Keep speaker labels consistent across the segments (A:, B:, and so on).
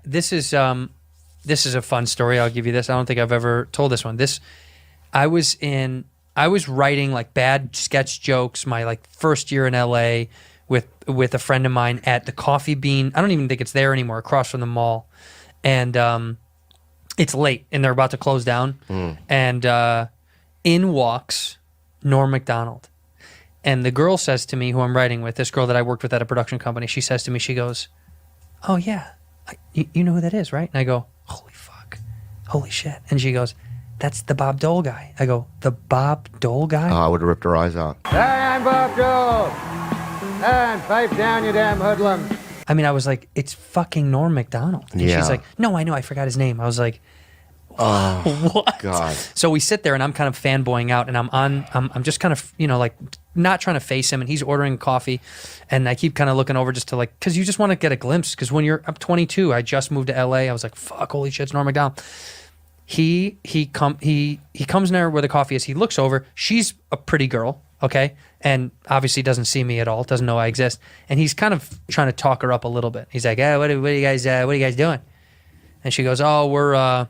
A: This is a fun story. I'll give you this. I don't think I've ever told this one. I was writing like bad sketch jokes my like first year in LA with a friend of mine at the Coffee Bean. I don't even think it's there anymore, across from the mall. And it's late and they're about to close down. And in walks NORM MACDONALD. And the girl says to me, who I'm writing with, this girl that I worked with at a production company, she says to me, she goes, "Oh yeah, you know who that is, right?" And I go, "Holy fuck, holy shit." And she goes, "That's the Bob Dole guy." I go, "The Bob Dole guy?"
B: Oh, I would have ripped her eyes out.
C: Hey, I'm Bob Dole. And pipe down, you damn hoodlum.
A: I mean, I was like, "It's fucking NORM MACDONALD." And she's like, "No, I know, I forgot his name." I was like,
B: "Oh,
A: what?"
B: God.
A: So we sit there and I'm kind of fanboying out and I'm just kind of, like not trying to face him, and he's ordering coffee and I keep kind of looking over just to like, cause you just want to get a glimpse. Cause when I'm 22, I just moved to LA. I was like, fuck, holy shit, it's NORM MACDONALD. He comes near where the coffee is. He looks over. She's a pretty girl. Okay. And obviously doesn't see me at all. Doesn't know I exist. And he's kind of trying to talk her up a little bit. He's like, "Hey, what are you guys doing?" And she goes, "Oh, we're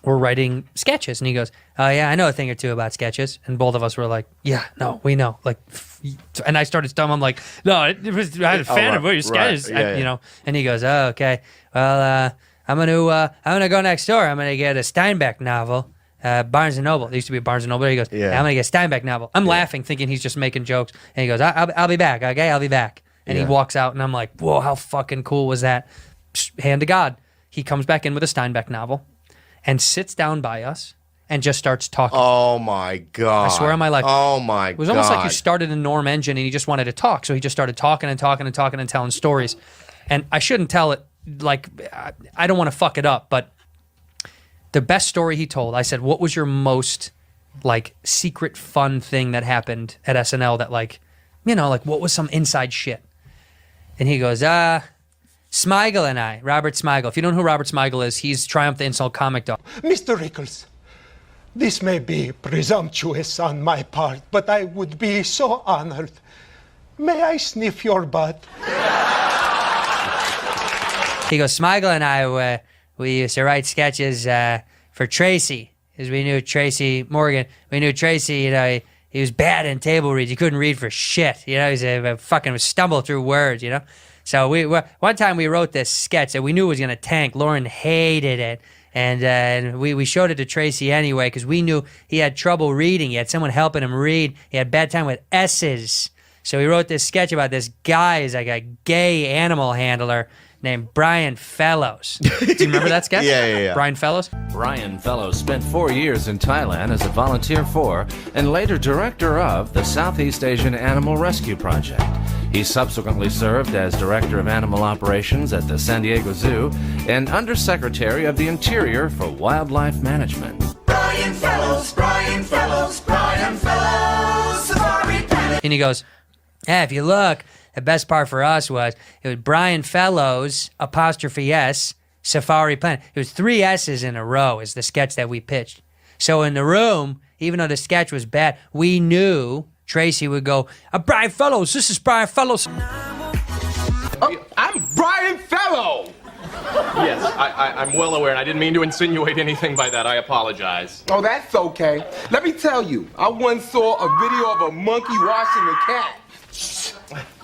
A: writing sketches." And he goes, "Oh yeah, I know a thing or two about sketches." And both of us were like, "Yeah, no, we know." Like, and I started stumbling. I'm like, "No, I was a fan of your sketches," you know. And he goes, "Oh, okay. Well, I'm gonna go next door. I'm gonna get a Steinbeck novel, Barnes and Noble. There used to be a Barnes and Noble." He goes, "Yeah, I'm gonna get a Steinbeck novel." I'm laughing, thinking he's just making jokes. And he goes, I'll be back. Okay, I'll be back." And he walks out, and I'm like, "Whoa, how fucking cool was that?" Hand to God, he comes back in with a Steinbeck novel and sits down by us and just starts talking.
B: Oh my God.
A: I swear on my life.
B: Oh my God.
A: It was almost like you started a NORM engine and he just wanted to talk. So he just started talking and talking and talking and telling stories. And I shouldn't tell it, like, I don't want to fuck it up, but the best story he told, I said, "What was your most, like, secret fun thing that happened at SNL that, like, you know, like, what was some inside shit?" And he goes, Smigel and I, Robert Smigel. If you don't know who Robert Smigel is, he's Triumph the Insult Comic Dog.
D: Mr. Rickles, this may be presumptuous on my part, but I would be so honored. May I sniff your butt?
A: He goes, "Smigel and I, we used to write sketches for Tracy, because we knew Tracy Morgan. We knew Tracy, you know, he was bad in table reads. He couldn't read for shit. You know, he's a fucking stumble through words, you know. So one time we wrote this sketch that we knew was going to tank. Lauren hated it. And we showed it to Tracy anyway because we knew he had trouble reading. He had someone helping him read. He had bad time with S's. So we wrote this sketch about this guy who's like a gay animal handler named Brian Fellows." Do you remember that sketch?
B: Yeah.
A: Brian Fellows?
E: Brian Fellows spent 4 years in Thailand as a volunteer for and later director of the Southeast Asian Animal Rescue Project. He subsequently served as Director of Animal Operations at the San Diego Zoo and Undersecretary of the Interior for Wildlife Management.
F: Brian Fellows, Brian Fellows, Brian Fellows, Safari Planet.
A: And he goes, if you look, the best part for us was it was Brian Fellows, 'S, Safari Planet. It was 3 S's in a row is the sketch that we pitched. So in the room, even though the sketch was bad, we knew Tracy would go, "Brian Fellows, this is Brian Fellows."
G: I'm Brian Fellow! Yes, I'm well aware, and I didn't mean to insinuate anything by that. I apologize.
H: Oh, that's okay. Let me tell you, I once saw a video of a monkey washing a cat.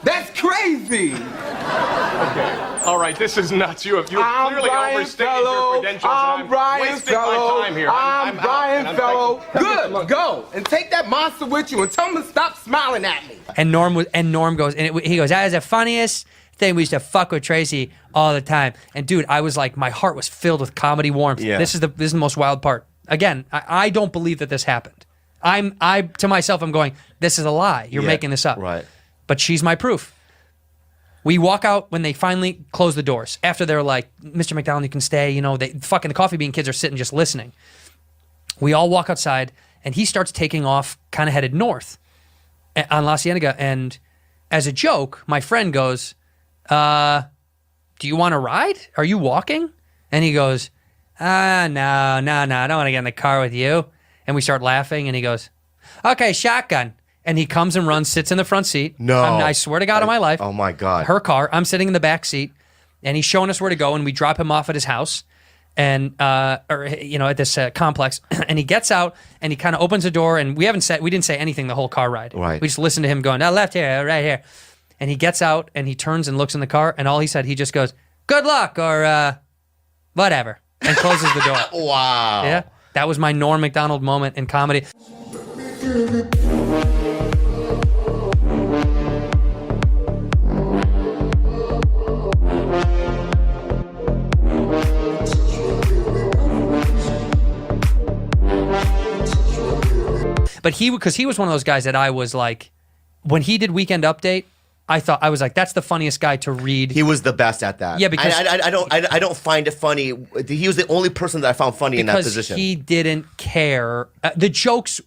H: That's crazy!
G: Okay. All right, this is nuts. You've clearly overstated your credentials,
H: I'm
G: and
H: Brian
G: wasting
H: Fellow.
G: my time here.
H: I'm Brian Fellow.
G: Good.
H: Good, go. And take that monster with you and tell him to stop smiling at me.
A: And Norm goes, he goes, "That is the funniest thing. We used to fuck with Tracy all the time." And dude, I was like, my heart was filled with comedy warmth.
B: Yeah.
A: This is the most wild part. Again, I don't believe that this happened. To myself, I'm going, this is a lie. You're making this up.
B: Right.
A: But she's my proof. We walk out when they finally close the doors. After they're like, "Mr. McDonald, you can stay." You know, the Coffee Bean kids are sitting just listening. We all walk outside, and he starts taking off, kind of headed north on La Cienega. And as a joke, my friend goes, "Do you want to ride? Are you walking?" And he goes, No, I don't want to get in the car with you." And we start laughing, and he goes, "Okay, shotgun." And he comes and runs, sits in the front seat.
B: No.
A: I swear to God on my life.
B: Oh my God.
A: Her car. I'm sitting in the back seat. and he's showing us where to go, and we drop him off at his house, and at this complex, and he gets out and he kind of opens the door, and we didn't say anything the whole car ride.
B: Right.
A: We just listened to him going, left here, right here, and he gets out and he turns and looks in the car, and all he said, he just goes, "Good luck," or whatever, and closes the door.
B: Wow.
A: Yeah, that was my Norm Macdonald moment in comedy. But because he was one of those guys that I was like, when he did Weekend Update, I was like, that's the funniest guy to read.
B: He was the best at that.
A: Yeah, because
B: I don't find it funny. He was the only person that I found funny in that position.
A: Because he didn't care. The jokes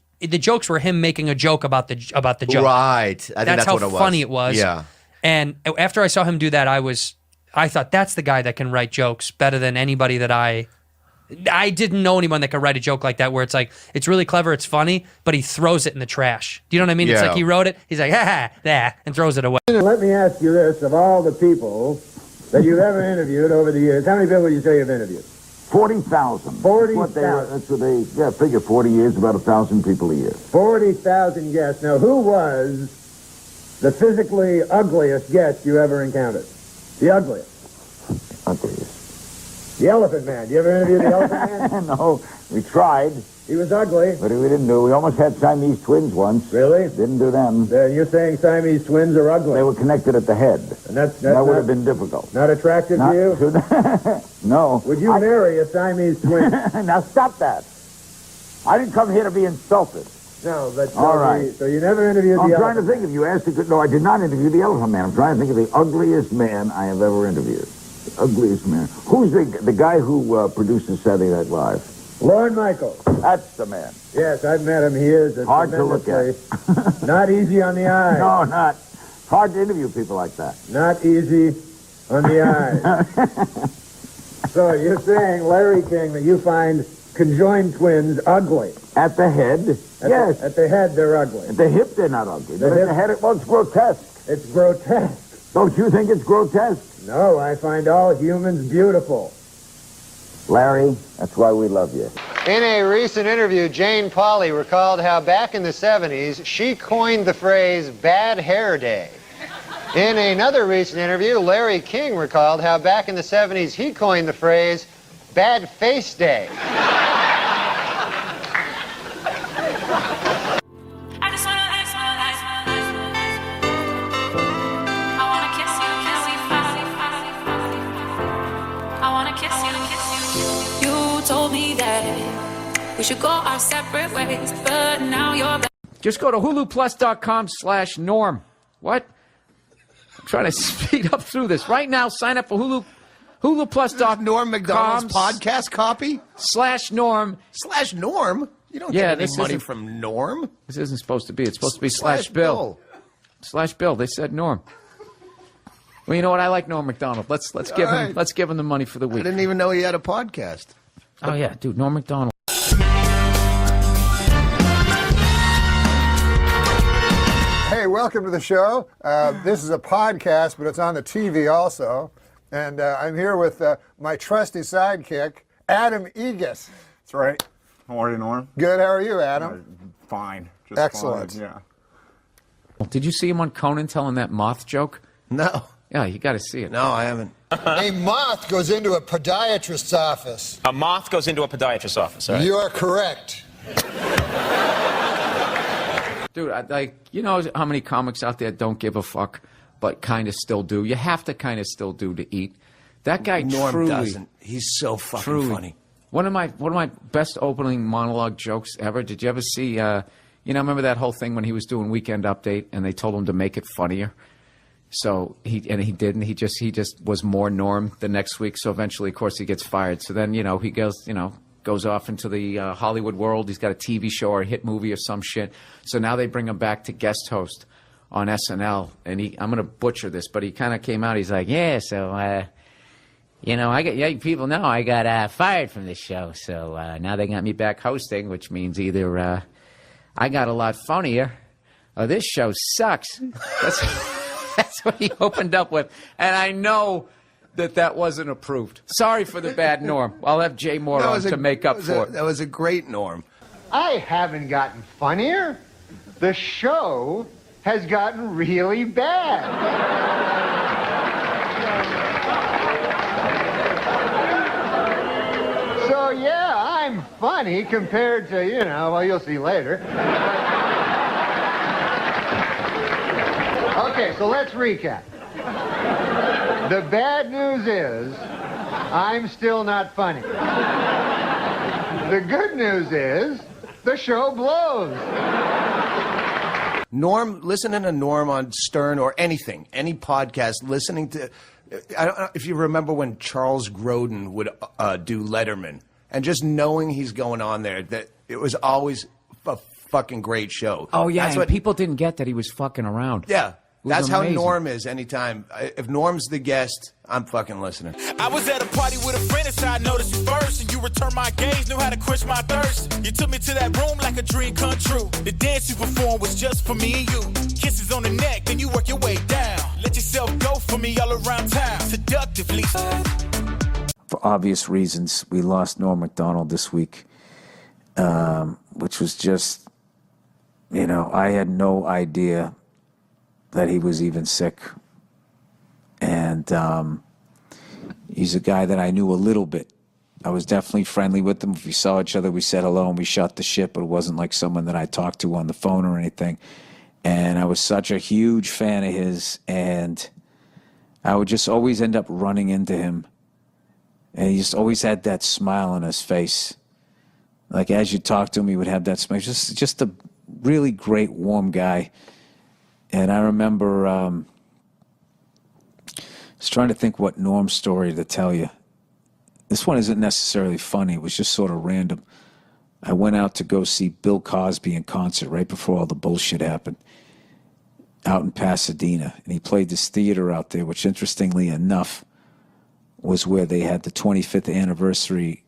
A: were him making a joke about the joke.
B: Right. I think that's
A: how
B: what it was.
A: funny it was.
B: Yeah.
A: And after I saw him do that, I thought that's the guy that can write jokes better than anybody that I didn't know anyone that could write a joke like that, where it's like, it's really clever, it's funny, but he throws it in the trash. Do you know what I mean? It's
B: Yeah.
A: like he wrote it, he's like, and throws it away.
C: Let me ask you this, of all the people that you've ever interviewed over the years, how many people would you say you've interviewed?
I: 40,000.
C: 40,000.
I: That's what they figure 40 years, about 1,000 people a year.
C: 40,000 guests. Now, who was the physically ugliest guest you ever encountered? The ugliest.
I: Ugliest.
C: The Elephant Man. You ever interviewed the Elephant Man?
I: No, we tried,
C: He was ugly.
I: but we didn't do. We almost had Siamese twins once.
C: Really?
I: Didn't do them.
C: You're saying Siamese twins are ugly?
I: They were connected at the head.
C: And that's
I: That would
C: not-
I: have been difficult.
C: Not attractive
I: Not
C: to you?
I: to- No.
C: Would you marry a Siamese twin?
I: Now stop that. I didn't come here to be insulted.
C: No, but
I: All right.
C: So you never interviewed
I: I'm
C: the
I: trying to
C: Elephant
I: think if you asked a No, I did not interview the Elephant Man. I'm trying to think of the ugliest man I have ever interviewed. The ugliest man. Who's the guy who produces Saturday Night Live?
C: Lorne Michaels.
I: That's the man.
C: Yes, I've met him. He is a
I: Hard to look at.
C: tremendously- Not easy on the eye.
I: No, not. It's hard to interview people like that.
C: Not easy on the eye. So you're saying, Larry King, that you find conjoined twins ugly?
I: At the head, yes.
C: At the head, they're ugly.
I: At the hip, they're not ugly.
C: The
I: But at
C: hip-
I: the head, well, it's grotesque.
C: It's grotesque.
I: Don't you think it's grotesque?
C: No, I find all humans beautiful.
I: Larry, that's why we love you.
C: In a recent interview, Jane Pauley recalled how back in the 70s, she coined the phrase bad hair day. In another recent interview, Larry King recalled how back in the 70s, he coined the phrase bad face day.
J: We should go our separate ways, but now you're back.
K: Just go to huluplus.com/norm. What? I'm trying to speed up through this. Right now, sign up for huluplus.com.
L: Norm MacDonald's podcast copy?
K: /norm.
L: /norm? You don't get any money from Norm.
K: This isn't supposed to be. It's supposed to be /bill. /bill. They said Norm. Well, you know what? I like Norm Macdonald. Let's give him the money for the week.
L: I didn't even know he had a podcast.
K: Oh yeah, dude, Norm Macdonald.
M: Hey, welcome to the show. This is a podcast, but it's on the TV also. And I'm here with my trusty sidekick, Adam Egas.
N: That's right. How are you, Norm?
M: Good. How are you, Adam?
N: Fine. Just
M: Excellent.
N: Fine. Yeah.
K: Did you see him on Conan telling that moth joke?
L: No.
K: Yeah, you got to see it.
L: No, I haven't.
C: A moth goes into a podiatrist's office.
O: A moth goes into a podiatrist's office, all right?
C: You are correct.
K: Dude, you know how many comics out there don't give a fuck, but kind of still do? You have to kind of still do to eat. That guy
L: Norm
K: truly
L: doesn't. He's so fucking funny.
K: One of my best opening monologue jokes ever. Did you ever see? Remember that whole thing when he was doing Weekend Update and they told him to make it funnier. So he didn't. He just was more Norm the next week. So eventually, of course, he gets fired. So then he goes off into the Hollywood world. He's got a TV show or a hit movie or some shit. So now they bring him back to guest host on SNL. And I'm going to butcher this, but he kind of came out. He's like, people know I got fired from this show. So now they got me back hosting, which means either I got a lot funnier or this show sucks. That's what he opened up with. And I know that wasn't approved. Sorry for the bad Norm. I'll have Jay Moore on to make up for it.
L: That was a great Norm.
C: I haven't gotten funnier. The show has gotten really bad. So, yeah, I'm funny compared to, well, you'll see later. Okay, so let's recap. The bad news is I'm still not funny. The good news is the show blows.
L: Norm, listening to Norm on Stern or anything, any podcast, listening to, I don't know if you remember when Charles Grodin would do Letterman, and just knowing he's going on there, that it was always a fucking great show.
K: Oh, yeah,
L: That's
K: and
L: what
K: people didn't get that he was fucking around.
L: Yeah. That's how
K: amazing.
L: Norm is anytime. If Norm's the guest, I'm fucking listening.
P: I was at a party with a friend and so I noticed you first. And you returned my gaze, knew how to quench my thirst. You took me to that room like a dream come true. The dance you performed was just for me and you. Kisses on the neck, then you work your way down. Let yourself go for me all around town. Seductively.
K: For obvious reasons, we lost Norm MacDonald this week, which was just, I had no idea that he was even sick. And he's a guy that I knew a little bit. I was definitely friendly with him. If we saw each other, we said hello and we shot the shit, but it wasn't like someone that I talked to on the phone or anything. And I was such a huge fan of his, and I would just always end up running into him. And he just always had that smile on his face. Like as you talk to him, he would have that smile. Just a really great, warm guy. And I remember I was trying to think what Norm's story to tell you. This one isn't necessarily funny. It was just sort of random. I went out to go see Bill Cosby in concert right before all the bullshit happened out in Pasadena. And he played this theater out there, which interestingly enough was where they had the 25th anniversary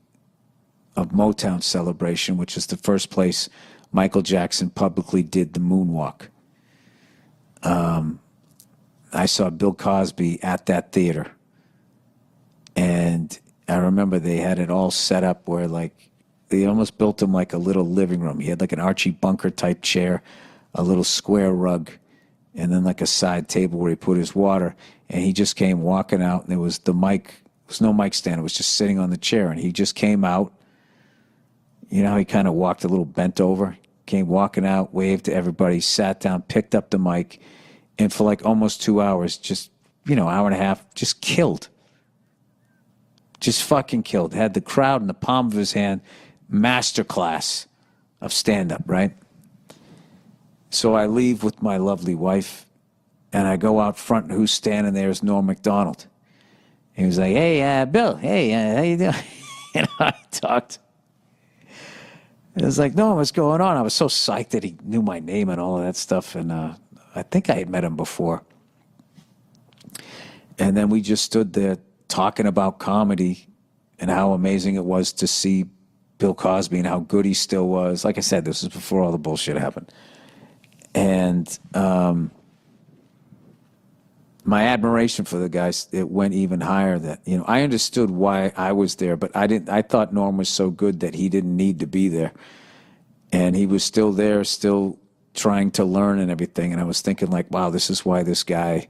K: of Motown celebration, which is the first place Michael Jackson publicly did the moonwalk. I saw Bill Cosby at that theater, and I remember they had it all set up where they almost built him like a little living room. He had like an Archie Bunker type chair, a little square rug, and then like a side table where he put his water, and he just came walking out, and there was the mic. There was no mic stand. It was just sitting on the chair, and he just came out. He kind of walked a little bent over, came walking out, waved to everybody, sat down, picked up the mic, and for like almost 2 hours, just, hour and a half, just killed. Just fucking killed. Had the crowd in the palm of his hand. Masterclass of stand-up, right? So I leave with my lovely wife, and I go out front, and who's standing there is Norm MacDonald. He was like, hey, Bill, hey, how you doing? And I talked. It was like, no, what's going on? I was so psyched that he knew my name and all of that stuff, and I think I had met him before. And then we just stood there talking about comedy and how amazing it was to see Bill Cosby and how good he still was. Like I said, this was before all the bullshit happened. And my admiration for the guys, it went even higher. That I understood why I was there, but I thought Norm was so good that he didn't need to be there, and he was still there, still trying to learn and everything. And I was thinking like, wow, this is why this guy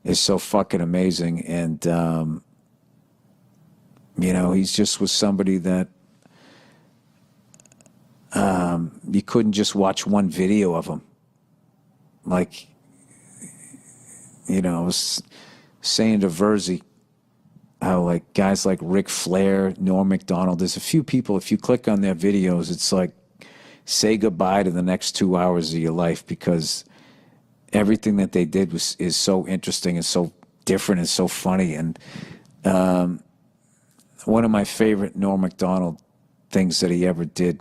K: is so fucking amazing. And he's just was somebody that you couldn't just watch one video of him. Like, I was saying to Verzi how like guys like Ric Flair, Norm MacDonald, there's a few people, if you click on their videos, it's like say goodbye to the next 2 hours of your life, because everything that they did is so interesting and so different and so funny. And one of my favorite Norm MacDonald things that he ever did,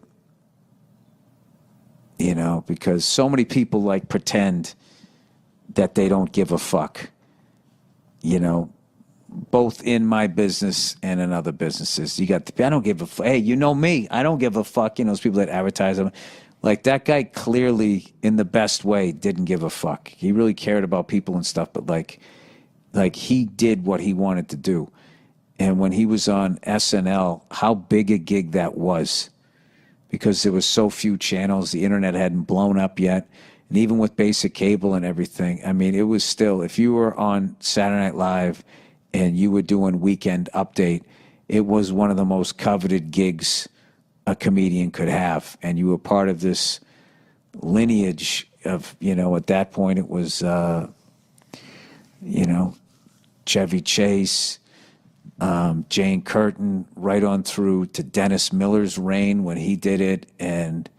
K: because so many people like pretend that they don't give a fuck, both in my business and in other businesses. You got I don't give a fuck. Hey, me, I don't give a fuck. Those people that advertise them. Like that guy clearly in the best way didn't give a fuck. He really cared about people and stuff, but like Like, he did what he wanted to do. And when he was on SNL, how big a gig that was. Because there was so few channels, the internet hadn't blown up yet. And even with basic cable and everything, I mean, it was still, if you were on Saturday Night Live and you were doing Weekend Update, it was one of the most coveted gigs a comedian could have. And you were part of this lineage of, you know, at that point it was, you know, Chevy Chase, Jane Curtin, right on through to Dennis Miller's reign when he did it. And,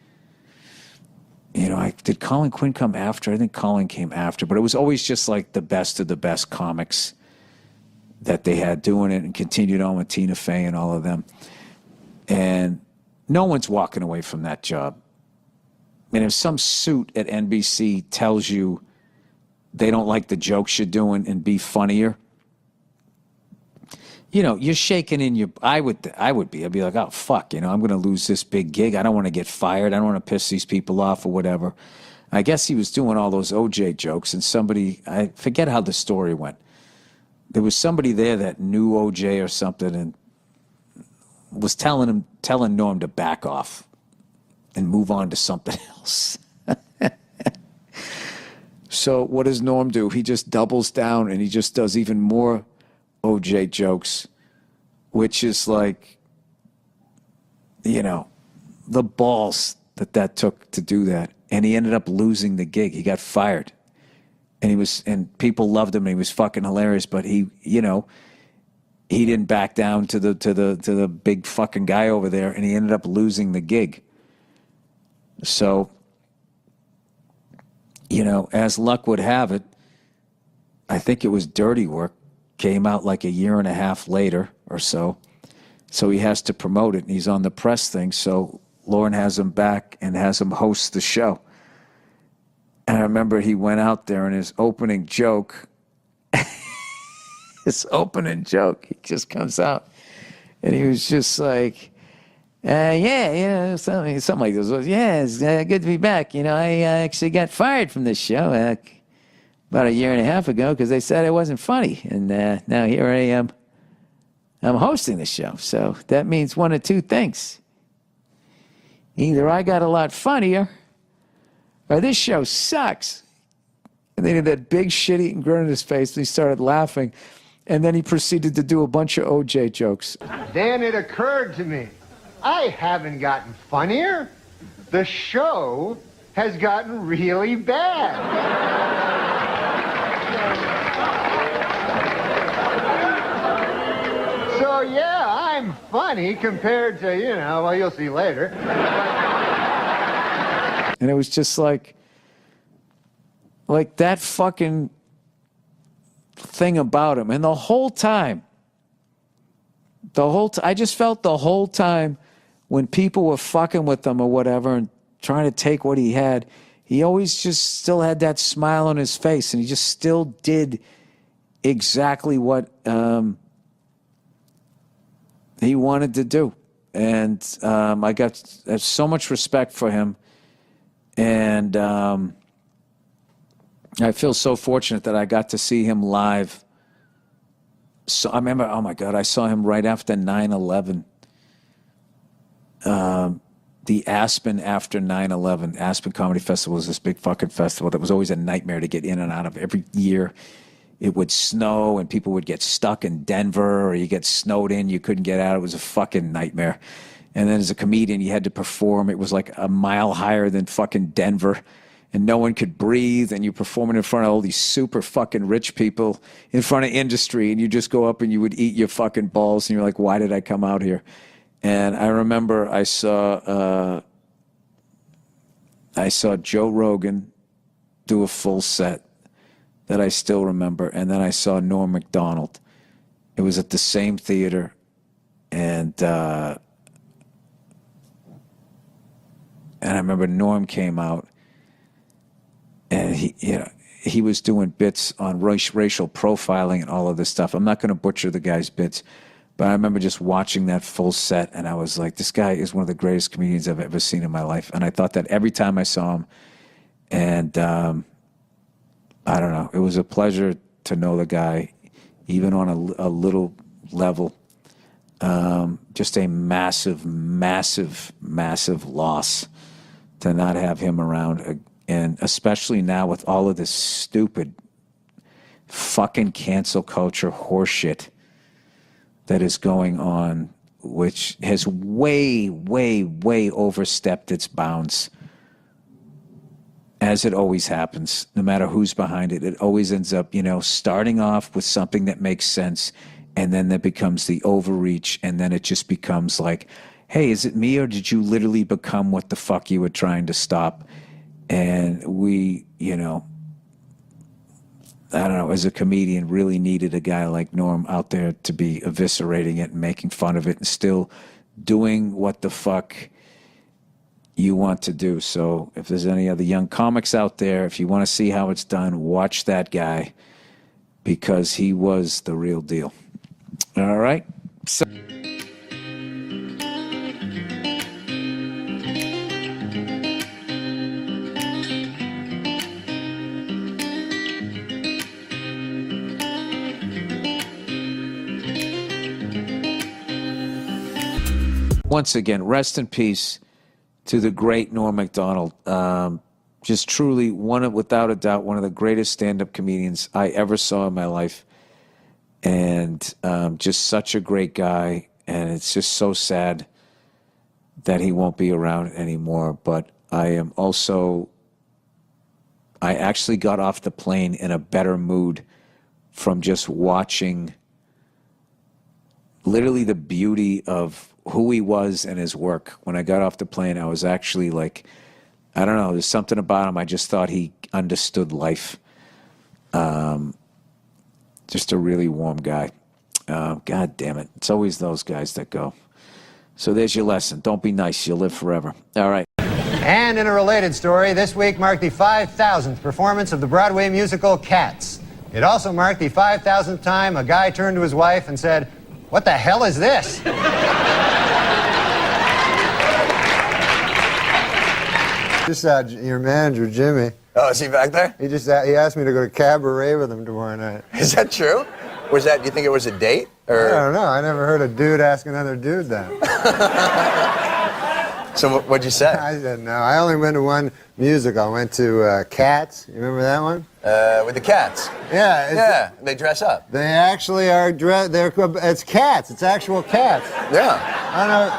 K: you know, did Colin Quinn come after? I think Colin came after, but it was always just like the best of the best comics that they had doing it, and continued on with Tina Fey and all of them. And no one's walking away from that job. And if some suit at NBC tells you they don't like the jokes you're doing and be funnier, you know, you're shaking in your, I'd be like, oh, fuck, you know, I'm going to lose this big gig. I don't want to get fired. I don't want to piss these people off or whatever. I guess he was doing all those OJ jokes, and somebody, I forget how the story went. There was somebody there that knew OJ or something and was telling Norm to back off and move on to something else. So what does Norm do? He just doubles down and he just does even more OJ jokes, which is like, you know, the balls that took to do that. And he ended up losing the gig. He got fired. And people loved him and he was fucking hilarious, but he, you know, he didn't back down to the big fucking guy over there, and he ended up losing the gig. So, you know, as luck would have it, I think it was Dirty Work, came out like a year and a half later or so. So he has to promote it, and he's on the press thing. So Lauren has him back and has him host the show. And I remember he went out there, and his opening joke, he just comes out. And he was just like, yeah, you know, something like this. Yeah, it's good to be back. You know, I actually got fired from this show about a year and a half ago because they said I wasn't funny. And now here I am. I'm hosting the show. So that means one of two things. Either I got a lot funnier or this show sucks. And then he had that big shit-eating grin on his face, and he started laughing. And then he proceeded to do a bunch of OJ jokes.
C: Then it occurred to me, I haven't gotten funnier. The show has gotten really bad. So yeah, I'm funny compared to, you know, well, you'll see later.
K: And it was just like that fucking thing about him. And the whole time, I just felt the whole time when people were fucking with him or whatever and trying to take what he had, he always just still had that smile on his face, and he just still did exactly what he wanted to do. And I got so much respect for him. And I feel so fortunate that I got to see him live. So I remember, oh my God, I saw him right after 9/11. The Aspen after 9/11. Aspen Comedy Festival was this big fucking festival that was always a nightmare to get in and out of. Every year it would snow and people would get stuck in Denver, or you get snowed in, you couldn't get out. It was a fucking nightmare. And then as a comedian, you had to perform. It was like a mile higher than fucking Denver. And no one could breathe. And you're performing in front of all these super fucking rich people in front of industry. And you just go up and you would eat your fucking balls. And you're like, why did I come out here? And I remember I saw Joe Rogan do a full set that I still remember. And then I saw Norm MacDonald. It was at the same theater. And I remember Norm came out, and he was doing bits on racial profiling and all of this stuff. I'm not going to butcher the guy's bits, but I remember just watching that full set, and I was like, this guy is one of the greatest comedians I've ever seen in my life. And I thought that every time I saw him. And I don't know, it was a pleasure to know the guy. even on a little level. Just a massive, massive, massive loss to not have him around. And especially now with all of this stupid fucking cancel culture horseshit that is going on, which has way, way, way overstepped its bounds. As it always happens, no matter who's behind it, it always ends up, starting off with something that makes sense, and then that becomes the overreach, and then it just becomes like, hey, is it me, or did you literally become what the fuck you were trying to stop? And we, I don't know, as a comedian, really needed a guy like Norm out there to be eviscerating it and making fun of it and still doing what the fuck you want to do. So if there's any other young comics out there, if you want to see how it's done, watch that guy, because he was the real deal. All right? So once again, rest in peace to the great Norm MacDonald. Just truly, without a doubt, one of the greatest stand-up comedians I ever saw in my life. And just such a great guy. And it's just so sad that he won't be around anymore. But I actually got off the plane in a better mood from just watching literally the beauty of who he was and his work. When I got off the plane, I was actually like, I don't know, there's something about him. I just thought he understood life. Just a really warm guy. God damn it. It's always those guys that go. So there's your lesson. Don't be nice. You'll live forever. All right.
C: And in a related story, this week marked the 5,000th performance of the Broadway musical Cats. It also marked the 5,000th time a guy turned to his wife and said, "What the hell is this?" Just your manager, Jimmy.
Q: Oh, is he back there?
C: He asked me to go to cabaret with him tomorrow night.
Q: Is that true? Was that, do you think it was a date? Or?
C: I don't know. I never heard a dude ask another dude that.
Q: So what'd you say?
C: I said no. I only went to one musical. I went to Cats. You remember that one?
Q: With the cats.
C: Yeah.
Q: Yeah, they dress up.
C: They actually are it's cats. It's actual cats.
Q: Yeah.
C: I know.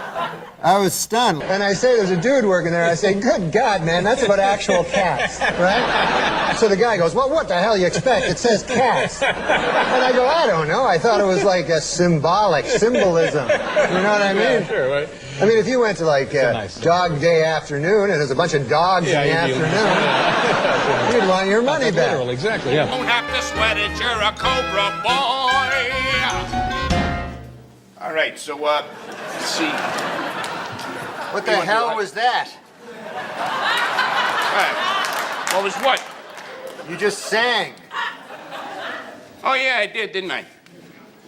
C: I was stunned. And I say, there's a dude working there. I say, good God, man, that's about actual cats, right? So the guy goes, well, what the hell you expect? It says cats. And I go, I don't know. I thought it was like a symbolism. You know what I mean?
R: Yeah, sure, right?
C: I mean, if you went to like Dog Day Afternoon and there's a bunch of dogs in the afternoon, you'd want your money back.
R: Literal, exactly, yeah.
F: Don't have to sweat it, you're a Cobra boy. All right, so, let's see.
C: What the hell was that?
F: What was what?
C: You just sang.
F: Oh, yeah, I did, didn't I?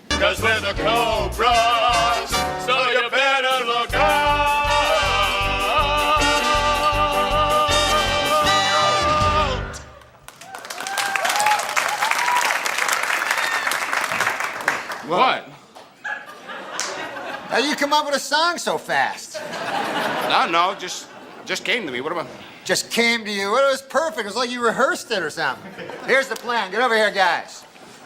F: 'Cause we're the Cobras, so you better look out. What?
C: How you come up with a song so fast?
F: No, just came to me. What about?
C: Just came to you. It was perfect. It was like you rehearsed it or something. Here's the plan. Get over here, guys.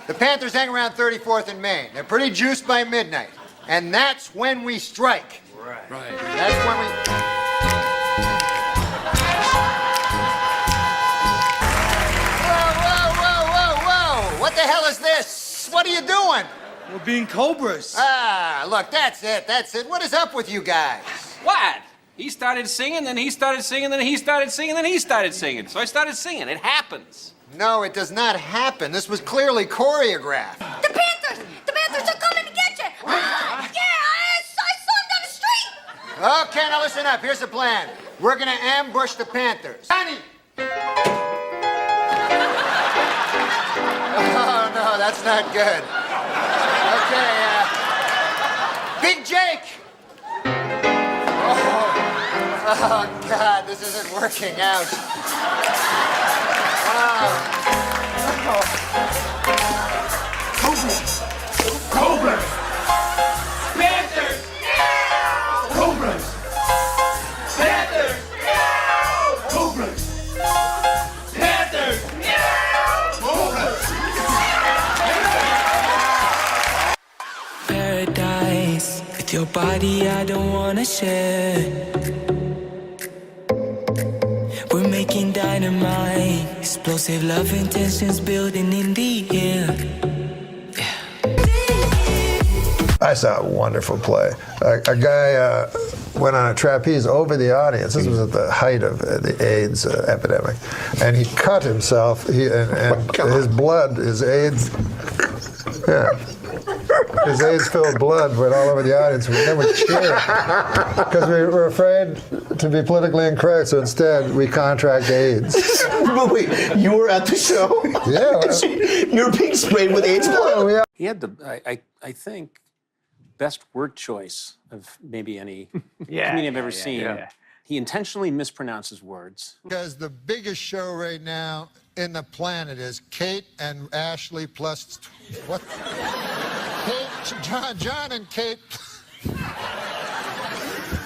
C: The Panthers hang around 34th and Main. They're pretty juiced by midnight. And that's when we strike.
F: Right.
C: That's when we... Whoa. What the hell is this? What are you doing?
S: We're being cobras.
C: Ah, look, that's it. What is up with you guys?
O: What? He started singing, then he started singing, then he started singing, then he started singing. So I started singing. It happens.
C: No, it does not happen. This was clearly choreographed.
T: The Panthers are coming to get you. I saw them down the street.
C: Okay, now listen up. Here's the plan. We're gonna ambush the Panthers. Honey! Oh, no, that's not good. Okay, Big Jake! Oh, God, this isn't working out. Wow.
T: Cobras.
J: With your body, I don't wanna share. We're making dynamite, explosive love intentions building in the air.
M: I saw a wonderful play. A guy went on a trapeze over the audience. This was at the height of the AIDS epidemic, and he cut himself. And his blood, his AIDS, his AIDS-filled blood went all over the audience. We never cheered because we were afraid to be politically incorrect. So instead, we contract AIDS.
B: But wait, you were at the show?
M: Yeah.
B: You were being sprayed with AIDS blood?
O: He had the, I think, best word choice of maybe any comedian I've ever seen. Yeah. He intentionally mispronounces words.
M: Because the biggest show right now in the planet is Kate and Ashley plus what? Kate, John and Kate.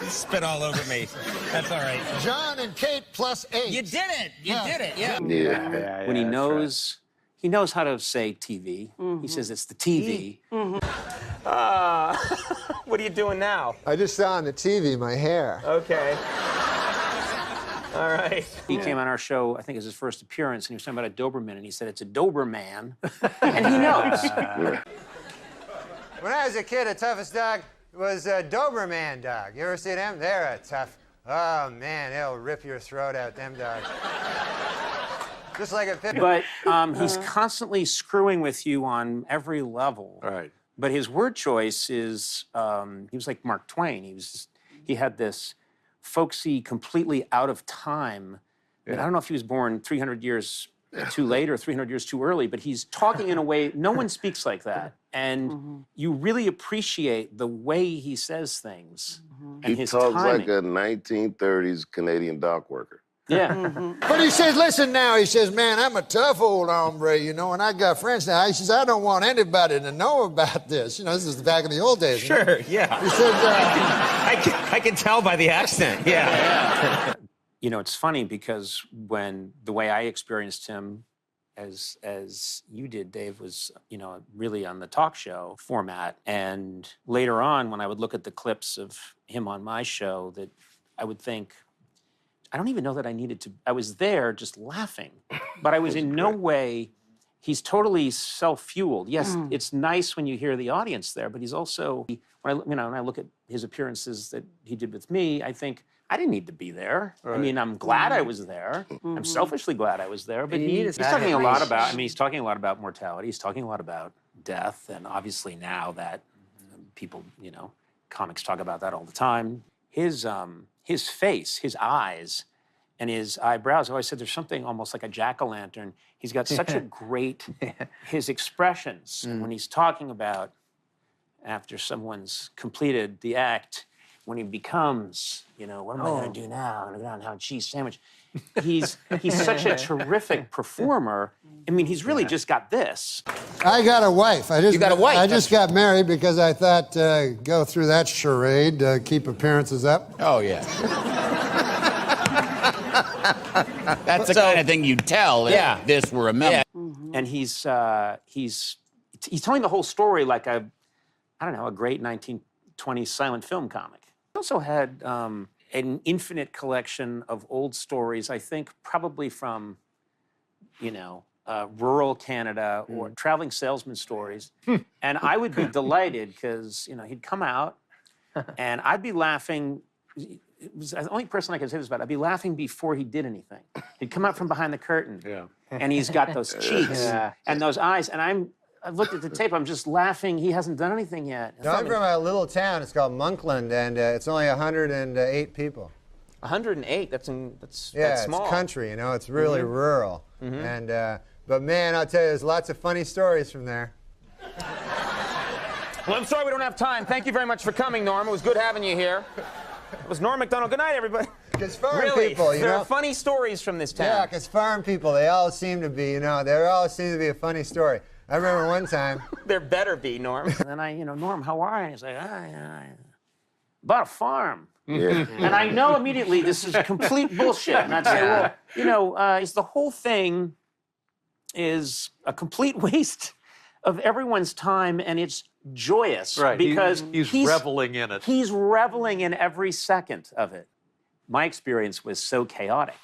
R: Spit all over me. That's all right.
M: John and Kate plus 8.
R: You did it. You did it. Yeah.
O: When he knows, he knows how to say TV. He says it's the TV.
R: What are you doing now?
M: I just saw on the TV my hair.
R: Okay. All right.
O: He came on our show, I think it was his first appearance, and he was talking about a Doberman, and he said it's a Doberman, and he knows.
C: When I was a kid, the toughest dog was a Doberman dog. You ever see them? They're a tough. Oh man, they'll rip your throat out. Them dogs. Just like a pit.
O: But he's constantly screwing with you on every level.
Q: Right.
O: But his word choice is, he was like Mark Twain. He had this folksy, completely out of time. I don't know if he was born 300 years too late or 300 years too early, but he's talking in a way, no one speaks like that. And you really appreciate the way he says things and his
U: talks
O: timing.
U: like a 1930s Canadian dock worker.
O: Yeah.
M: But he says, listen now, he says, man, I'm a tough old hombre, you know, and I got friends now. He says, I don't want anybody to know about this. You know, this is back in the old days.
R: Sure, yeah.
M: He said,
R: I can tell by the accent, yeah.
O: You know, it's funny because when the way I experienced him, as you did, Dave, was, you know, really on the talk show format. And later on, when I would look at the clips of him on my show, that I would think, I don't even know that I needed to. I was there just laughing, but I was in no way. He's totally self-fueled. Yes, it's nice when you hear the audience there, but he's also, when I look at his appearances that he did with me, I think I didn't need to be there. Right. I mean, I'm glad I was there. I'm selfishly glad I was there. But he's talking a lot about. I mean, he's talking a lot about mortality. He's talking a lot about death, and obviously now that people, you know, comics talk about that all the time. His face, his eyes, and his eyebrows. I always said there's something almost like a jack-o'-lantern. He's got such a great, his expressions when he's talking about after someone's completed the act, when he becomes, you know, what am I going to do now? I'm going to go down and have a cheese sandwich. He's such a terrific performer. I mean, he's really just got this.
M: I got a wife.
O: You got a wife?
M: I just got married because I thought, go through that charade, keep appearances up.
V: Oh, yeah. That's the kind of thing you tell if this were a memo.
O: And he's telling the whole story like a great 1920s silent film comic. He also had an infinite collection of old stories, I think probably from, you know, rural Canada or traveling salesman stories. And I would be delighted because, you know, he'd come out and I'd be laughing. It was the only person I could say this about. I'd be laughing before he did anything. He'd come out from behind the curtain and he's got those cheeks and those eyes. And I've looked at the tape, I'm just laughing. He hasn't done anything yet.
C: No, I'm from a little town. It's called Monkland, and it's only 108 people.
R: 108? That's small.
C: It's country, you know. It's really rural. And but man, I'll tell you, there's lots of funny stories from there.
R: Well, I'm sorry we don't have time. Thank you very much for coming, Norm. It was good having you here. It was Norm MacDonald. Good night, everybody.
C: Because farm
R: really?
C: people, you
R: there
C: know.
R: are funny stories from this town.
C: Yeah, because farm people, they all seem to be, you know, there always seems to be a funny story. I remember one time.
R: There better be, Norm.
O: And then Norm, how are you? And he's like, about a farm. Yeah. And I know immediately this is complete bullshit. And I'd say, well, you know, the whole thing is a complete waste of everyone's time, and it's joyous
D: Right.
O: because
D: He's reveling in it.
O: He's reveling in every second of it. My experience was so chaotic.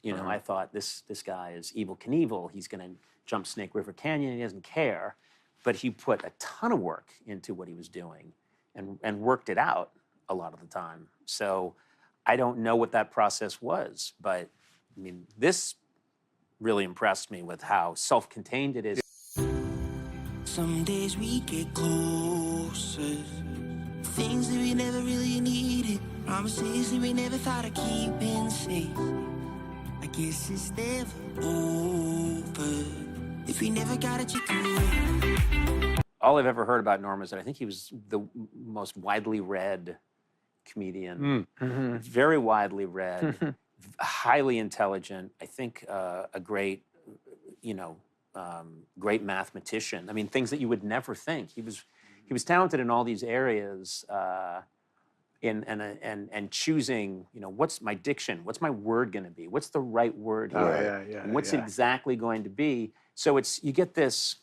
O: You know, I thought this guy is Evel Knievel. He's going to jump Snake River Canyon. He doesn't care. But he put a ton of work into what he was doing and worked it out a lot of the time. So I don't know what that process was, but I mean, this really impressed me with how self-contained it is.
J: Some days we get closer. Things that we never really needed. Promises that we never thought of keeping safe. I guess it's never over if we never got it through.
O: All I've ever heard about Norm is that I think he was the most widely read comedian. Very widely read, highly intelligent. I think a great, great mathematician. I mean, things that you would never think. He was talented in all these areas. And choosing, what's my diction? What's my word going to be? What's the right word here? And what's it exactly going to be? So you get this,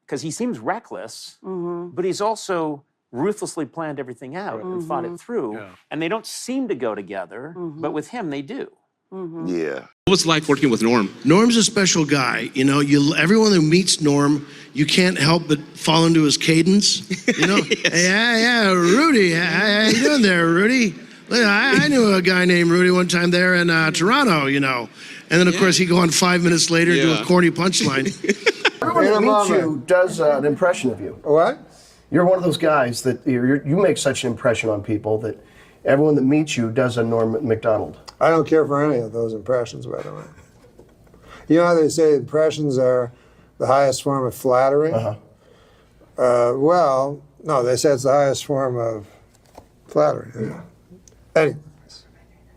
O: because he seems reckless, but he's also ruthlessly planned everything out and thought it through. Yeah. And they don't seem to go together, but with him, they do.
U: Yeah.
E: What was it like working with Norm? Norm's a special guy. Everyone who meets Norm, you can't help but fall into his cadence. Yeah, Rudy, how you doing there, Rudy? I knew a guy named Rudy one time there in Toronto, And then, of course, he'd go on 5 minutes later and do a corny punchline.
W: Everyone that meets you does an impression of you.
M: What?
W: You're one of those guys that you make such an impression on people that everyone that meets you does a Norm MacDonald.
M: I don't care for any of those impressions, by the way. You know how they say impressions are the highest form of flattery? Well, no, they say it's the highest form of flattery. Yeah. Anyways,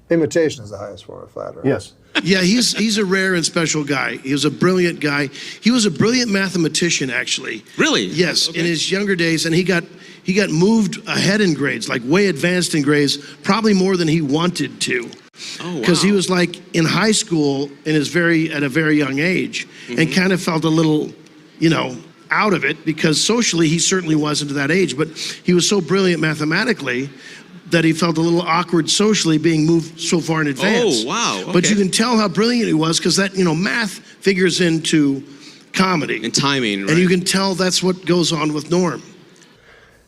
M: imitation is the highest form of flattery.
W: Yes.
E: Yeah, he's a rare and special guy. He was a brilliant guy. He was a brilliant mathematician, actually.
X: Really?
E: Yes, in his younger days, and he got moved ahead in grades, like way advanced in grades, probably more than he wanted to.
X: Oh, wow.
E: Because he was like in high school at a very young age, and kind of felt a little, out of it, because socially he certainly wasn't at that age, but he was so brilliant mathematically that he felt a little awkward socially being moved so far in advance.
X: Oh, wow. Okay.
E: But you can tell how brilliant he was, because that, math figures into comedy.
X: And timing, right?
E: And you can tell that's what goes on with Norm.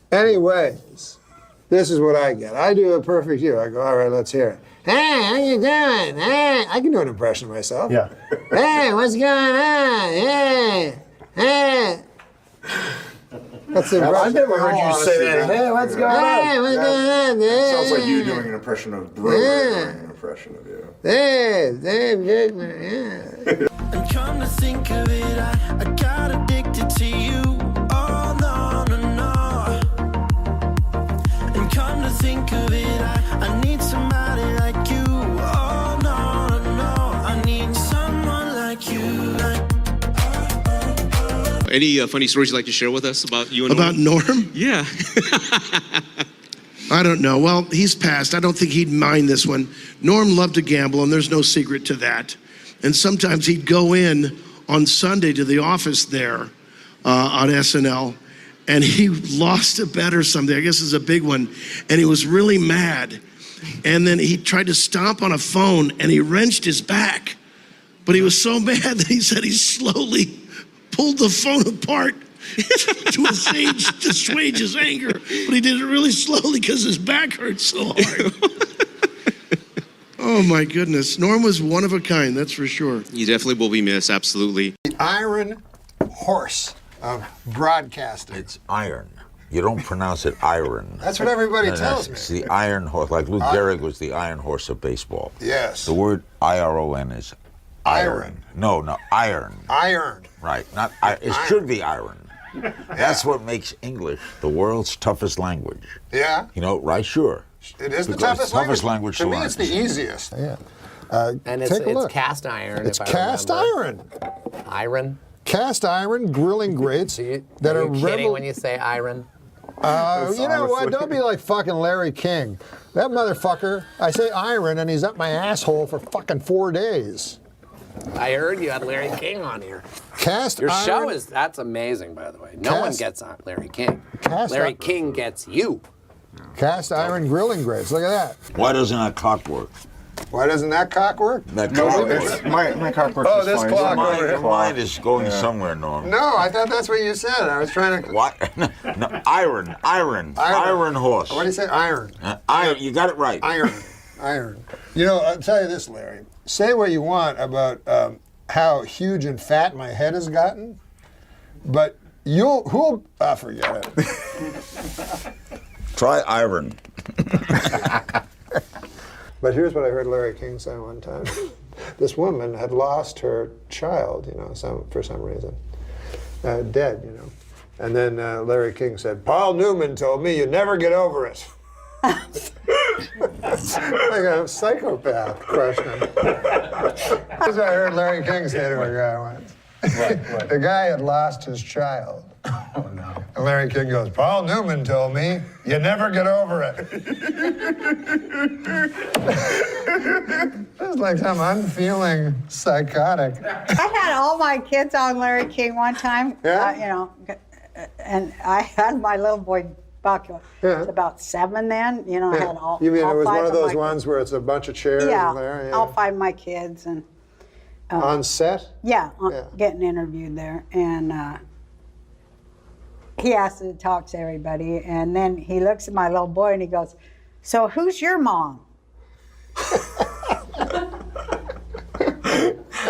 M: Anyways, this is what I get. I do a perfect you. I go, all right, let's hear it. Hey, how you doing? Hey, I can do an impression of myself.
W: Yeah.
M: Hey, what's going on? Hey. That's the impression.
W: I've never heard you say that. Hey, what's going on?
M: Hey, what's going on? Hey.
N: Sounds like you doing an impression of Brewer doing an impression of you.
M: Hey, Dave Dickman, yeah.
J: And come to think of it, I got addicted to you. Oh, no. And come to think of it, I need somebody like you. Oh, no. I need someone like you.
X: Any funny stories you'd like to share with us about you and
E: About Norm?
X: Yeah.
E: I don't know. Well, he's passed. I don't think he'd mind this one. Norm loved to gamble, and there's no secret to that. And sometimes he'd go in on Sunday to the office there on SNL, and he lost a bet or something. I guess it's a big one. And he was really mad. And then he tried to stomp on a phone, and he wrenched his back. But he was so mad that he said he slowly pulled the phone apart to assuage his anger, but he did it really slowly because his back hurt so hard. Oh my goodness, Norm was one of a kind, that's for sure.
X: You definitely will be missed, absolutely.
M: The iron horse of broadcasting.
I: It's iron. You don't pronounce it iron.
M: That's what everybody tells me.
I: It's the iron horse, like Lou Gehrig was the iron horse of baseball.
M: Yes.
I: The word I-R-O-N is iron. No, iron.
M: Iron.
I: Right, not iron. It should be iron. That's what makes English the world's toughest language.
M: Yeah.
I: Right? Sure.
M: It is the
I: Because
M: toughest language.
I: to
M: To me,
I: learn.
M: it's the easiest. Yeah.
Y: And
M: take a look.
Y: it's cast iron.
M: It's
Y: if I
M: cast
Y: remember.
M: iron.
Y: Iron.
M: Cast iron grilling grates that
Y: Are
M: are
Y: you kidding when you say iron?
M: You know what? Don't be like fucking Larry King. That motherfucker, I say iron and he's up my asshole for fucking 4 days.
Y: I heard you had Larry King on here.
M: Cast
Y: Your show
M: iron-
Y: that's amazing, by the way. No one
M: Cast-
Y: gets on Larry King.
M: Cast
Y: Larry
M: iron-
Y: King gets you.
M: Cast iron grilling grates. Look at that.
I: Why doesn't that clock work?
M: Why doesn't that cock work?
I: That
N: No,
I: clock
N: it's-
I: works.
N: my cock works
M: Oh,
N: just
M: this
N: fine.
M: clock
N: It's
M: over
N: my
M: here.
I: Your mind is going somewhere, Norm.
M: No, I thought that's what you said. I was trying to.
I: What? No, iron horse.
M: What do you say? Iron.
I: Iron. You got it right.
M: Iron. You know, I'll tell you this, Larry. Say what you want about how huge and fat my head has gotten, but who'll forget it.
I: Try iron.
M: But here's what I heard Larry King say one time. This woman had lost her child, for some reason, dead, And then Larry King said, Paul Newman told me you never get over it. Like a psychopath crushing him. That's what I heard Larry King say to a guy once. The guy had lost his child. Oh, no. And Larry King goes, Paul Newman told me you never get over it. It's like some unfeeling psychotic.
A: I had all my kids on Larry King one time, and I had my little boy Buck. He was about 7 then. I had all.
M: You mean
A: all
M: it was
A: 5
M: one of those
A: my,
M: ones where it's a bunch of chairs
A: yeah,
M: in there? Yeah,
A: all 5 of my kids and.
M: On set?
A: Yeah, getting interviewed there, and he asked to talk to everybody, and then he looks at my little boy and he goes, "So who's your mom?"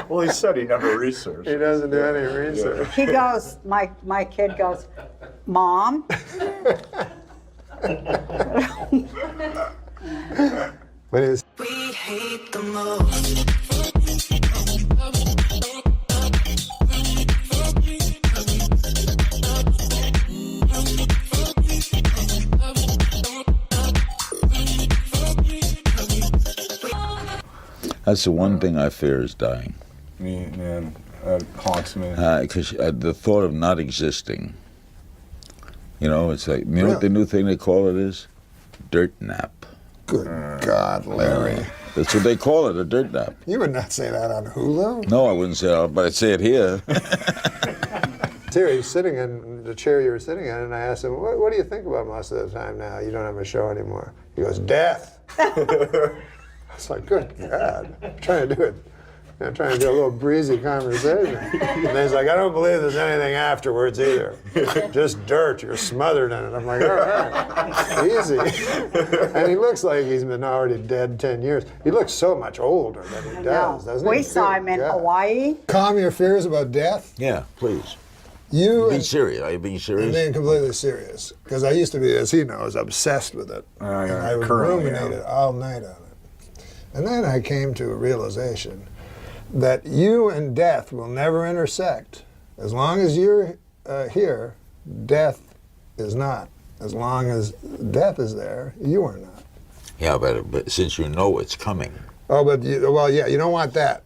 N: Well, he said he never researched.
M: He doesn't do any research.
A: He goes, my kid goes, "Mom."
M: What is?
J: We hate the most.
I: That's the one thing I fear is dying.
N: Man, that haunts me.
I: Because the thought of not existing, it's like, what the new thing they call it is? Dirt nap.
M: Good God, Larry.
I: That's what they call it, a dirt nap.
M: You would not say that on Hulu?
I: No, I wouldn't say that, but I'd say it here.
M: Terry was sitting in the chair you were sitting in, and I asked him, what do you think about most of the time now? You don't have a show anymore. He goes, death. I was like, good God. I'm trying to do it. I'm trying to do a little breezy conversation. And then he's like, I don't believe there's anything afterwards either. Just dirt. You're smothered in it. I'm like, all right, easy. And he looks like he's been already dead 10 years. He looks so much older than he does, doesn't he?
A: We saw him in Hawaii.
M: Calm your fears about death?
I: Yeah, please.
M: Be
I: serious. Are you being serious?
M: I'm being completely serious. Because I used to be, as he knows, obsessed with it. And I would ruminate it all night on it. And then I came to a realization that you and death will never intersect. As long as you're here, death is not. As long as death is there, you are not.
I: Yeah, but since you know it's coming.
M: Oh, but you don't want that.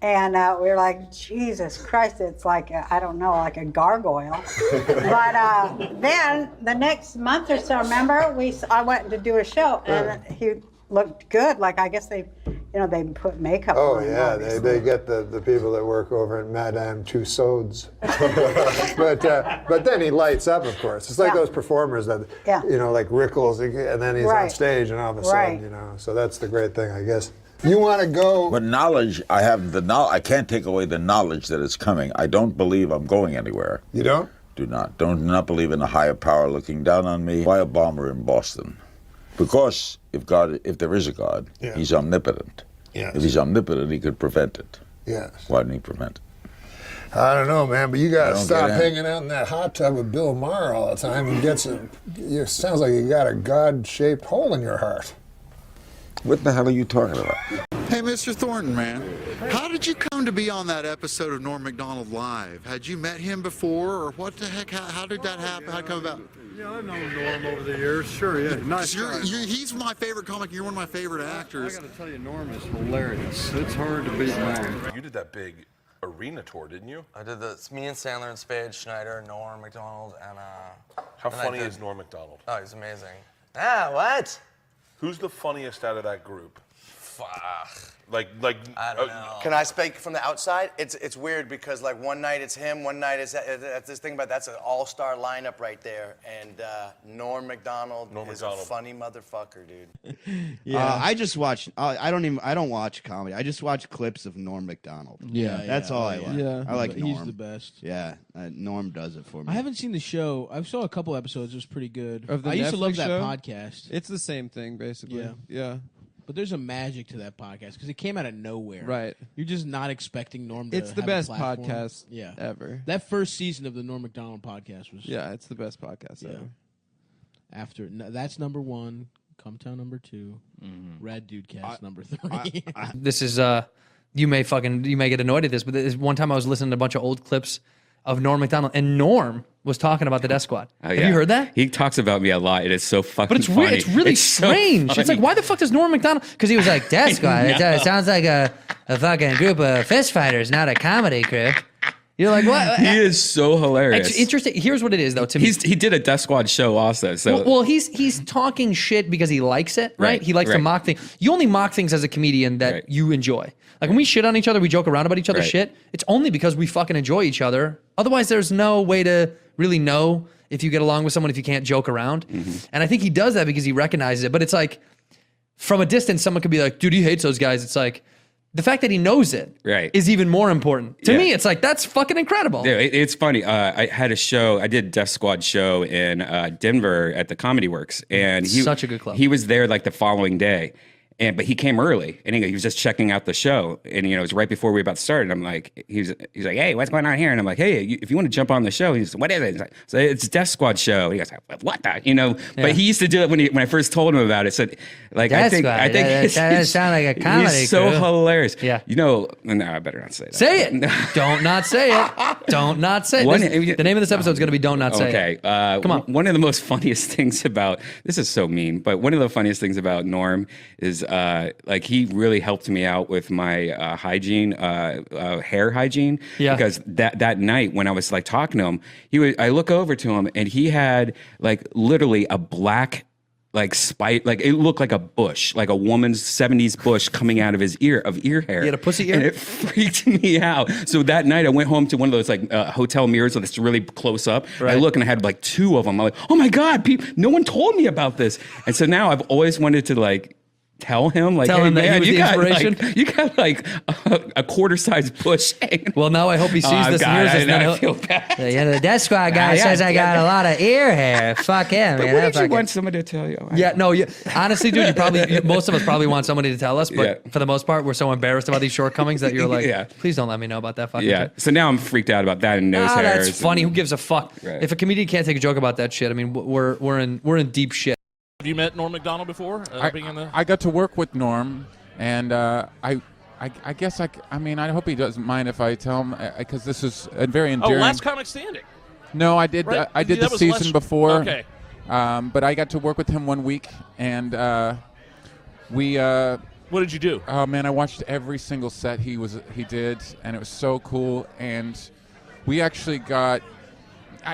A: And we were like, Jesus Christ, it's like, like a gargoyle. But then the next month or so, remember, I went to do a show, and he looked good. Like, I guess they put makeup on him.
M: Oh, yeah, they get the people that work over at Madame Tussauds. but then he lights up, of course. It's like those performers that, like Rickles, and then he's on stage, and all of a sudden, so that's the great thing, I guess. You want to go...
I: But knowledge, I have the knowledge. I can't take away the knowledge that it's coming. I don't believe I'm going anywhere.
M: You don't?
I: Do not believe in a higher power looking down on me. Why a bomber in Boston? Because if there is a God, he's omnipotent.
M: Yes.
I: If he's omnipotent, he could prevent it.
M: Yes.
I: Why didn't he prevent it?
M: I don't know, man, but you got to stop
I: get in.
M: hanging out in that hot tub with Bill Maher all the time and it sounds like you got a God-shaped hole in your heart.
I: What the hell are you talking about?
D: Hey, Mr. Thornton, man, how did you come to be on that episode of Norm MacDonald Live? Had you met him before, or what the heck? How did that happen? How'd it come about?
G: Yeah, I've known Norm over the years. Sure, yeah. Nice guy.
D: He's my favorite comic. You're one of my favorite actors.
G: I got to tell you, Norm is hilarious. It's hard to beat Norm.
H: You did that big arena tour, didn't you?
L: I did it's me and Sandler and Spade, Schneider, Norm MacDonald, and
H: How funny is Norm MacDonald?
L: Oh, he's amazing. Ah, what?
H: Who's the funniest out of that group? Like
Q: I don't know. Can I speak from the outside? It's weird because like one night it's him, one night it's that's this thing about that's an all-star lineup right there, and Norm MacDonald is a funny motherfucker, dude.
B: I just watch. I don't watch comedy. I just watch clips of Norm MacDonald. That's all I like.
F: Yeah,
B: I like Norm.
F: He's the best.
B: Yeah, Norm does it for me.
F: I haven't seen the show. I saw a couple episodes. It was pretty good.
K: Of the
F: I used to love
K: Netflix
F: that
K: show?
F: podcast.
K: It's the same thing, basically. Yeah.
F: But there's a magic to that podcast because it came out of nowhere.
K: Right.
F: You're just not expecting Norm to
K: It's the
F: have
K: best
F: a platform.
K: podcast ever.
F: That first season of the Norm MacDonald podcast was...
K: Yeah, it's the best podcast ever.
F: After that's number 1, Cumtown number 2, Rad Dude Cast number 3.
P: This is you may get annoyed at this, but this one time I was listening to a bunch of old clips of Norm MacDonald, and Norm was talking about the Death Squad.
S: Oh,
P: Have you heard that?
S: He talks about me a lot. It is so fucking
P: But it's
S: funny.
P: weird. It's really
S: so
P: strange. It's like,
S: funny.
P: why the fuck does Norm MacDonald? Because he was like, Death Squad. It sounds like a fucking group of fist fighters, not a comedy crew. You're like, what?
S: He is so hilarious.
P: It's interesting. Here's what it is, though. To me,
S: He did a Death Squad show also. So
P: well, he's talking shit because he likes it, right? He likes to mock things. You only mock things as a comedian that you enjoy. Like when we shit on each other, we joke around about each other's shit. It's only because we fucking enjoy each other. Otherwise, there's no way to really know if you get along with someone if you can't joke around. And I think he does that because he recognizes it. But it's like from a distance, someone could be like, "Dude, he hates those guys." It's like the fact that he knows it is even more important. To me, it's like, that's fucking incredible.
S: Yeah, it's funny. I had a show. I did a Death Squad show in Denver at the Comedy Works, and
P: Such a good club.
S: He was there like the following day, but he came early, and he was just checking out the show, and it was right before we were about to start. And I'm like, he's like, "Hey, what's going on here?" And I'm like, "Hey, if you want to jump on the show," he's like, "What is it?" He's like, "So it's Death Squad show." And he goes, "What the?" But he used to do it when I first told him about it. So like,
P: Death
S: I think
P: Squad.
S: that
P: That sound like a comedy
S: He's so
P: crew.
S: hilarious.
P: Yeah.
S: No, I better not say that.
P: Say it. Don't not say it. Don't not say it. The name of this episode is going to be Don't Not Say It.
S: Okay.
P: Come on.
S: One of the most funniest things about this is so mean, but one of the funniest things about Norm is like he really helped me out with my hygiene, hair hygiene.
P: Yeah.
S: Because that night when I was like talking to him, I look over to him and he had like literally a black like it looked like a bush, like a woman's 70s bush coming out of his ear hair.
P: He had a pussy ear?
S: And it freaked me out. So that night I went home to one of those like hotel mirrors that's really close up.
P: Right.
S: I look and I had like 2 of them. I'm like, oh my God, no one told me about this. And so now I've always wanted to like tell him like,
P: Tell
S: hey,
P: him that
S: man,
P: he was the inspiration?
S: you got like a quarter-sized bush hanging.
P: Well, now I hope he sees this and hears this.
S: I feel bad.
P: Yeah, the Death Squad guy says I got a lot of ear hair. Fuck him.
S: But
P: Man,
S: what did you want somebody to tell you?
P: Yeah, no. Honestly, dude, most of us probably want somebody to tell us, but for the most part, we're so embarrassed about these shortcomings that you're like, please don't let me know about that fucking shit.
S: So now I'm freaked out about that and nose hairs.
P: That's funny. Who gives a fuck?
S: Right.
P: If a comedian can't take a joke about that shit, I mean, we're in deep shit.
T: Have you met Norm MacDonald before?
Z: I got to work with Norm, and I guess I mean I hope he doesn't mind if I tell him because this is a very endearing.
T: Last Comic Standing.
Z: No, I did.
T: Right?
Z: I did
T: That
Z: the
T: was
Z: season before.
T: Okay.
Z: But I got to work with him one week, and we.
T: What did you do?
Z: Oh man, I watched every single set he did, and it was so cool. And we actually got.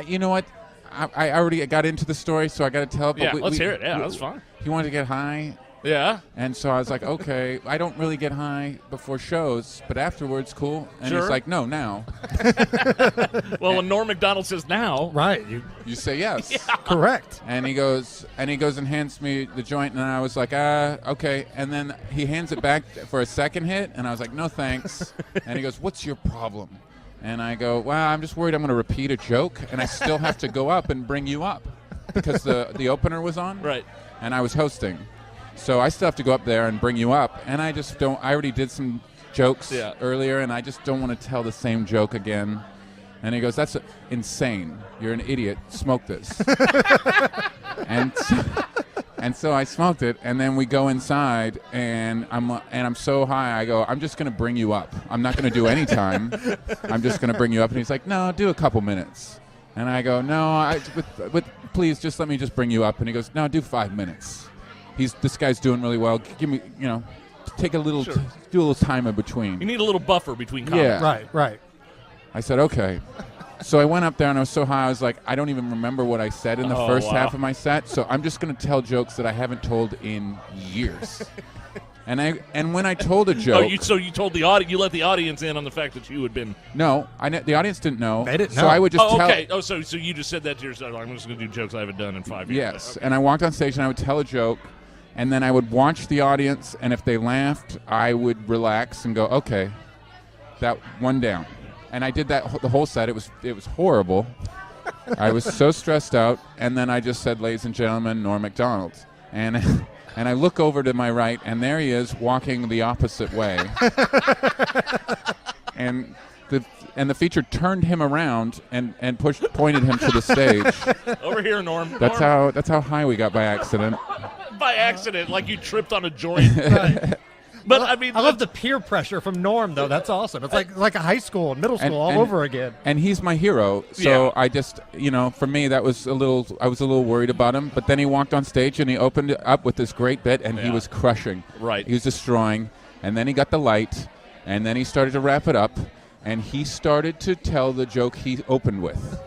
Z: You know what? I already got into the story, so I got to tell it. But
T: Let's hear it. Yeah, that's fine.
Z: He wanted to get high.
T: Yeah.
Z: And so I was like, okay, I don't really get high before shows, but afterwards, cool. And
T: Sure.
Z: he's like, no, now.
T: Well, when Norm MacDonald says now,
Z: right? You say yes.
T: Yeah.
Z: Correct. And he goes and hands me the joint, and I was like, okay. And then he hands it back for a second hit, and I was like, no thanks. And he goes, what's your problem? And I go, well, I'm just worried I'm going to repeat a joke, and I still have to go up and bring you up because the opener was on,
T: right?
Z: And I was hosting, so I still have to go up there and bring you up. And I just don't. I already did some jokes earlier, and I just don't want to tell the same joke again. And he goes, that's insane. You're an idiot. Smoke this. And so I smoked it, and then we go inside, and I'm so high. I go, I'm just going to bring you up. I'm not going to do any time. I'm just going to bring you up. And he's like, no, do a couple minutes. And I go, no, please just let me just bring you up. And he goes, no, do 5 minutes. This guy's doing really well. Give me, take a little, do a little time in between.
T: you need a little buffer between comments.
Z: Yeah. Right. I said, okay. So I went up there, and I was so high, I was like, I don't even remember what I said in the first half of my set, so I'm just going to tell jokes that I haven't told in years. And when I told a joke,
T: so you told the audience, you let the audience in on the fact that you had been.
Z: No, the audience didn't know.
C: They didn't know.
Z: So I would just tell.
T: Okay. Oh, so you just said that to yourself. I'm just going to do jokes I haven't done in 5 years.
Z: Yes,
T: Okay.
Z: and I walked on stage and I would tell a joke, and then I would watch the audience, and if they laughed, I would relax and go, okay, that one down. And I did that the whole set. It was horrible. I was so stressed out, and then I just said, ladies and gentlemen, Norm MacDonald. And I look over to my right, and there he is walking the opposite way. and the feature turned him around and pointed him to the stage.
T: Over here, Norm.
Z: That's how high we got by accident.
T: By accident, like you tripped on a joint. Right. But I mean,
C: I love the peer pressure from Norm, though. That's awesome. It's like a high school and middle school all over again.
Z: And he's my hero, so I just, for me, that was I was a little worried about him. But then he walked on stage and he opened it up with this great bit, and he was crushing.
T: Right.
Z: He was destroying, and then he got the light, and then he started to wrap it up, and he started to tell the joke he opened with,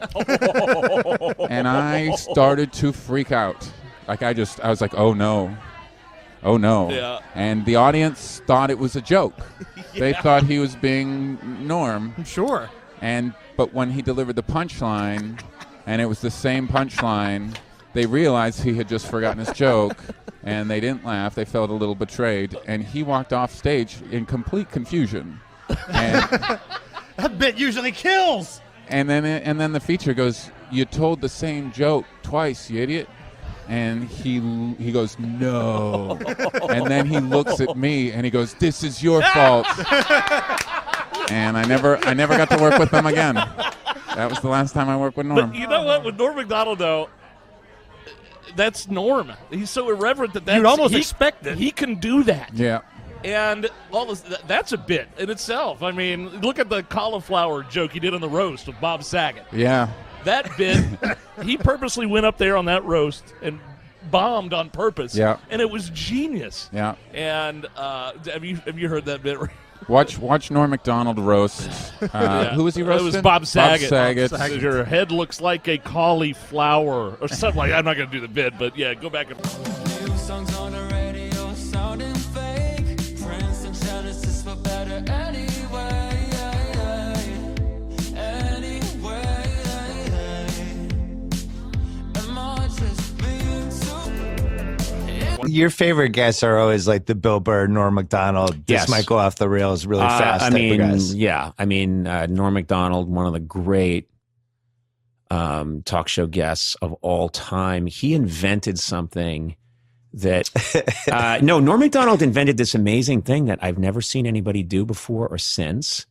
Z: and I started to freak out. I was like, oh no. Oh no.
T: Yeah.
Z: And the audience thought it was a joke. They thought he was being Norm.
C: I'm sure.
Z: But when he delivered the punchline, and it was the same punchline, they realized he had just forgotten his joke, and they didn't laugh. They felt a little betrayed, and he walked off stage in complete confusion. And
C: that bit usually kills.
Z: And then the feature goes, "You told the same joke twice, you idiot." And he goes, no. And then he looks at me and he goes, this is your fault. And I never got to work with him again. That was the last time I worked with Norm.
T: But you know what? With Norm MacDonald, though, that's Norm. He's so irreverent that
C: you'd almost expect it.
T: He can do that.
Z: Yeah.
T: And all this, that's a bit in itself. I mean, look at the cauliflower joke he did on the roast of Bob Saget.
Z: Yeah.
T: That bit, he purposely went up there on that roast and bombed on purpose.
Z: Yeah.
T: And it was genius.
Z: Yeah.
T: And have you heard that bit?
Z: Watch Norm MacDonald roast. Who was he roasting?
T: It was Bob Saget.
Z: Bob Saget.
T: Your head looks like a cauliflower or something like that. I'm not going to do the bit, but yeah, go back and.
J: New songs on the radio sounding fake. Friends and Genesis for better anyway.
O: Your favorite guests are always like the Bill Burr, Norm MacDonald. This might go off the rails really fast.
Y: I
O: type
Y: mean,
O: of guys.
Y: yeah. I mean, Norm MacDonald, one of the great talk show guests of all time. He invented something that Norm MacDonald invented this amazing thing that I've never seen anybody do before or since.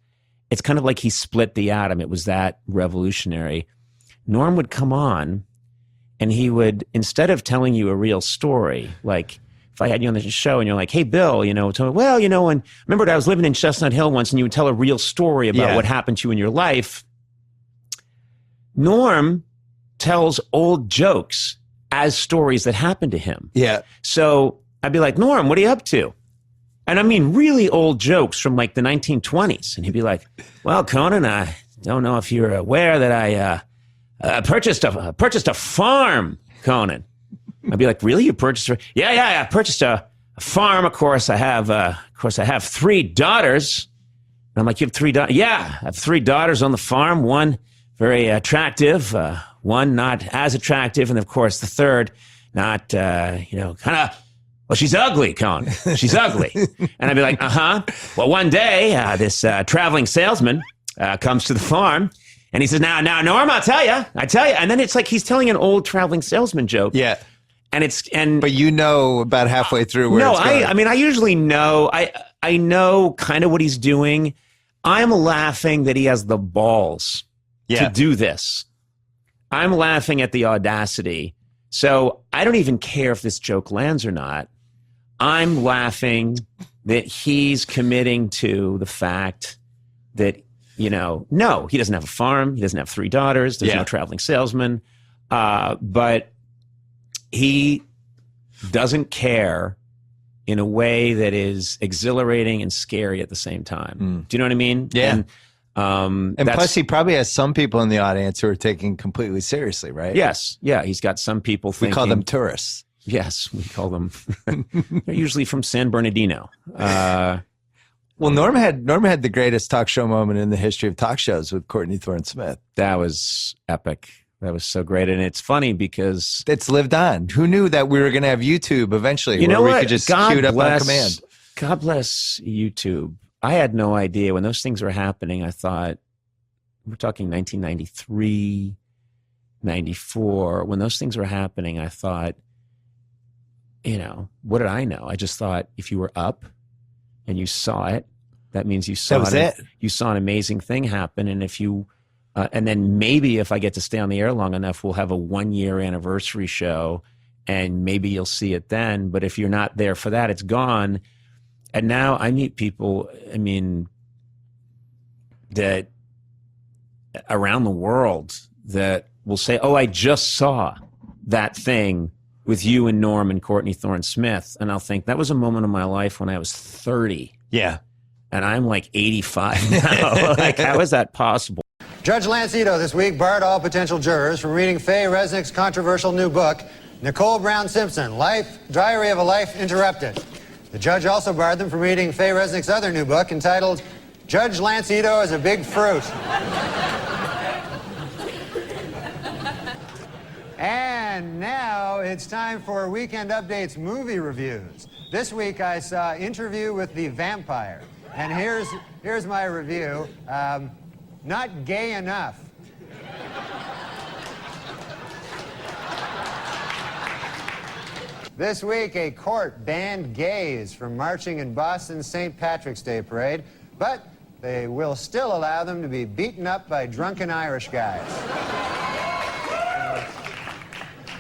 Y: It's kind of like he split the atom. It was that revolutionary. Norm would come on and he would, instead of telling you a real story, like if I had you on the show and you're like, hey, Bill, tell me, well, and remember I was living in Chestnut Hill once, and you would tell a real story about what happened to you in your life. Norm tells old jokes as stories that happened to him.
O: Yeah.
Y: So I'd be like, Norm, what are you up to? And I mean, really old jokes from like the 1920s. And he'd be like, well, Conan, I don't know if you're aware that I purchased a farm, Conan. I'd be like, really? You purchased a... Yeah, I purchased a farm. Of course, I have 3 daughters. And I'm like, you have 3 daughters? Yeah, I have 3 daughters on the farm. One very attractive, one not as attractive, and of course the third not, kind of... Well, she's ugly, Conan. She's ugly. And I'd be like, Well, one day, this traveling salesman comes to the farm, and he says, now, Norm, I tell you. And then it's like he's telling an old traveling salesman joke.
O: Yeah.
Y: But
O: about halfway through where it's going.
Y: I mean, I usually know. I know kind of what he's doing. I'm laughing that he has the balls to do this. I'm laughing at the audacity. So I don't even care if this joke lands or not. I'm laughing that he's committing to the fact that, no, he doesn't have a farm. He doesn't have 3 daughters. There's no traveling salesman. But he doesn't care in a way that is exhilarating and scary at the same time. Do you know what I mean?
O: Yeah. And plus, he probably has some people in the audience who are taking completely seriously, right?
Y: Yes. Yeah. He's got some people thinking.
O: We call them tourists.
Y: Yes, we call them. They're usually from San Bernardino.
O: Well, Norm had the greatest talk show moment in the history of talk shows with Courtney Thorne Smith.
Y: That was epic. That was so great. And it's funny because
O: it's lived on. Who knew that we were going to have YouTube eventually?
Y: You know
O: where
Y: what?
O: We could just cue it up on command.
Y: God bless YouTube. I had no idea when those things were happening. I thought, we're talking 1993, 94. When those things were happening, I thought, what did I know? I just thought if you were up and you saw it, that means you saw you saw an amazing thing happen. And if you, and then maybe if I get to stay on the air long enough, we'll have a 1-year anniversary show and maybe you'll see it then. But if you're not there for that, it's gone. And now I meet people, that around the world that will say, oh, I just saw that thing with you and Norm and Courtney Thorne Smith. And I'll think that was a moment of my life when I was 30.
O: Yeah.
Y: And I'm like 85 now. Like, how is that possible?
E: Judge Lance Ito this week barred all potential jurors from reading Faye Resnick's controversial new book, Nicole Brown Simpson, Diary of a Life Interrupted. The judge also barred them from reading Faye Resnick's other new book entitled Judge Lance Ito is a Big Fruit. And now it's time for Weekend Update's movie reviews. This week I saw Interview with the Vampire. And here's my review. Not gay enough. This week, a court banned gays from marching in Boston's St. Patrick's Day parade, but they will still allow them to be beaten up by drunken Irish guys.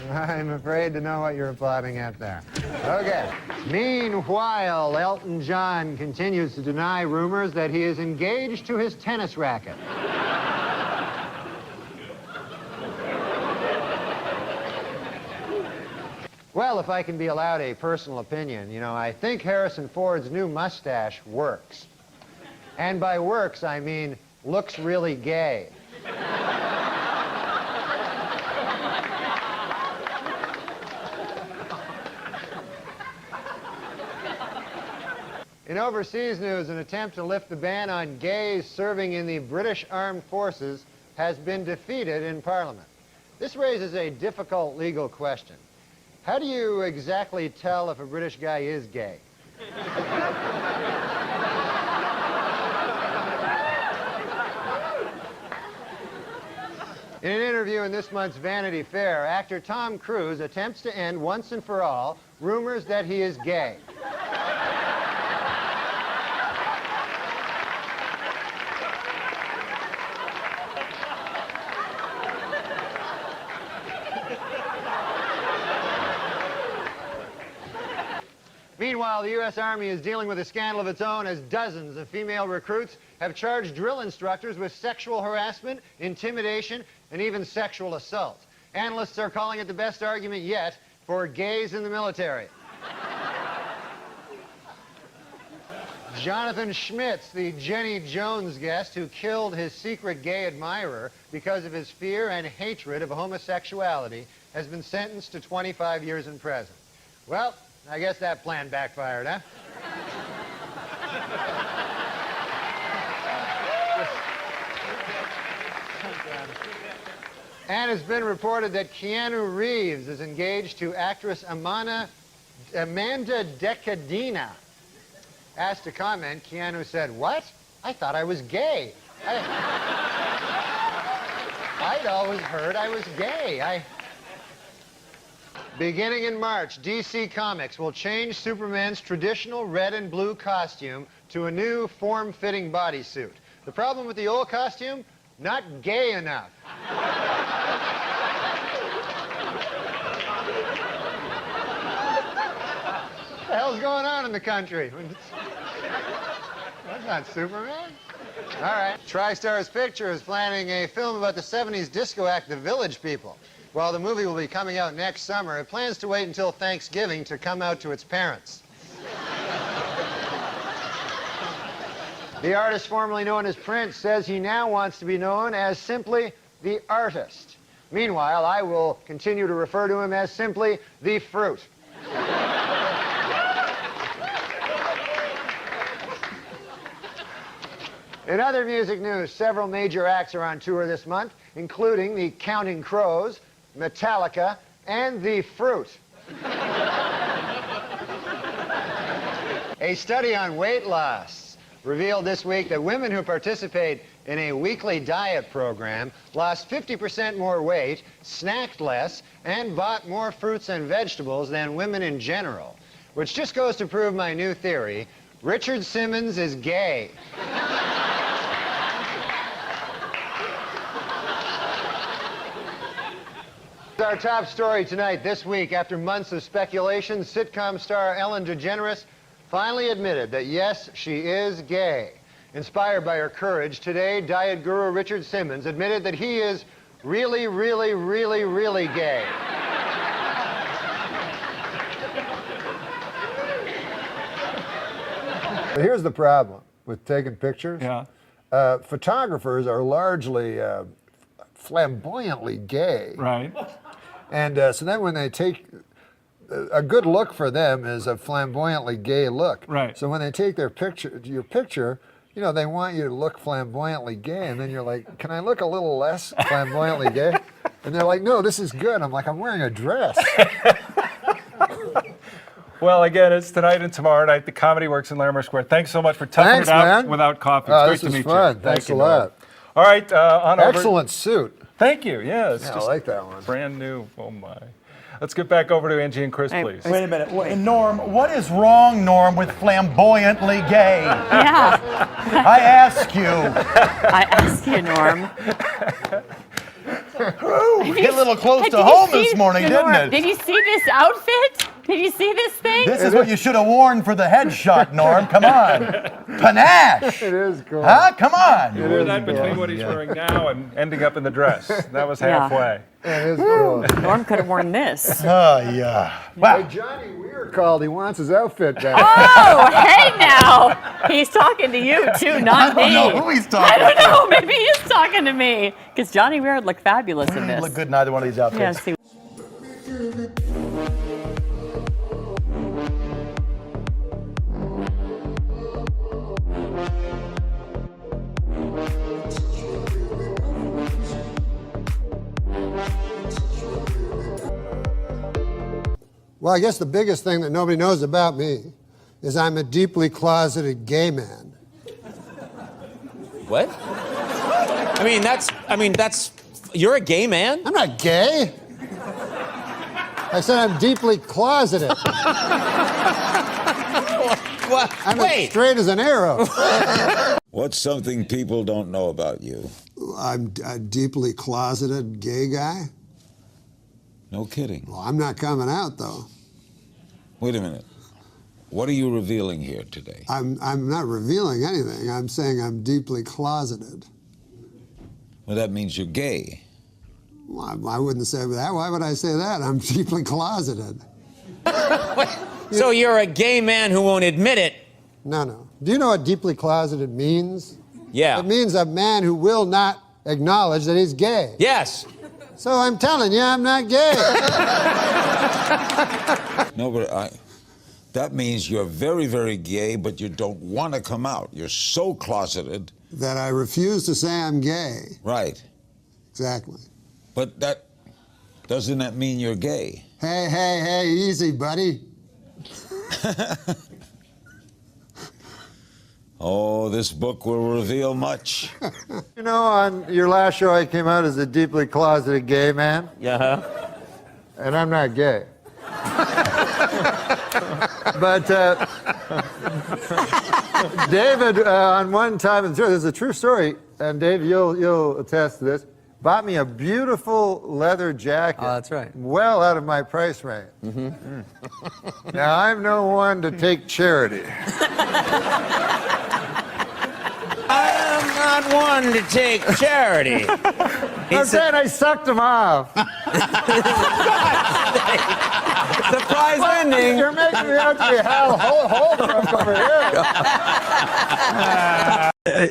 E: I'm afraid to know what you're applauding at there. Okay. Meanwhile, Elton John continues to deny rumors that he is engaged to his tennis racket. Well, if I can be allowed a personal opinion, I think Harrison Ford's new mustache works. And by works, I mean looks really gay. In overseas news, an attempt to lift the ban on gays serving in the British Armed Forces has been defeated in Parliament. This raises a difficult legal question. How do you exactly tell if a British guy is gay? In an interview in this month's Vanity Fair, actor Tom Cruise attempts to end once and for all rumors that he is gay. Meanwhile, the U.S. Army is dealing with a scandal of its own as dozens of female recruits have charged drill instructors with sexual harassment, intimidation, and even sexual assault. Analysts are calling it the best argument yet for gays in the military. Jonathan Schmitz, the Jenny Jones guest who killed his secret gay admirer because of his fear and hatred of homosexuality, has been sentenced to 25 years in prison. Well, I guess that plan backfired, huh? And it's been reported that Keanu Reeves is engaged to actress Amanda Decadina. Asked to comment, Keanu said, "What? I thought I was gay. I'd always heard I was gay. Beginning in March, DC Comics will change Superman's traditional red and blue costume to a new form-fitting bodysuit. The problem with the old costume? Not gay enough. What the hell's going on in the country? That's not Superman. All right. TriStar's Picture is planning a film about the 70s disco act, The Village People. While the movie will be coming out next summer, it plans to wait until Thanksgiving to come out to its parents. The artist formerly known as Prince says he now wants to be known as simply the artist. Meanwhile, I will continue to refer to him as simply the Fruit. In other music news, several major acts are on tour this month, including the Counting Crows, Metallica, and The Fruit. A study on weight loss revealed this week that women who participate in a weekly diet program lost 50% more weight, snacked less, and bought more fruits and vegetables than women in general. Which just goes to prove my new theory: Richard Simmons is gay. Our top story tonight. This week, after months of speculation, sitcom star Ellen DeGeneres finally admitted that yes, she is gay. Inspired by her courage, today diet guru Richard Simmons admitted that he is really, really, really, really gay.
M: But here's the problem with taking pictures. Yeah. Photographers are largely flamboyantly gay.
N: Right.
M: And so then when they take, a good look for them is a flamboyantly gay look.
N: Right.
M: So when they take your picture, you know, they want you to look flamboyantly gay, and then you're like, can I look a little less flamboyantly gay? And they're like, no, this is good. I'm like, I'm wearing a dress.
N: Well, again, it's tonight and tomorrow night. The Comedy Works in Larimer Square. Thanks so much for toughing
M: Thanks,
N: it out
M: man.
N: without coffee. It's great
M: this
N: to
M: was
N: meet
M: fun.
N: you.
M: Thanks
N: Thank
M: a
N: you, Norm.
M: lot.
N: All right, on over.
M: Excellent suit.
N: Thank you. Yeah, it's
M: Yeah, I
N: just
M: like that one.
N: brand new. Oh my. Let's get back over to Angie and Chris, please.
R: Wait a minute. Norm, what is wrong, Norm, with flamboyantly gay?
U: Yeah.
R: I ask you.
U: I ask you, Norm.
R: Ooh, hit a little close to home this morning, didn't it?
U: Did you see this outfit? Did you see this thing?
R: This is what you should have worn for the headshot, Norm. Come on. Panache.
M: It is cool.
R: Huh? Come on.
N: You wore that between what he's wearing now and ending up in the dress. That was halfway.
M: It is cool.
U: Norm could have worn this.
R: Oh, yeah. Wow.
M: Hey, Johnny Weir called. He wants his outfit back.
U: Oh, hey now. He's talking to you, too, not me.
R: I don't know who he's talking to.
U: I don't know. Maybe he's talking to me. Because Johnny Weir would look fabulous in this.
R: Look good in either one of these outfits.
U: Yeah, see.
M: Well, I guess the biggest thing that nobody knows about me is I'm a deeply closeted gay man.
V: What? I mean, that's, you're a gay man?
M: I'm not gay. I said I'm deeply closeted. I'm as straight as an arrow.
W: What's something people don't know about you?
M: I'm a deeply closeted gay guy.
W: No kidding.
M: Well, I'm not coming out, though.
W: Wait a minute. What are you revealing here today?
M: I'm not revealing anything. I'm saying I'm deeply closeted.
W: Well, that means you're gay.
M: Well, I wouldn't say that. Why would I say that? I'm deeply closeted.
V: So you're a gay man who won't admit it?
M: No. Do you know what deeply closeted means?
V: Yeah.
M: It means a man who will not acknowledge that he's gay.
V: Yes.
M: So I'm telling you, I'm not gay.
W: No, but that means you're very, very gay, but you don't want to come out. You're so closeted.
M: That I refuse to say I'm gay.
W: Right.
M: Exactly.
W: But doesn't that mean you're gay?
M: Hey, easy, buddy.
W: Oh, this book will reveal much.
M: You know, on your last show, I came out as a deeply closeted gay man.
V: Yeah.
M: And I'm not gay. But David, on one time, this is a true story, and Dave, you'll attest to this, bought me a beautiful leather jacket.
X: Oh, that's right.
M: Well out of my price range. Now, I'm no one to take charity.
V: I am not one to take charity.
M: I'm saying I sucked him off.
X: Surprise ending.
M: You're making me out to be Hal Holbrook over here.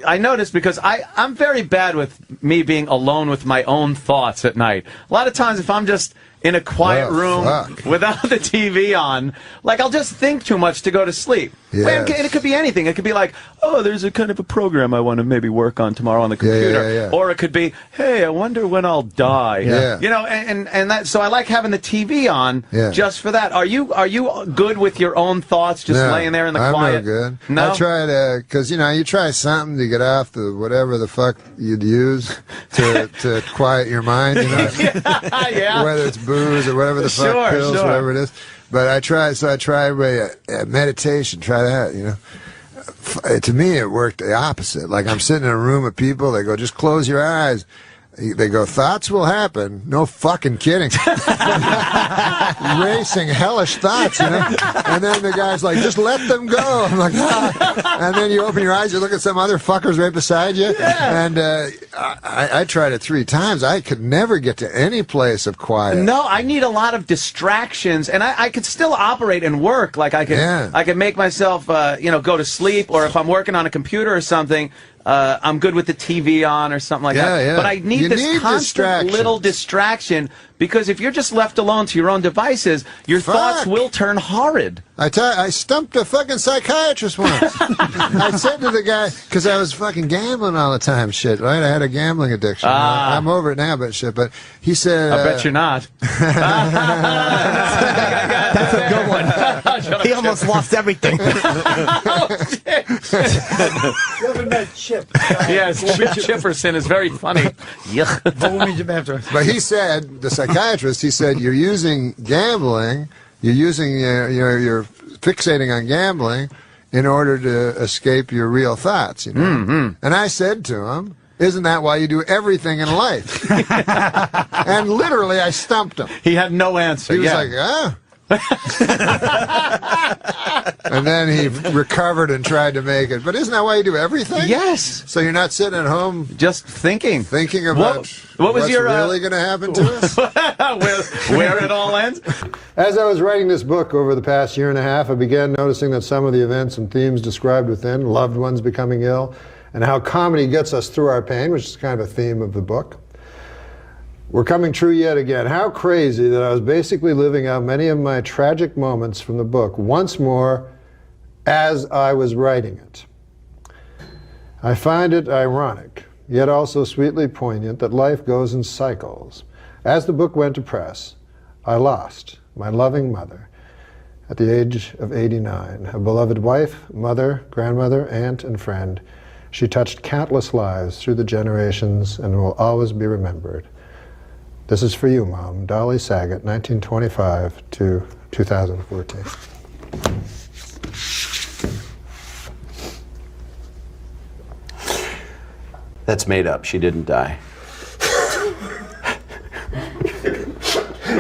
A: I noticed because I'm very bad with me being alone with my own thoughts at night. A lot of times if I'm just in a quiet room without the TV on, like I'll just think too much to go to sleep.
M: Yes.
A: And it could be anything. It could be like, oh, there's a kind of a program I want to maybe work on tomorrow on the computer. Or it could be, hey, I wonder when I'll die. You know, and that, so I like having the TV on just for that. Are you good with your own thoughts, just laying there in the quiet?
M: I'm no good.
A: No?
M: I try to, because, you know, you try something to get off the whatever the fuck you'd use to quiet your mind, you know? Whether it's booze or whatever the fuck, pills, whatever it is. But I try meditation, try that, you know. To me, it worked the opposite. Like I'm sitting in a room of people, they go, just close your eyes. They go, thoughts will happen. No fucking kidding. Racing hellish thoughts, you know. And then the guy's like, just let them go. I'm like, ah. And then you open your eyes, you look at some other fuckers right beside you. And I tried it 3 times. I could never get to any place of quiet.
A: No, I need a lot of distractions, and I could still operate and work. Like I could make myself, you know, go to sleep, or if I'm working on a computer or something, I'm good with the TV on or something like that. But I need this constant little distraction, because if you're just left alone to your own devices, your thoughts will turn horrid.
M: I stumped a fucking psychiatrist once. I said to the guy, because I was fucking gambling all the time, shit, right? I had a gambling addiction. I'm over it now, but shit. But he said...
A: I bet you're not.
D: That's a good one. He almost lost everything.
A: Chip. Yes, Chipperson is very funny.
M: But he said, the psychiatrist, he said, you're using gambling, you're fixating on gambling in order to escape your real thoughts, you know? And I said to him, isn't that why you do everything in life? And literally, I stumped him.
A: He had no answer.
M: He was like, and then he recovered and tried to make it. But isn't that why you do everything?
A: Yes.
M: So you're not sitting at home
A: just thinking
M: about what's really going to happen to us?
A: where it all ends?
M: As I was writing this book over the past year and a half, I began noticing that some of the events and themes described within, loved ones becoming ill, and how comedy gets us through our pain, which is kind of a theme of the book, were coming true yet again. How crazy that I was basically living out many of my tragic moments from the book once more as I was writing it. I find it ironic, yet also sweetly poignant, that life goes in cycles. As the book went to press, I lost my loving mother at the age of 89, a beloved wife, mother, grandmother, aunt, and friend. She touched countless lives through the generations and will always be remembered. This is for you, Mom. Dolly Saget, 1925 to 2014.
G: That's made up. She didn't die.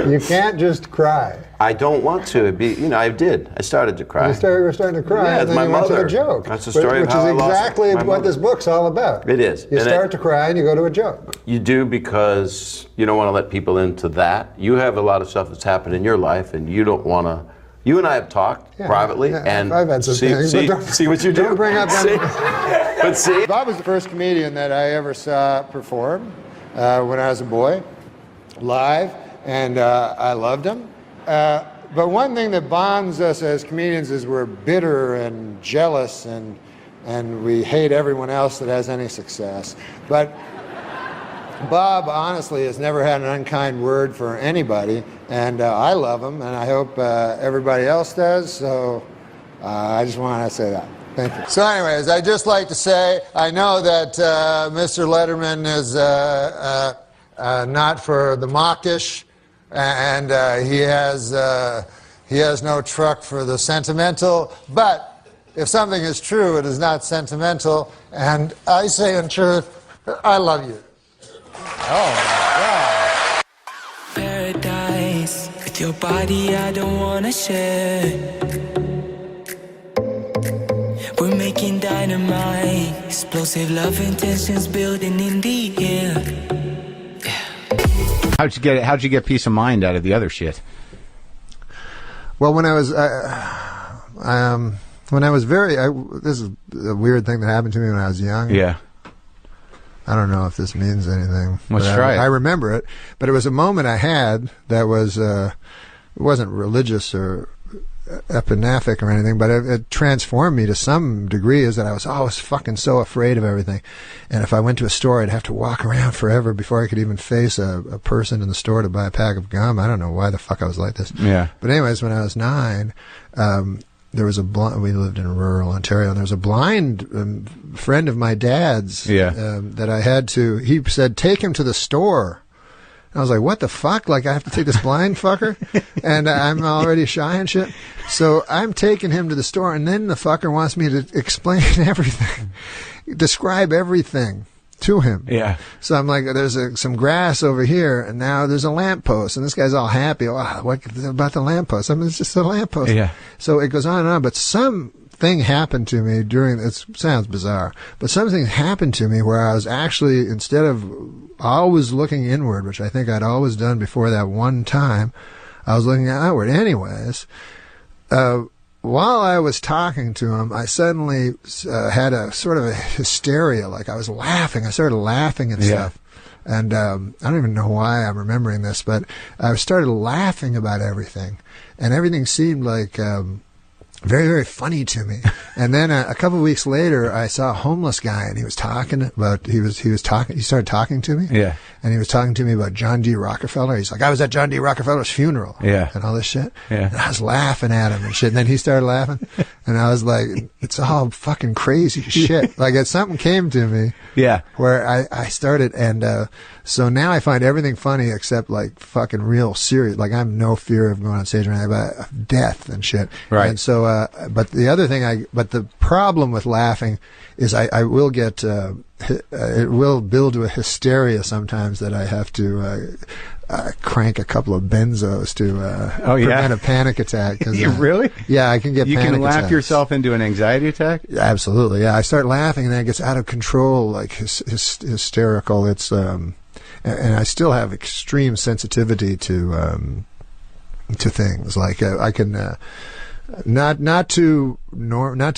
M: You can't just cry.
G: I don't want to. I did. I started to cry.
M: You were starting to cry,
G: yeah,
M: and then you went to the joke.
G: That's the story of how I lost
M: Which is exactly what this book's all about.
G: It is.
M: You start to cry, and you go to a joke.
G: You do, because you don't want to let people into that. You have a lot of stuff that's happened in your life, and you don't want to. You and I have talked privately, and
M: I've had some things,
G: see what you do.
M: Don't bring up
G: But see,
M: Bob was the first comedian that I ever saw perform when I was a boy, live, and I loved him. But one thing that bonds us as comedians is we're bitter and jealous, and we hate everyone else that has any success. But Bob, honestly, has never had an unkind word for anybody, and I love him, and I hope everybody else does, so I just want to say that. Thank you. So anyways, I'd just like to say, I know that Mr. Letterman is not for the mawkish, and he has no truck for the sentimental, but if something is true, it is not sentimental, and I say in truth, I love you. Oh my God.
J: Paradise with your body, I don't wanna share. We're making dynamite, explosive love intentions building in the air.
H: How'd you get peace of mind out of the other shit?
M: Well, when I was, When I was this is a weird thing that happened to me when I was young.
H: Yeah.
M: I don't know if this means anything.
H: Let's try it.
M: I remember it, but it was a moment I had that was, it wasn't religious or epinaphic or anything, but it transformed me to some degree, is that I was always fucking so afraid of everything. And if I went to a store, I'd have to walk around forever before I could even face a person in the store to buy a pack of gum. I don't know why the fuck I was like this.
H: Yeah.
M: But anyways, when I was 9, there was we lived in rural Ontario, and there was a blind friend of my dad's that I had to, he said, take him to the store. I was like, what the fuck? Like, I have to take this blind fucker? And I'm already shy and shit. So I'm taking him to the store, and then the fucker wants me to explain everything, describe everything to him.
H: Yeah.
M: So I'm like, there's some grass over here, and now there's a lamppost, and this guy's all happy. Wow, what about the lamppost? I mean, it's just a lamppost.
H: Yeah.
M: So it goes on and on, but something happened to me it sounds bizarre, but something happened to me where I was actually, instead of always looking inward, which I think I'd always done before that one time, I was looking outward. Anyways, while I was talking to him, I suddenly had a sort of a hysteria, like I was laughing. I started laughing and stuff. And I don't even know why I'm remembering this, but I started laughing about everything, and everything seemed like very, very funny to me. And then a couple of weeks later, I saw a homeless guy, and he was talking about, he started talking to me.
H: Yeah.
M: And he was talking to me about John D. Rockefeller. He's like, I was at John D. Rockefeller's funeral.
H: Yeah.
M: And all this shit.
H: Yeah.
M: And I was laughing at him and shit. And then he started laughing. And I was like, it's all fucking crazy shit. Like, something came to me.
H: Yeah.
M: Where I started, and so now I find everything funny except like fucking real serious. Like, I have no fear of going on stage or anything, but death and shit.
H: Right.
M: And so, but the other thing but the problem with laughing is I will get, it will build to a hysteria sometimes that I have to crank a couple of benzos to prevent a panic attack.
H: Really?
M: Yeah, I can get
H: You
M: panic
H: can laugh
M: attacks.
H: yourself into an anxiety attack?
M: Absolutely, yeah. I start laughing and then it gets out of control, like hysterical. It's and I still have extreme sensitivity to things. Like I can not to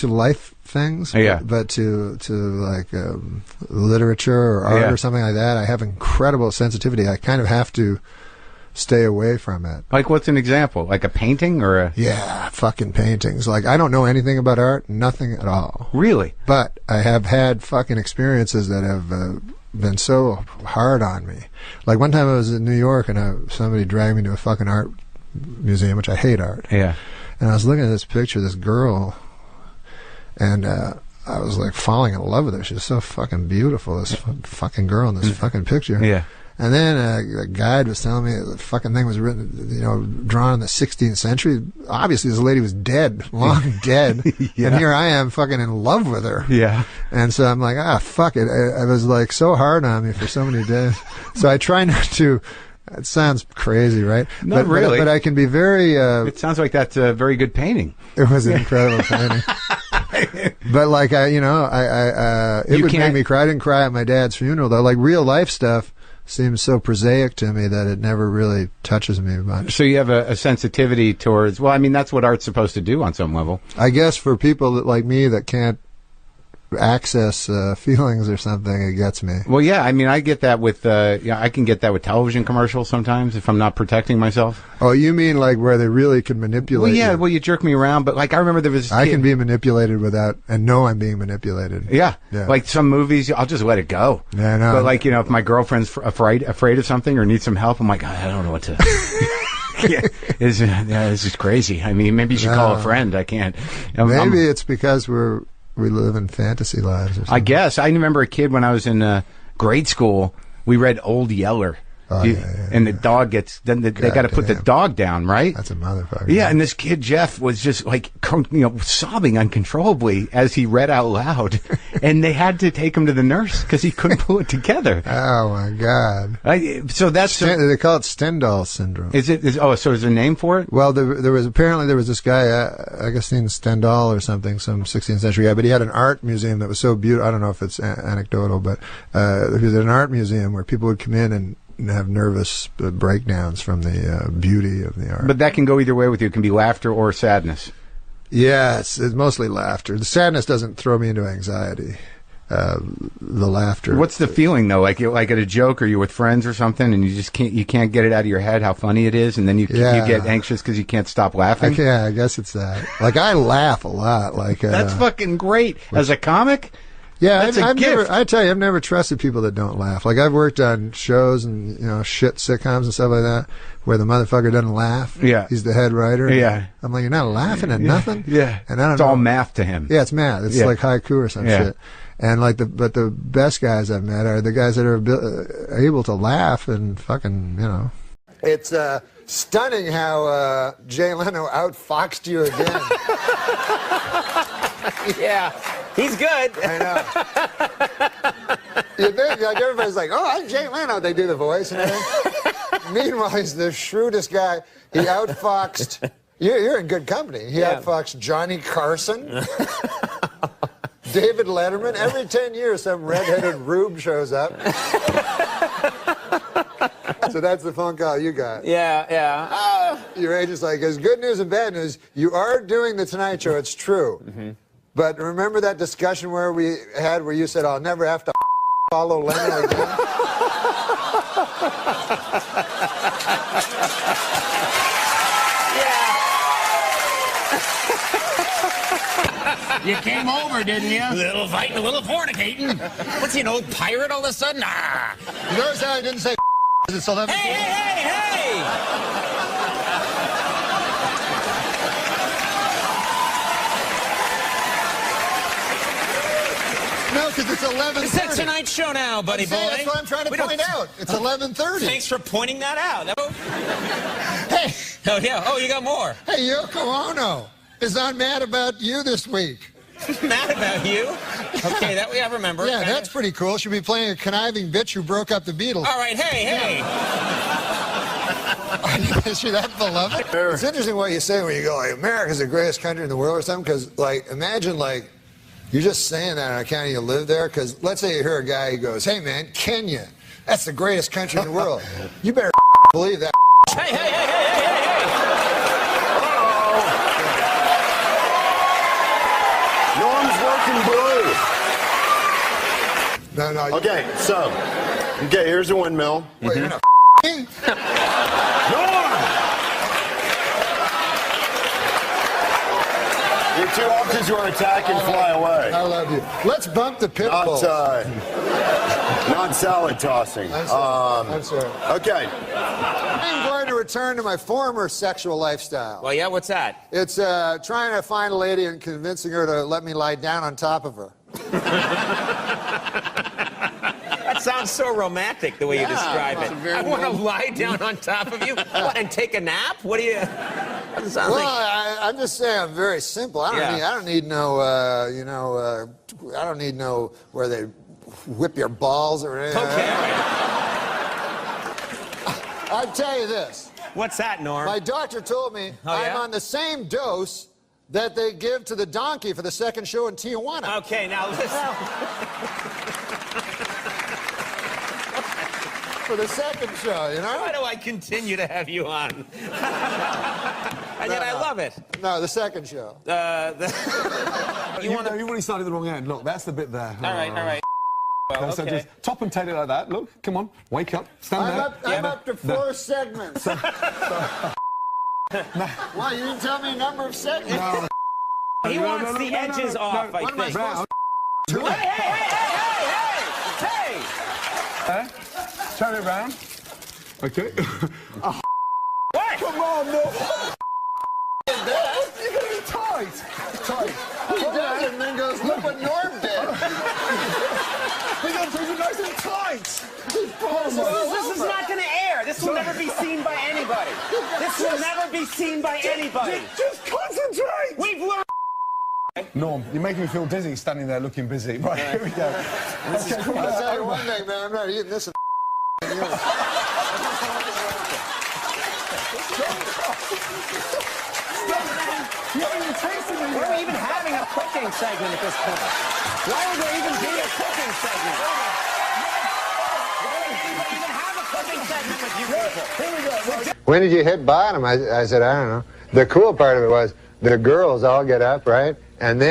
M: life things, but to like literature or art or something like that. I have incredible sensitivity. I kind of have to stay away from it.
H: Like, what's an example? Like a painting or a...
M: Yeah, fucking paintings. Like, I don't know anything about art, nothing at all.
H: Really?
M: But I have had fucking experiences that have been so hard on me. Like, one time I was in New York and somebody dragged me to a fucking art museum, which I hate art.
H: Yeah.
M: And I was looking at this picture of this girl, and I was like falling in love with her. She was so fucking beautiful, this fucking girl in this fucking picture.
H: Yeah.
M: And then a guide was telling me the fucking thing was written, drawn in the 16th century. Obviously, this lady was dead, long dead.
H: Yeah.
M: And here I am fucking in love with her.
H: Yeah.
M: And so I'm like, fuck it. It was like so hard on me for so many days. So I try not to. It sounds crazy, right?
H: Not really.
M: But I can be very...
H: it sounds like that's a very good painting.
M: It was an incredible painting. But like, it would make me cry. I didn't cry at my dad's funeral, though. Like, real life stuff seems so prosaic to me that it never really touches me much.
H: So you have a sensitivity towards... Well, I mean, that's what art's supposed to do on some level.
M: I guess for people like me that can't access feelings or something, it gets me.
H: Well, yeah, I mean, I get that with I can get that with television commercials sometimes if I'm not protecting myself.
M: Oh, you mean like where they really can manipulate?
H: Well, yeah,
M: you?
H: Well, you jerk me around, but like I remember there was
M: I can be manipulated without and know I'm being manipulated.
H: Yeah. Like some movies, I'll just let it go.
M: Yeah, I know.
H: But like, if my girlfriend's afraid of something or needs some help, I'm like, I don't know what to. This is crazy. I mean, maybe you should call a friend. I can't.
M: Maybe it's because we live in fantasy lives or something.
H: I guess. I remember a kid when I was in grade school, we read Old Yeller. And the dog gets, then they got to put the dog down, right?
M: That's a motherfucker.
H: Yeah, and this kid, Jeff, was just like, sobbing uncontrollably as he read out loud. And they had to take him to the nurse because he couldn't pull it together.
M: Oh, my God.
H: So that's...
M: they call it Stendhal syndrome.
H: So is there a name for it?
M: Well, there was this guy, Augustin Stendhal or something, some 16th century guy, but he had an art museum that was so beautiful. I don't know if it's anecdotal, but he was at an art museum where people would come in and have nervous breakdowns from the beauty of the art.
H: But that can go either way with you. It can be laughter or sadness.
M: Yes, it's mostly laughter. The sadness doesn't throw me into anxiety. The laughter.
H: What's the feeling though? Like at a joke, or you're with friends or something, and you can't get it out of your head how funny it is, and then you get anxious because you can't stop laughing.
M: Yeah, I guess it's that. Like I laugh a lot. Like
H: that's fucking great as a comic.
M: Yeah,
H: that's a gift.
M: I tell you, I've never trusted people that don't laugh. Like I've worked on shows and shit sitcoms and stuff like that where the motherfucker doesn't laugh.
H: Yeah,
M: he's the head writer.
H: Yeah,
M: I'm like, you're not laughing at nothing.
H: Yeah,
M: and I don't
H: it's
M: know.
H: all math to him.
M: Yeah, it's math. It's like haiku or some shit. And like but the best guys I've met are the guys that are able to laugh and fucking It's stunning how Jay Leno outfoxed you again.
V: Yeah, he's good.
M: I know. You think, like, everybody's like, oh, I'm Jay Leno. They do the voice and everything. Meanwhile, he's the shrewdest guy. He outfoxed. You're in good company. He outfoxed Johnny Carson, David Letterman. Every 10 years, some redheaded rube shows up. So that's the phone call you got.
V: Yeah.
M: Your agent's like, there's good news and bad news. You are doing the Tonight Show. It's true. Mm-hmm. But remember that discussion where you said, I'll never have to follow Leno again?
V: You came over, didn't you? A little fighting, a little fornicating. What's he, an old pirate all of a sudden?
M: You notice how I didn't say it's 11.
V: Hey!
M: No, because it's 11:30.
V: It's the Tonight Show now, buddy boy.
M: That's what I'm trying to point out. It's 11:30.
V: Thanks for pointing that out.
M: Hey.
V: Oh, yeah. Oh, you got more.
M: Hey, Yoko Ono is not mad about you this week.
V: Mad about you? Okay, that way I remember.
M: Yeah, that's pretty cool. She'll be playing a conniving bitch who broke up the Beatles.
V: All right, hey.
M: Is she that beloved? It's interesting what you say when you go, like, America's the greatest country in the world or something, because, like, imagine, like, you're just saying that on account of you live there, because let's say you hear a guy who goes, hey, man, Kenya, that's the greatest country in the world. You better believe that.
V: Hey.
B: Norm's working blue.
M: No.
B: Okay, here's a windmill.
M: Wait, you're not
B: Norm! Your two options are attack and fly away.
M: I love you. Let's bump the pit bulls.
B: Not salad tossing.
M: I'm sorry.
B: Okay.
M: I'm going to return to my former sexual lifestyle.
V: Well, yeah, what's that?
M: It's trying to find a lady and convincing her to let me lie down on top of her.
V: That sounds so romantic, the way you describe it. I want to lie down on top of you and take a nap? What do you...
M: I'm just saying I'm very simple. I don't need no, I don't need no where they whip your balls or anything.
V: Okay.
M: I'll tell you this.
V: What's that, Norm?
M: My doctor told me I'm on the same dose that they give to the donkey for the second show in Tijuana.
V: Okay, now listen.
M: For the second show, you know?
V: Why do I continue to have you on? And yet I love it.
M: No, the second show.
V: You
F: really started the wrong end. Look, that's the bit there.
V: All right. Well,
F: So just top and tail it like that. Look, come on, wake up, stand there.
M: I'm up to 4 segments. Why, you didn't tell me a number of segments?
F: No.
V: He wants the edges off, I think. Hey!
F: Turn it around. Okay.
V: What?
F: Come on, no. You're gonna be tight.
M: He does it and then goes, look what Norm did.
F: He's nice and tight.
V: This is not going to air. This will never be seen by anybody. This will never be seen by anybody.
F: Just concentrate.
V: We've learned.
F: Norm, you're making me feel dizzy standing there looking busy. Right, here we go. Okay, come on.
M: I'll tell you one thing, man. I'm not eating this.
V: Why are we even having a cooking segment at this point? Why would there even be a cooking segment? Why would we even have a cooking segment with you people?
F: Here we go.
M: When did you hit bottom? I said, I don't know. The cool part of it was,
E: the girls all get up, right? And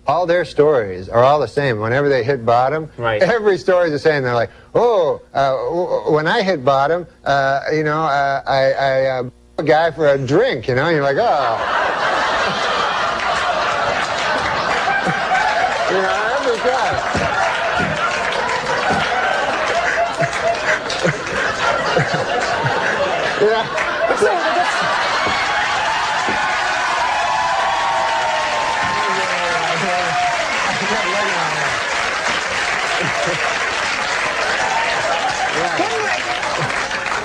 E: all their stories are all the same. Whenever they hit bottom, every story is the same. They're like, oh, when I hit bottom, I a guy for a drink, and you're like, oh. Every guy.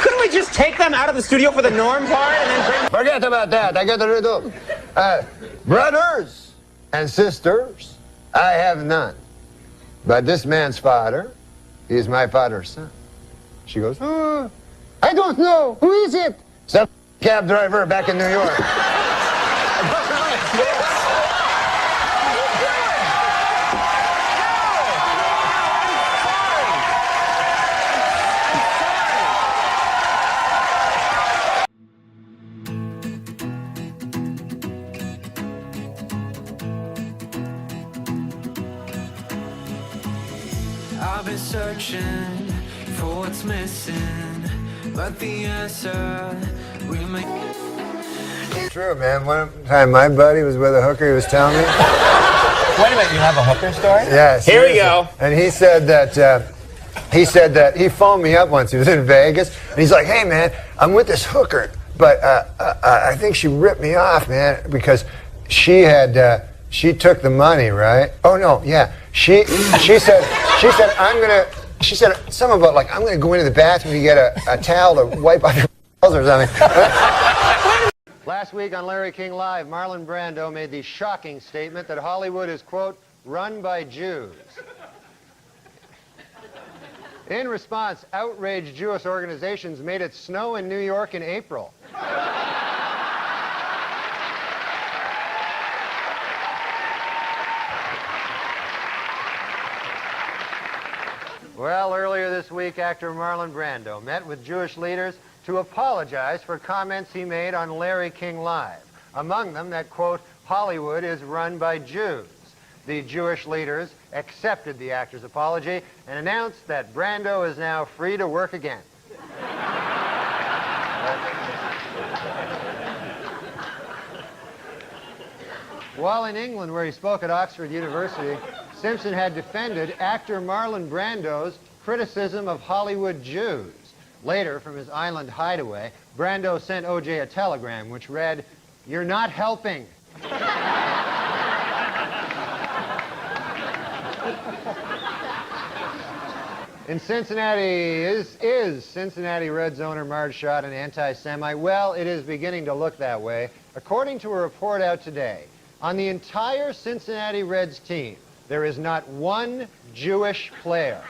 D: Couldn't we just take them out of the studio for the Norm part and then bring...
E: Forget about that. I got to do brothers and sisters, I have none. But this man's father, he is my father's son. She goes, oh, I don't know. Who is it? Some cab driver back in New York.
J: I've been searching for what's missing, but the answer remains.
E: True, man. One time my buddy was with a hooker, he was telling me.
D: Wait a minute, you have a hooker story?
E: Yes.
D: Here we go.
E: And he said that he phoned me up once. He was in Vegas, and he's like, "Hey, man, I'm with this hooker, but I think she ripped me off, man, because she took the money, right? Oh no, yeah. She said something about like I'm gonna go into the bathroom to get a towel to wipe on your balls or something." Last week on Larry King Live, Marlon Brando made the shocking statement that Hollywood is, quote, run by Jews. In response, outraged Jewish organizations made it snow in New York in April. Well, earlier this week, actor Marlon Brando met with Jewish leaders to apologize for comments he made on Larry King Live. Among them, that, quote, Hollywood is run by Jews. The Jewish leaders accepted the actor's apology and announced that Brando is now free to work again. While in England, where he spoke at Oxford University, Simpson had defended actor Marlon Brando's criticism of Hollywood Jews. Later, from his island hideaway, Brando sent O.J. a telegram which read, "You're not helping." In Cincinnati, is Cincinnati Reds owner Marge Schott an anti-Semite? Well, it is beginning to look that way. According to a report out today, on the entire Cincinnati Reds team, there is not one Jewish player.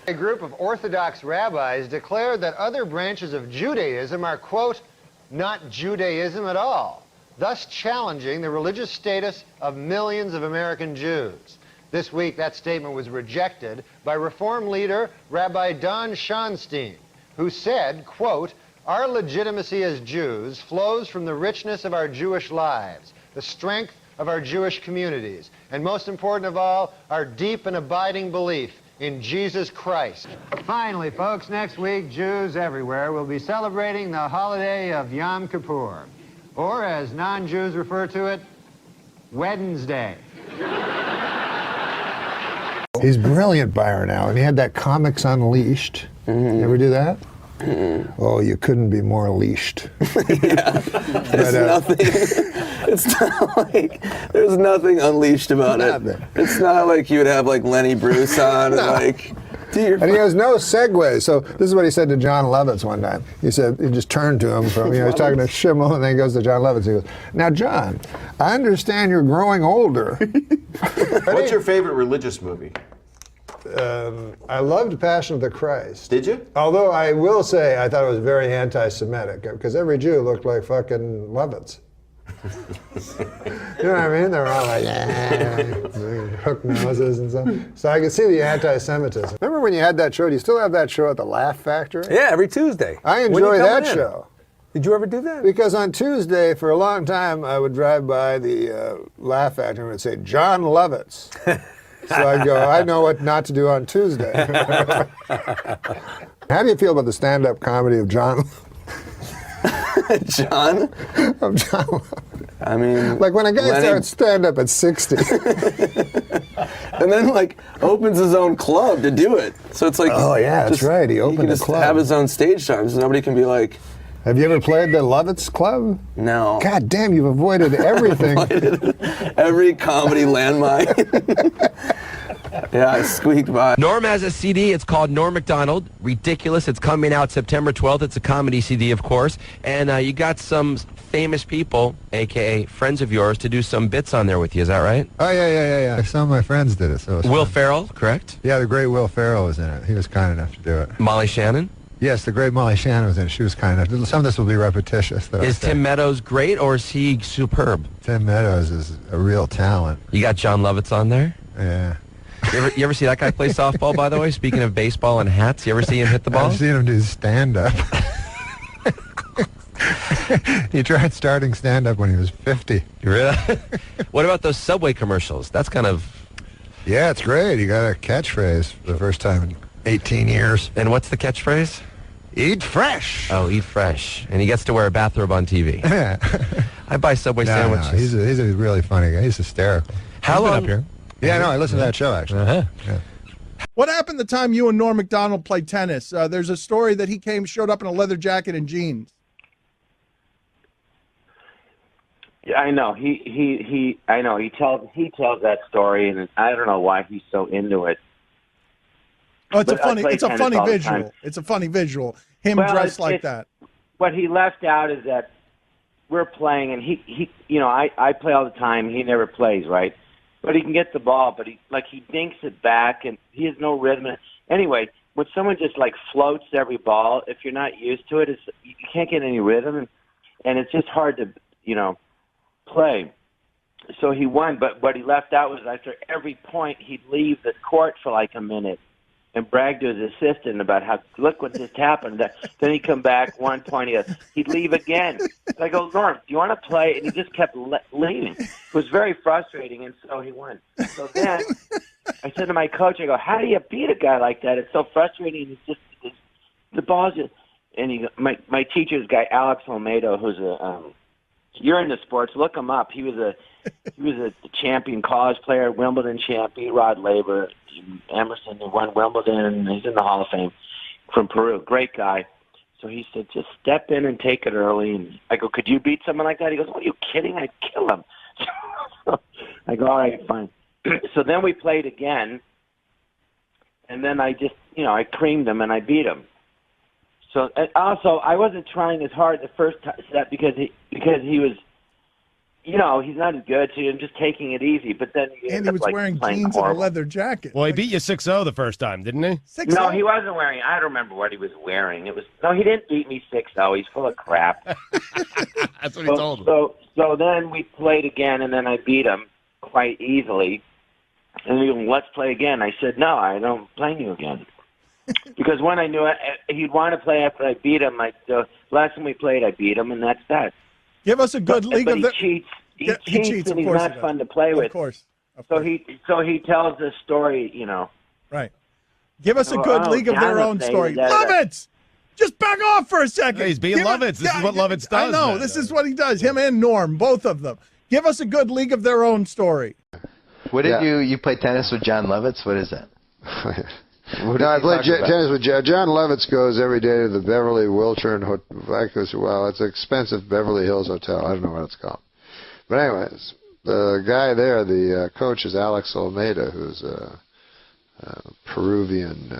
E: A group of Orthodox rabbis declared that other branches of Judaism are, quote, not Judaism at all, thus challenging the religious status of millions of American Jews. This week, that statement was rejected by Reform leader Rabbi Don Schonstein, who said, quote, our legitimacy as Jews flows from the richness of our Jewish lives, the strength of our Jewish communities, and most important of all, our deep and abiding belief in Jesus Christ. Finally, folks, next week, Jews everywhere will be celebrating the holiday of Yom Kippur, or as non-Jews refer to it, Wednesday.
M: He's brilliant, Byron Allen. He had that Comics Unleashed. You ever do that? Oh, you couldn't be more leashed.
I: Yeah, it's nothing. It's not like there's nothing unleashed about it. It's not like you would have like Lenny Bruce on and like.
M: And he has no segue. So this is what he said to John Lovitz one time. He said he just turned to him from he's talking to Schimmel, and then he goes to John Lovitz. He goes, "Now, John, I understand you're growing older."
G: What's your favorite religious movie?
M: I loved Passion of the Christ.
G: Did you?
M: Although I will say I thought it was very anti-Semitic because every Jew looked like fucking Lovitz. You know what I mean? They're all like, hook noses and stuff. So I could see the anti-Semitism. Remember when you had that show? Do you still have that show at the Laugh Factory?
R: Yeah, every Tuesday.
M: I enjoy that show.
R: Did you ever do that?
M: Because on Tuesday, for a long time, I would drive by the Laugh Factory and it would say, John Lovitz. So I'd go, I know what not to do on Tuesday. How do you feel about the stand-up comedy of John?
I: John?
M: Of John.
I: I mean,
M: like when a guy starts stand-up at 60.
I: And then like opens his own club to do it. So it's like,
M: oh yeah, that's right. He opened a club.
I: Have his own stage time, so nobody can be like.
M: Have you ever played the Lovitz Club?
I: No.
M: God damn, you've avoided everything.
I: Every comedy landmine. Yeah, I squeaked by.
C: Norm has a CD. It's called Norm MacDonald. Ridiculous. It's coming out September 12th. It's a comedy CD, of course. And you got some famous people, a.k.a. friends of yours, to do some bits on there with you. Is that right?
M: Oh, yeah. Some of my friends did it. So it was
C: Will
M: fun.
C: Ferrell, correct?
M: Yeah, the great Will Ferrell was in it. He was kind enough to do it.
C: Molly Shannon?
M: Yes, the great Molly Shannon was in it. She was kind enough. Some of this will be repetitious.
C: Is Tim Meadows great, or is he superb?
M: Tim Meadows is a real talent.
C: You got John Lovitz on there?
M: Yeah.
C: You ever see that guy play softball, by the way? Speaking of baseball and hats, you ever see him hit the ball?
M: I've seen him do stand-up. He tried starting stand-up when he was 50.
C: Really? What about those Subway commercials? That's kind of...
M: Yeah, it's great. He got a catchphrase for the first time in 18 years.
C: And what's the catchphrase?
M: Eat fresh.
C: Oh, eat fresh. And he gets to wear a bathrobe on TV.
M: Yeah.
C: I buy Subway sandwiches.
M: No, he's a really funny guy. He's hysterical.
C: How long?
M: Up here? Yeah, no, I listened to that show, actually. Yeah.
K: What happened the time you and Norm MacDonald played tennis? There's a story that he showed up in a leather jacket and jeans.
L: Yeah, I know. I know. He tells that story, and I don't know why he's so into it.
K: Oh, it's a funny visual. It's a funny visual. Him dressed like that.
L: What he left out is that we're playing, and he I play all the time. He never plays, right? But he can get the ball, but he dinks it back, and he has no rhythm. Anyway, when someone just like floats every ball, if you're not used to it, you can't get any rhythm, and it's just hard to play. So he won, but what he left out was after every point, he'd leave the court for like a minute and brag to his assistant about how, look what just happened. Then he'd come back, 1 point, he'd leave again. So I go, Norm, do you want to play? And he just kept leaving. It was very frustrating, and so he won. So then I said to my coach, I go, how do you beat a guy like that? It's so frustrating. The ball's just, and my teacher's guy, Alex Olmedo, who's you're into sports, look him up. He was a champion college player, Wimbledon champion, Rod Laver, Emerson, who won Wimbledon, and he's in the Hall of Fame from Peru. Great guy. So he said, just step in and take it early. And I go, could you beat someone like that? He goes, are you kidding? I'd kill him. So I go, all right, fine. So then we played again, and then I just, I creamed him and I beat him. So also, I wasn't trying as hard the first set because he was, he's not as good, so I'm just taking it easy. But then
K: and he was wearing jeans and a leather jacket.
P: Well, he beat you 6-0 the first time, didn't he?
K: 6-0?
L: No, he wasn't wearing. I don't remember what he was wearing. He didn't beat me 6-0. He's full of crap.
P: That's what he told him.
L: So then we played again, and then I beat him quite easily. And he goes, let's play again. I said, no, I don't play you again. Because when I knew he'd want to play after I beat him, the last time we played, I beat him, and that's that.
K: Give us a good league of
L: he cheats. He cheats, and he's not fun to play with.
K: Of course.
L: So he tells this story,
K: Right. Give us a good league of their own story. Lovitz! Just back off for a second.
P: Yeah, he's being Lovitz. This is what Lovitz does.
K: I know. This is what he does. Him and Norm, both of them. Give us a good league of their own story.
Q: What did you play tennis with John Lovitz? What is that?
M: No, I played tennis with John Lovitz. Goes every day to the Beverly Wilshire well, it's an expensive Beverly Hills hotel. I don't know what it's called. But anyways, the guy there, the coach, is Alex Olmedo, who's a Peruvian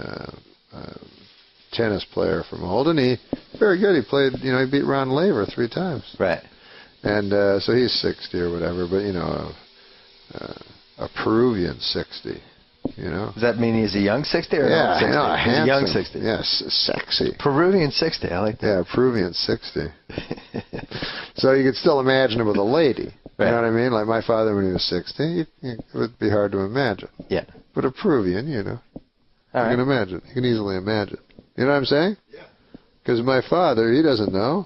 M: tennis player from old, and he very good. He played, he beat Ron Laver 3 times.
Q: Right.
M: And so he's 60 or whatever, but a Peruvian 60.
Q: You know. Does that mean he's a young 60 or
M: yeah,
Q: an old 60?
M: No,
Q: He's a young 60.
M: Yes, sexy.
Q: Peruvian 60. I like that.
M: Yeah, Peruvian 60. So you could still imagine him with a lady.
Q: Right.
M: You know what I mean? Like my father when he was 60, it would be hard to imagine.
Q: Yeah.
M: But a Peruvian, you know,
Q: All right.
M: can imagine. You can easily imagine. You know what I'm saying? Yeah. Because my father, he doesn't know.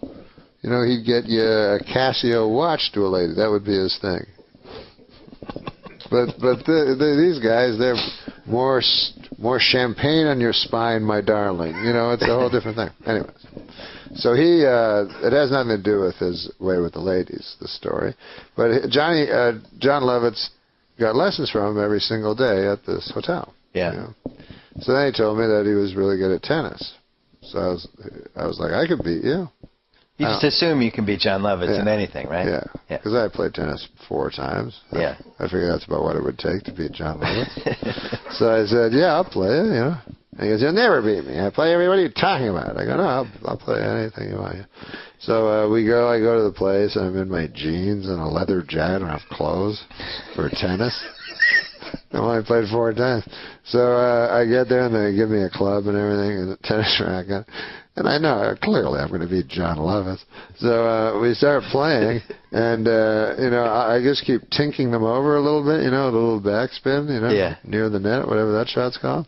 M: You know, he'd get you a Casio watch to a lady. That would be his thing. But these guys, they're more champagne on your spine, my darling. You know, it's a whole different thing. Anyways. So it has nothing to do with his way with the ladies, the story. But John Lovitz got lessons from him every single day at this hotel.
Q: Yeah.
M: You know? So then he told me that he was really good at tennis. So I was like, I could beat you.
Q: You just assume you can beat John Lovitz in anything, right?
M: Yeah. Because I played tennis 4 times.
Q: Yeah.
M: I figured that's about what it would take to beat John Lovitz. So I said, yeah, I'll play it, you know. And he goes, you'll never beat me. I play everybody. What are you talking about? I go, no, I'll play anything you want. So I go to the place, and I'm in my jeans and a leather jacket. I don't have clothes for tennis. I only played 4 times. So I get there, and they give me a club and everything, and a tennis racket. And I know, clearly, I'm going to beat John Lovitz. So we start playing, and, you know, I just keep tinking them over a little bit, you know, the little backspin, you know, near the net, whatever that shot's called.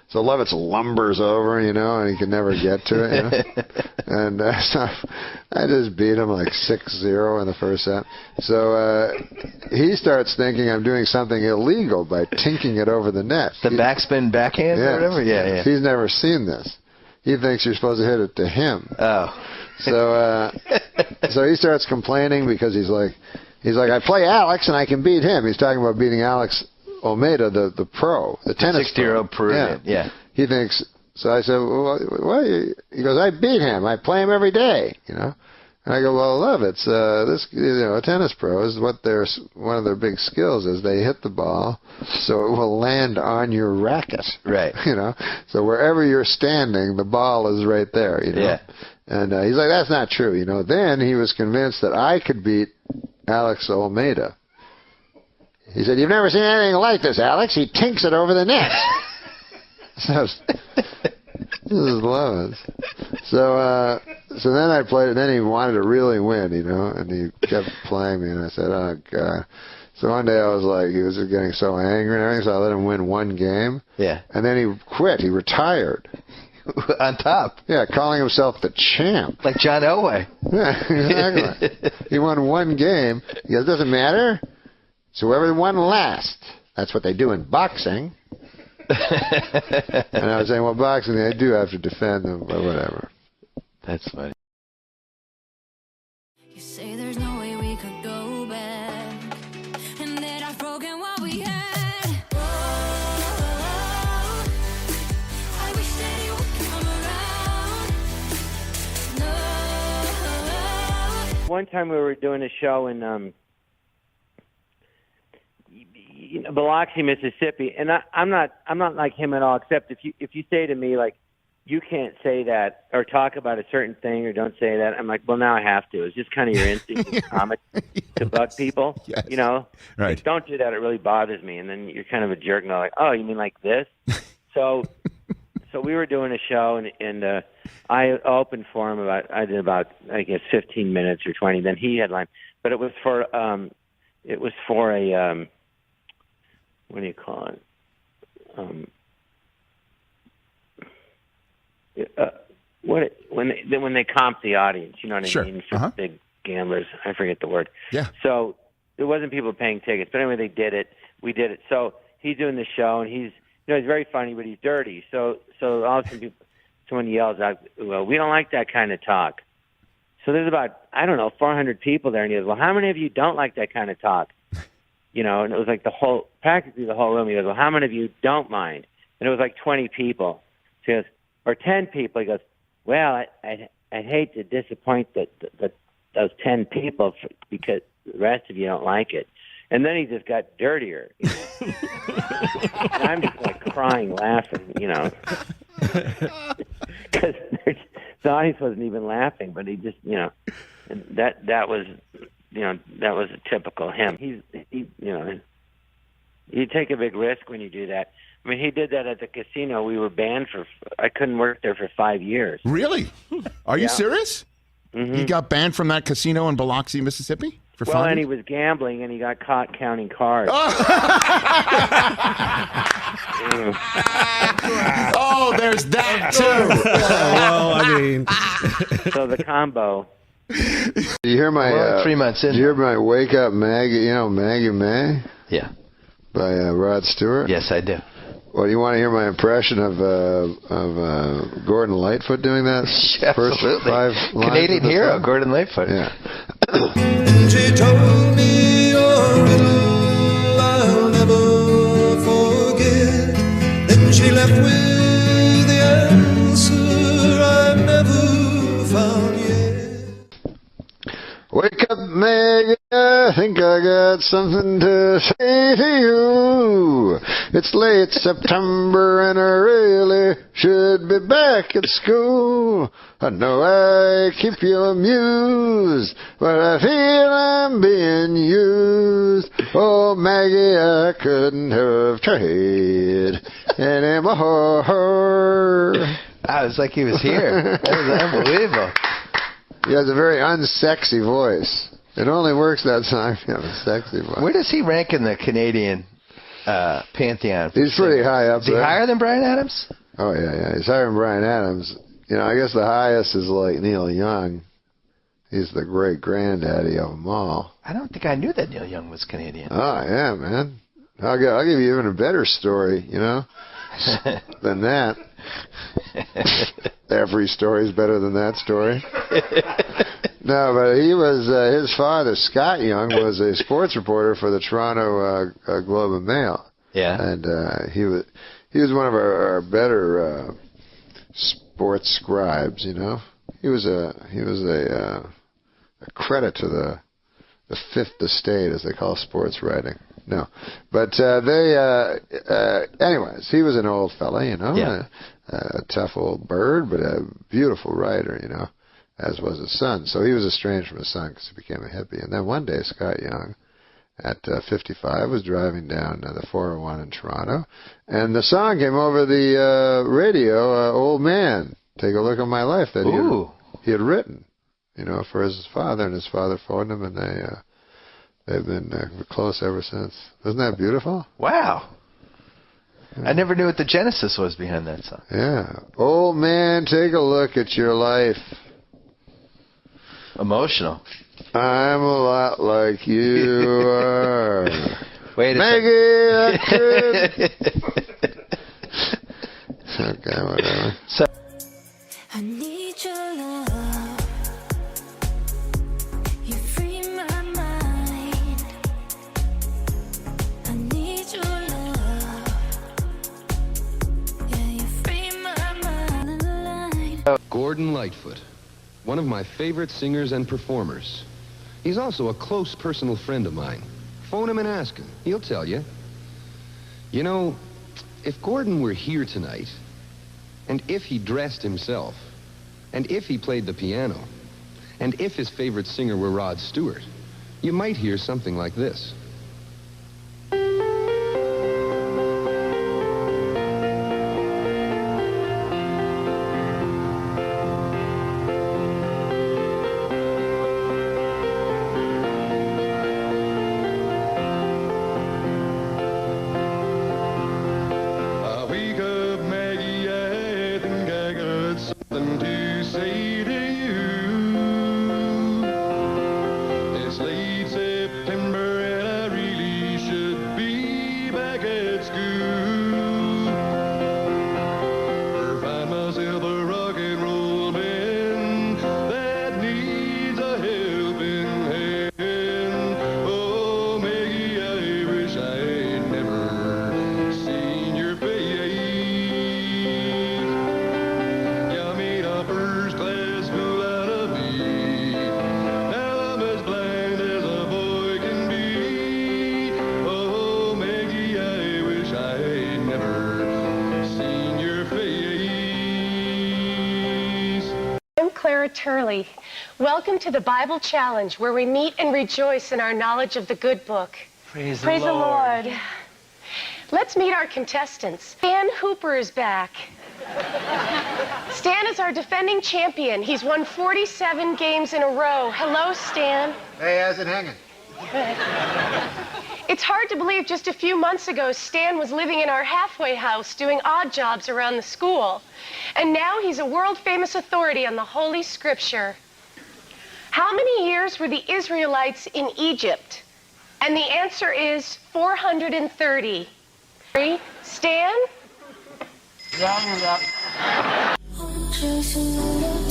M: So Lovitz lumbers over, you know, and he can never get to it, you know. And so I just beat him like 6-0 in the first set. So he starts thinking I'm doing something illegal by tinking it over the net.
Q: The backspin backhand or whatever? Yeah.
M: He's never seen this. He thinks you're supposed to hit it to him.
Q: Oh.
M: So he starts complaining because he's like, I play Alex and I can beat him. He's talking about beating Alex Olmeida, the pro, the tennis
Q: 60-year-old Peruvian. Yeah.
M: He thinks. So I said, well, what? He goes, I beat him. I play him every day. You know. And I go, well, Lovitz, this, you know, a tennis pro is one of their big skills is they hit the ball so it will land on your racket.
Q: Right.
M: You know. So wherever you're standing, the ball is right there. You know.
Q: Yeah.
M: And he's like, that's not true. You know. Then he was convinced that I could beat Alex Olmeida. He said, you've never seen anything like this, Alex. He tinks it over the net. So, this is Lovitz. So then I played it, and then he wanted to really win, you know, and he kept playing me, and I said, oh, God. So one day I was like, he was getting so angry and everything, so I let him win 1 game.
Q: Yeah.
M: And then he quit. He retired.
Q: On top.
M: Yeah, calling himself the champ.
Q: Like John Elway.
M: Yeah, exactly. He won 1 game. He goes, doesn't matter. It's whoever won last. That's what they do in boxing. And I was saying, well, boxing, they do have to defend them, but whatever.
Q: That's funny.
J: You say there's no way we could go back, and that I've broken what we had. Oh, I wish that you would come around. No.
L: One time we were doing a show in Biloxi, Mississippi, and I'm not like him at all. Except if you say to me like, you can't say that or talk about a certain thing or don't say that, I'm like, well, now I have to. It's just kind of your instinct as a comic to bug people, you know?
N: Right.
L: Like, don't do that. It really bothers me. And then you're kind of a jerk and they're like, oh, you mean like this? So we were doing a show and I opened for him I did about, I guess, 15 minutes or 20. Then he headlined, but it was for a, what do you call it? When they comp the audience, you know what I mean? For big gamblers, I forget the word.
N: Yeah.
L: So there wasn't people paying tickets, but anyway, they did it. We did it. So he's doing the show, and he's very funny, but he's dirty. So all of a sudden, someone yells out, "Well, we don't like that kind of talk." So there's about 400 people there, and he goes, "Well, how many of you don't like that kind of talk?" You know, and it was like practically the whole room. He goes, "Well, how many of you don't mind?" And it was like 20 people. So he goes, or 10 people. He goes, "Well, I'd hate to disappoint those 10 people because the rest of you don't like it." And then he just got dirtier. You know? And I'm just like crying, laughing, you know, because the audience wasn't even laughing, but he just, you know, and that was. You know, that was a typical him. He You take a big risk when you do that. I mean, he did that at the casino. We were banned I couldn't work there for 5 years.
N: Really? Are you
L: Yeah.
N: serious?
L: Mm-hmm.
N: He got banned from that casino in Biloxi, Mississippi for 5
L: Well,
N: years?
L: and he was gambling, and he got caught counting cards.
N: Oh, there's that too.
D: Well, I mean,
L: So the combo.
Q: Do you hear my
I: 3 months in.
Q: Do you hear my Wake Up Maggie? You know Maggie May
I: Yeah.
Q: by Rod Stewart.
I: Yes, I do.
Q: Well, you want to hear my impression of Gordon Lightfoot doing that? First
I: Absolutely.
Q: 5 lines
I: Canadian
Q: of the
I: hero,
Q: song?
I: Gordon Lightfoot.
Q: Yeah.
J: She told me your riddle I'll never forget. Then she left with the answer I've never found yet.
Q: Wake up, Maggie, I think I got something to say to you. It's late September and I really should be back at school. I know I keep you amused, but I feel I'm being used. Oh, Maggie, I couldn't have tried anymore.
I: I was like he was here. That was unbelievable.
Q: He has a very unsexy voice. It only works that song if you have a sexy voice.
I: Where does he rank in the Canadian pantheon?
Q: He's pretty high up
I: Is he
Q: there.
I: higher than Bryan Adams?
Q: Oh, yeah. He's higher than Bryan Adams. You know, I guess the highest is like Neil Young. He's the great granddaddy of them all.
I: I don't think I knew that Neil Young was Canadian.
Q: Oh, yeah, man. I'll give you even a better story, you know, than that. Every story's better than that story. No, but he was, his father, Scott Young, was a sports reporter for the Toronto Globe and Mail.
I: Yeah.
Q: And he was one of our better sports scribes, you know. He was a credit to the fifth estate, as they call sports writing. No, but anyways, he was an old fella, you know,
I: Yeah.
Q: a tough old bird, but a beautiful writer, you know, as was his son. So he was estranged from his son because he became a hippie. And then one day, Scott Young, at 55, was driving down the 401 in Toronto, and the song came over the radio, Old Man, Take a Look at My Life, that he had written, you know, for his father, and his father phoned him, and they've been close ever since. Isn't that beautiful?
I: Wow. Yeah. I never knew what the genesis was behind that song.
Q: Yeah. Old man, take a look at your life.
I: Emotional.
Q: I'm a lot like you are.
I: Wait a
Q: second. Okay, whatever.
J: I need your love. You free my mind. I need your love. Yeah, you free my mind.
O: Gordon Lightfoot, one of my favorite singers and performers. He's also a close personal friend of mine. Phone him and ask him. He'll tell you. You know, if Gordon were here tonight, and if he dressed himself, and if he played the piano, and if his favorite singer were Rod Stewart, you might hear something like this.
S: Turley. Welcome to the Bible Challenge, where we meet and rejoice in our knowledge of the good book.
I: Praise
S: the Lord. Let's meet our contestants. Stan Hooper is back. Stan is our defending champion. He's won 47 games in a row. Hello, Stan.
B: Hey, how's it hanging?
S: It's hard to believe just a few months ago, Stan was living in our halfway house doing odd jobs around the school. And now he's a world-famous authority on the Holy Scripture. How many years were the Israelites in Egypt? And the answer is 430. Stan?
J: Yeah. Just a little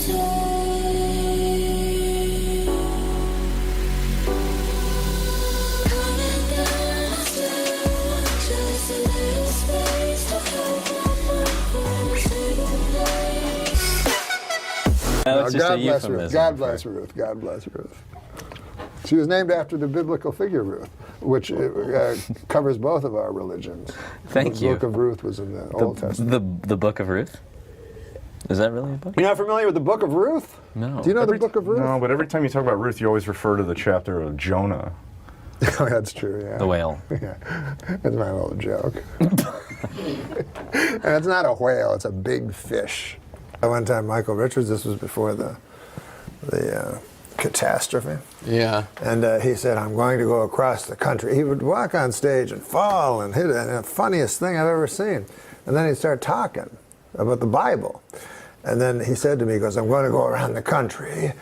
M: God bless Ruth. God bless Ruth. God bless Ruth. She was named after the biblical figure Ruth, which covers both of our religions.
T: Thank you.
M: The book of Ruth was in the Old Testament.
T: The book of Ruth? Is that really a book?
M: You're not familiar with the book of Ruth?
T: No.
M: Do you know the book of Ruth?
U: No, but every time you talk about Ruth, you always refer to the chapter of Jonah.
M: Oh, that's true, yeah.
T: The whale.
M: Yeah, that's my little joke. And it's not a whale, it's a big fish. One time, Michael Richards, this was before the catastrophe.
I: Yeah.
M: And he said, I'm going to go across the country. He would walk on stage and fall and hit it, and the funniest thing I've ever seen. And then he'd start talking about the Bible. And then he said to me, he goes, I'm going to go around the country.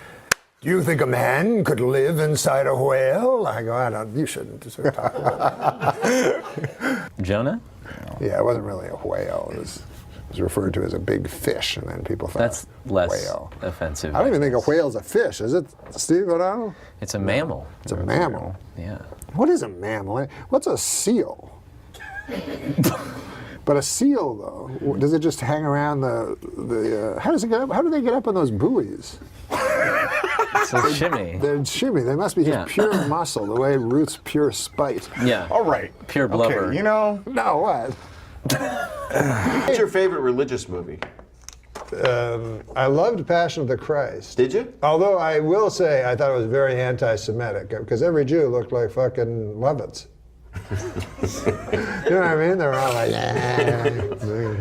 M: Do you think a man could live inside a whale? I go, I don't, you shouldn't sort of talk about it.
T: Jonah?
M: Yeah, it wasn't really a whale. It was referred to as a big fish, and then people thought
T: that's less
M: whale.
T: Offensive.
M: I don't even think a whale's a fish, is it, Steve? I don't know.
T: It's a mammal.
M: It's a mammal.
T: Yeah.
M: What is a mammal? What's a seal? But a seal, though, does it just hang around the how does it get up? How do they get up on those buoys?
T: So shimmy.
M: They're shimmy. They must be just pure muscle, the way Ruth's pure spite.
T: Yeah.
U: All right.
T: Pure blubber.
U: Okay, you know.
M: No, what?
G: What's your favorite religious movie?
M: I loved Passion of the Christ.
G: Did you?
M: Although I will say I thought it was very anti-Semitic, because every Jew looked like fucking Lovitz. You know what I mean? They were all like,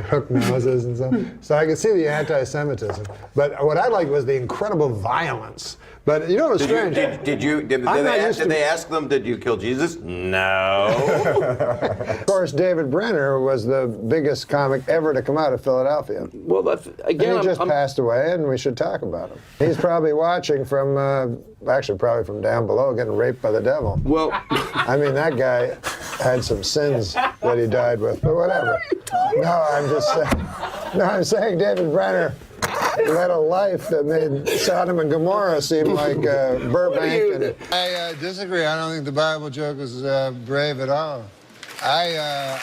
M: hook noses and stuff. So I could see the anti-Semitism. But what I liked was the incredible violence. But you know what was strange?
G: Did they ask them, did you kill Jesus? No.
M: Of course, David Brenner was the biggest comic ever to come out of Philadelphia.
I: Well, that's, again,
M: and he just passed away, and we should talk about him. He's probably watching from, actually probably from down below, getting raped by the devil.
I: Well,
M: I mean, that guy had some sins that he died with, but whatever. No, I'm just saying. No, I'm saying David Brenner led a life that made Sodom and Gomorrah seem like Burbank. I disagree. I don't think the Bible joke is brave at all. I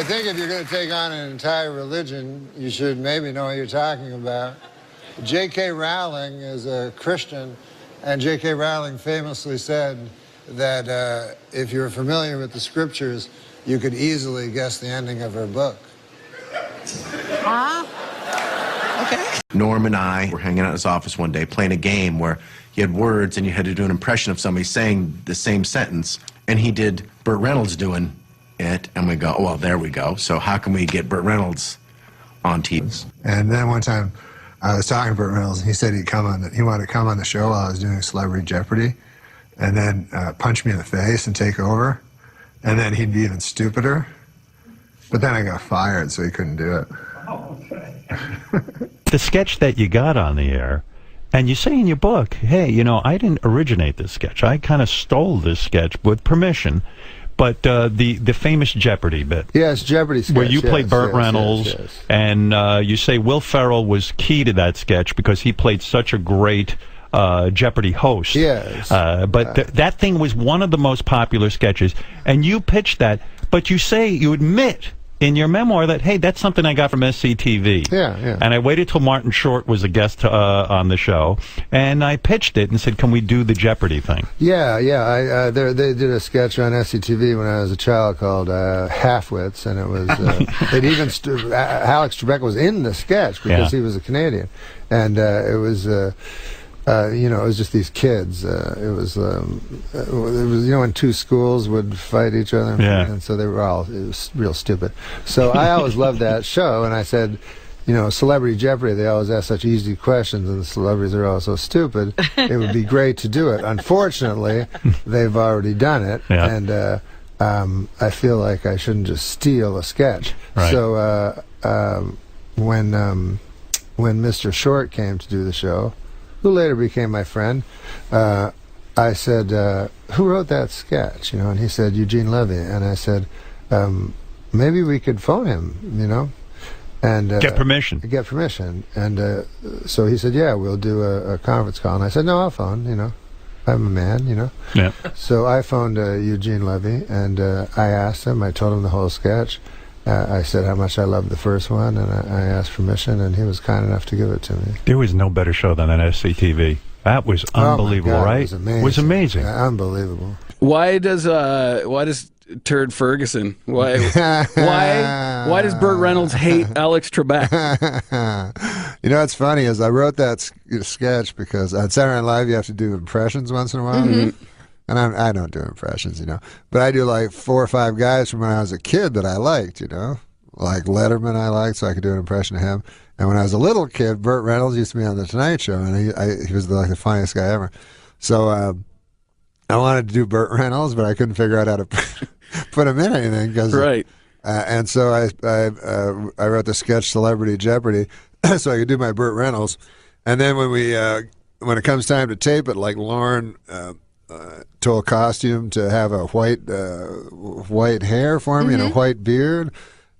M: think if you're going to take on an entire religion, you should maybe know what you're talking about. J.K. Rowling is a Christian, and J.K. Rowling famously said that if you're familiar with the scriptures, you could easily guess the ending of her book.
W: Huh? Okay.
X: Norm and I were hanging out in his office one day playing a game where you had words and you had to do an impression of somebody saying the same sentence. And he did Burt Reynolds doing it. And we go, oh, well, there we go. So how can we get Burt Reynolds on TV?
M: And then one time I was talking to Burt Reynolds, and he said he wanted to come on the show while I was doing Celebrity Jeopardy, and then punch me in the face and take over. And then he'd be even stupider. But then I got fired, so he couldn't do it.
Y: The sketch that you got on the air, and you say in your book, hey, you know, I didn't originate this sketch. I kind of stole this sketch with permission. But the famous Jeopardy bit.
M: Yes, Jeopardy sketch.
Y: Where you play Burt Reynolds, and you say Will Ferrell was key to that sketch because he played such a great Jeopardy host.
M: Yes.
Y: But that thing was one of the most popular sketches, and you pitched that, but you admit in your memoir that, hey, that's something I got from SCTV.
M: Yeah, yeah.
Y: And I waited till Martin Short was a guest on the show, and I pitched it and said, can we do the Jeopardy thing?
M: Yeah, yeah. They did a sketch on SCTV when I was a child called Halfwits, and it was, it even, Alex Trebek was in the sketch because he was a Canadian. And it was you know, it was just these kids. It was you know, when two schools would fight each other, and so they were all, it was real stupid. So I always loved that show, and I said, you know, Celebrity Jeopardy, they always ask such easy questions, and the celebrities are all so stupid. It would be great to do it. Unfortunately, they've already done it, and I feel like I shouldn't just steal a sketch.
Y: Right.
M: So when Mr. Short came to do the show, who later became my friend, I said, who wrote that sketch? You know, and he said, Eugene Levy. And I said, maybe we could phone him, you know, and
Y: get permission.
M: Get permission. And so he said, yeah, we'll do a conference call. And I said, no, I'll phone, you know. I'm a man, you know.
Y: Yeah.
M: So I phoned Eugene Levy, and I asked him, I told him the whole sketch. I said how much I loved the first one, and I asked permission, and he was kind enough to give it to me.
Y: There was no better show than that SCTV. That was unbelievable,
M: God,
Y: right?
M: It was amazing.
Y: It was amazing.
M: Yeah, unbelievable.
A: Why does Turd Ferguson? Why does Burt Reynolds hate Alex Trebek?
M: You know what's funny is I wrote that sketch because on Saturday Night Live you have to do impressions once in a while.
A: Mm-hmm.
M: And I don't do impressions, you know. But I do like 4 or 5 guys from when I was a kid that I liked, you know. Like Letterman I liked, so I could do an impression of him. And when I was a little kid, Burt Reynolds used to be on The Tonight Show, and he was like the funniest guy ever. So I wanted to do Burt Reynolds, but I couldn't figure out how to put him in anything.
A: Right.
M: And so I wrote the sketch Celebrity Jeopardy so I could do my Burt Reynolds. And then when it comes time to tape it, like Lauren told Costume to have a white hair for me and a white beard.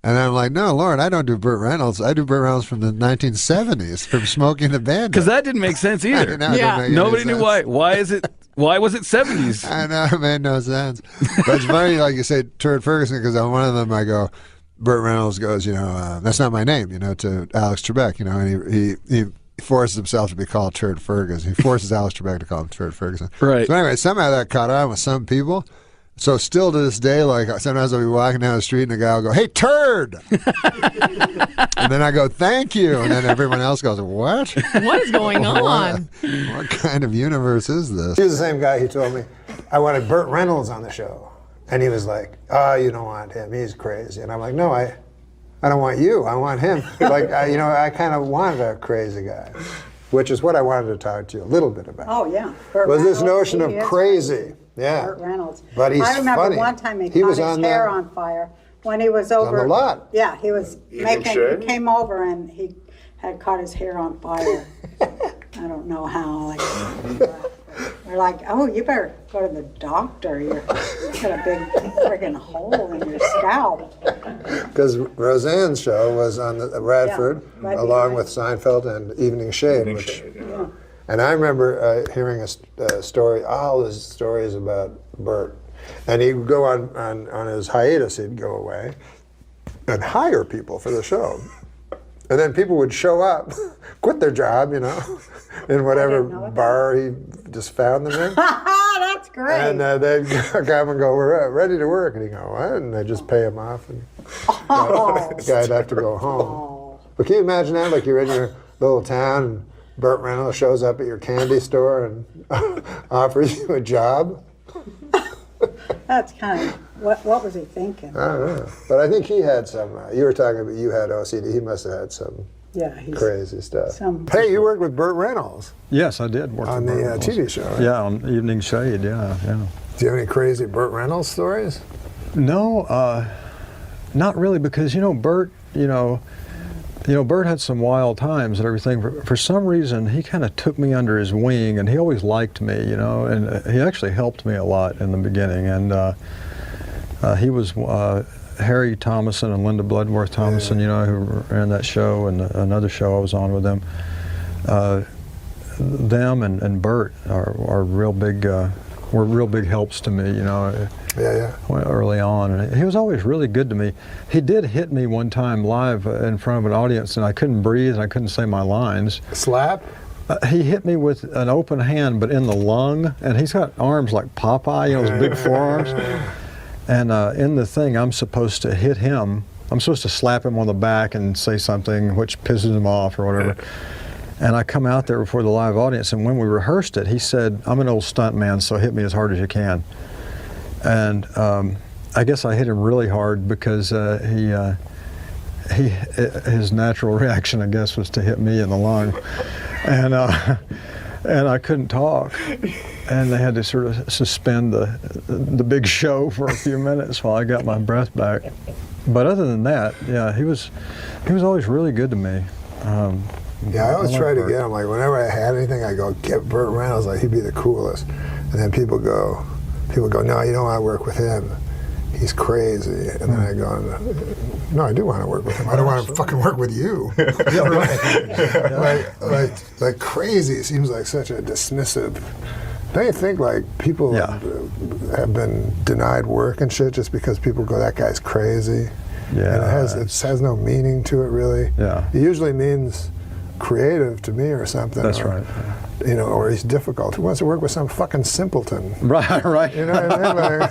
M: And I'm like, no, Lauren, I don't do Burt Reynolds. I do Burt Reynolds from the 1970s, from Smoking the Bandit.
A: Because that didn't make sense either. Nobody knew why. Why was it 70s?
M: I know, it made no sense. But it's funny, like you say, Turd Ferguson, because on one of them I go, Burt Reynolds goes, you know, that's not my name, you know, to Alex Trebek, you know, and he forces himself to be called Turd Ferguson. He forces Alex Trebek to call him Turd Ferguson.
A: Right.
M: So anyway, somehow that caught on with some people. So still to this day, like sometimes I'll be walking down the street and the guy will go, "Hey, turd!" And then I go, "Thank you," and then everyone else goes, "What?
E: What is going on?
M: What kind of universe is this?" He was the same guy who told me I wanted Burt Reynolds on the show, and he was like, "Oh, you don't want him. He's crazy." And I'm like, "No, I don't want you. I want him." Like, I kind of wanted a crazy guy, which is what I wanted to talk to you a little bit about.
F: Oh yeah, Burt
M: was
F: Reynolds,
M: this notion of crazy?
F: Crazy.
M: Yeah,
F: Burt Reynolds.
M: But he's
F: I remember
M: funny.
F: one time he caught
M: was
F: his
M: on
F: hair on fire when he was over.
M: On the lot.
F: Yeah, he was
M: He
F: came over and he had caught his hair on fire. I don't know how. Like, we're like, oh, you better go to the doctor. You got a big friggin' hole in your scalp.
M: Because Roseanne's show was on the Radford, along with Seinfeld and Evening Shade.
F: Yeah.
M: And I remember hearing a story, all his stories about Burt. And he would go on his hiatus, he'd go away and hire people for the show. And then people would show up, quit their job, you know, in whatever bar he just found them in.
F: That's great.
M: And they'd come and go, "We're ready to work." And he'd go, "What?" And they'd just pay him off. And the guy'd have to go home. But can you imagine that? Like you're in your little town and Burt Reynolds shows up at your candy store and offers you a job.
F: That's kind of, what was he thinking?
M: I don't know. But I think he had some, you were talking about you had OCD. He must have had some
F: he's
M: crazy stuff. Hey, you worked with Burt Reynolds.
H: Yes, I did work
M: on
H: with
M: the
H: Burt Reynolds.
M: TV show, right?
H: Yeah, on Evening Shade, yeah.
M: Do you have any crazy Burt Reynolds stories?
H: No, not really, because, Burt, Burt had some wild times and everything. For some reason, he kind of took me under his wing, and he always liked me, and he actually helped me a lot in the beginning. And he was Harry Thomason and Linda Bloodworth Thomason, who ran that show, and another show I was on with them. Them and Burt are real big, were real big helps to me, early on. And he was always really good to me. He did hit me one time live in front of an audience, and I couldn't breathe and I couldn't say my lines.
M: Slap?
H: He hit me with an open hand, but in the lung, and he's got arms like Popeye, those big forearms. And in the thing, I'm supposed to hit him. I'm supposed to slap him on the back and say something which pisses him off or whatever. And I come out there before the live audience, and when we rehearsed it, he said, "I'm an old stunt man, so hit me as hard as you can." And I guess I hit him really hard because his natural reaction, I guess, was to hit me in the lung, and I couldn't talk, and they had to sort of suspend the big show for a few minutes while I got my breath back. But other than that, yeah, he was always really good to me.
M: Yeah, I always try to get him. Like whenever I had anything, I go get Burt Reynolds. Like he'd be the coolest. And then people go, no, you don't want to work with him. He's crazy. And then I go, no, I do want to work with him. I don't want to fucking work with you.
H: Yeah, right.
M: like crazy. It seems like such a dismissive. Don't you think like people have been denied work and shit just because people go, that guy's crazy?
H: Yeah.
M: And it has no meaning to it really.
H: Yeah.
M: It usually means creative to me or something.
H: That's right.
M: You know, or he's difficult. Who wants to work with some fucking simpleton?
H: Right.
M: You know what I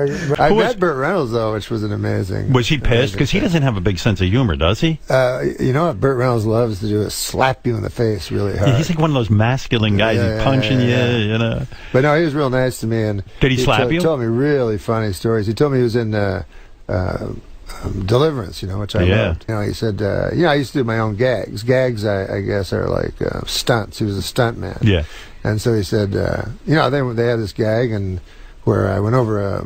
M: mean? I met Burt Reynolds though, which was an amazing.
Y: Was he pissed? Because he doesn't have a big sense of humor, does he?
M: You know what Burt Reynolds loves to do is slap you in the face really hard.
Y: Yeah, he's like one of those masculine guys. He's punching you, you know.
M: But no, he was real nice to me, and
Y: did he slap you?
M: He told me really funny stories. He told me he was in Deliverance, you know, which I loved. You know, he said, I used to do my own gags. Gags, I guess, are like stunts. He was a stunt man.
Y: Yeah.
M: And so he said, they had this gag, and where I went over a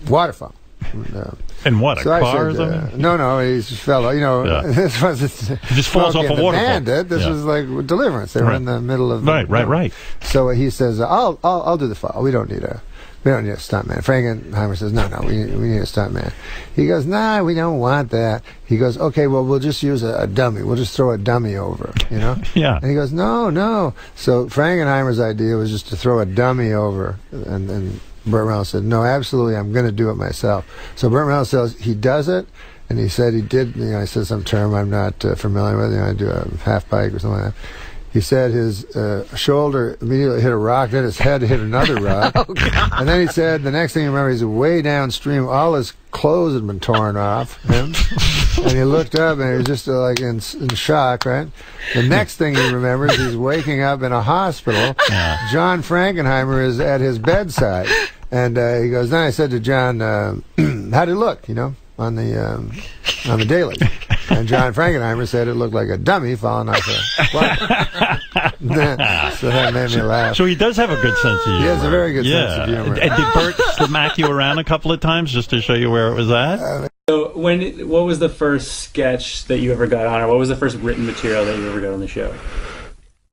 M: waterfall.
Y: And what, a
M: so
Y: car
M: or
Y: something?
M: No, he just fell. You know, this was
Y: he just falls off a waterfall.
M: Man did. This was like Deliverance. They were in the middle of
Y: right.
M: So he says, I'll do the fall. We don't need a stuntman. Frankenheimer says, no, we need a stuntman. He goes, nah, we don't want that. He goes, okay, well, we'll just use a dummy. We'll just throw a dummy over, you know?
Y: Yeah.
M: And he goes, no. So Frankenheimer's idea was just to throw a dummy over, and Burt Reynolds said, no, absolutely, I'm going to do it myself. So Burt Reynolds says he does it, and he said he did, he said some term I'm not familiar with, I do a half pike or something like that. He said his shoulder immediately hit a rock, then his head hit another rock. Oh, God. And then he said, the next thing you remember, he's way downstream, all his clothes had been torn off him. And he looked up and he was just like in shock, right? The next thing he remembers, he's waking up in a hospital. Yeah. John Frankenheimer is at his bedside. And he goes, then I said to John, how'd it look, on the daily? And John Frankenheimer said it looked like a dummy falling off a platform. So that made me laugh.
Y: So he does have a good sense of humor.
M: He has a very good sense of humor.
Y: And did Burt smack you around a couple of times just to show you where it was at?
C: So what was the first sketch that you ever got on, or what was the first written material that you ever got on the show?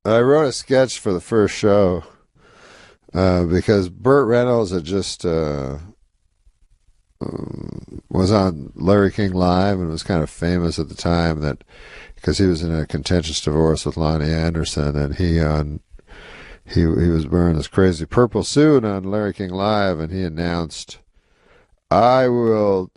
Q: I wrote a sketch for the first show because Burt Reynolds had just was on Larry King Live and was kind of famous at the time that because he was in a contentious divorce with Lonnie Anderson, and he was wearing this crazy purple suit on Larry King Live, and he announced, I will,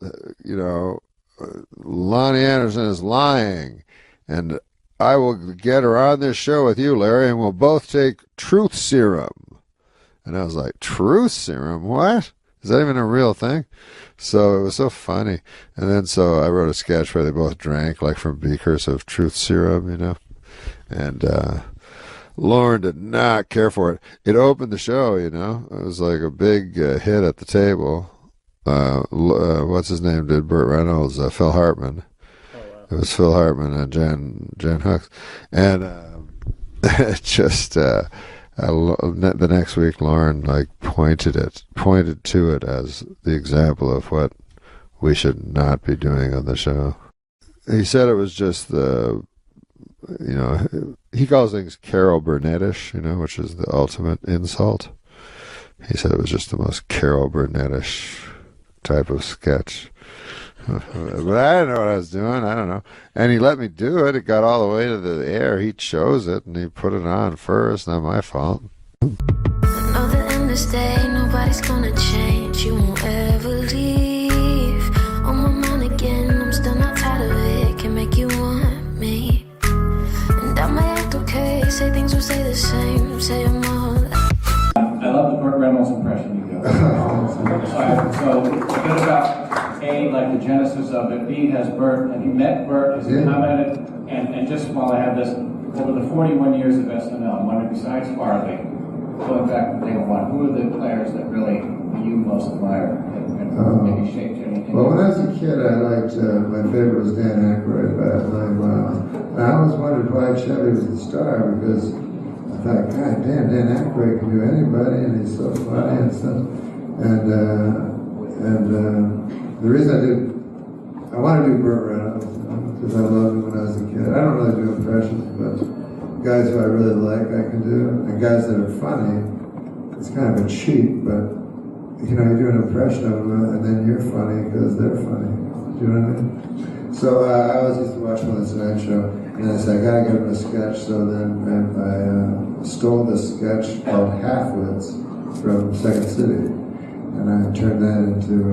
Q: Lonnie Anderson is lying, and I will get her on this show with you, Larry, and we'll both take truth serum. And I was like, truth serum? What? Is that even a real thing? So it was so funny. And then so I wrote a sketch where they both drank like from beakers of truth serum, And Lauren did not care for it. It opened the show, It was like a big hit at the table. What's his name did Burt Reynolds? Phil Hartman. Oh, wow. It was Phil Hartman and Jan Hooks. And it just... the next week, Lauren pointed to it as the example of what we should not be doing on the show. He said it was just he calls things Carol Burnettish, which is the ultimate insult. He said it was just the most Carol Burnettish type of sketch. But I didn't know what I was doing. I don't know. And he let me do it. It got all the way to the air. He chose it, and he put it on first. Not my fault.
J: I know the end is day. Nobody's gonna change. You won't ever leave. On my mind again. I'm still not tired of it. Can make you want me. And I might act okay. Say things will stay the same. Say I'm all.
C: I love the Burt Reynolds impression you do. So a bit about A, like the genesis of it. B, has Burt, have you met Burt? Has he commented?
K: And just while I have this, over the 41 years of SNL, I'm wondering, besides Farley, going back to day one, who are the players that really you most admire and maybe shaped you?
M: Well, when I was a kid, I liked, my favorite was Dan Aykroyd by a million miles. And I always wondered why Chevy was the star, because I thought, God damn, Dan Aykroyd can do anybody, and he's so funny and stuff. And the reason I want to do Burt Reynolds, because I loved him when I was a kid. I don't really do impressions, but guys who I really like, I can do. And guys that are funny, it's kind of a cheat, but you know, you do an impression of them, and then you're funny because they're funny. Do you know what I mean? So I always used to watch him on the Tonight Show, and I said, I gotta get him a sketch. So then I stole this sketch called Halfwits from Second City, and I turned that into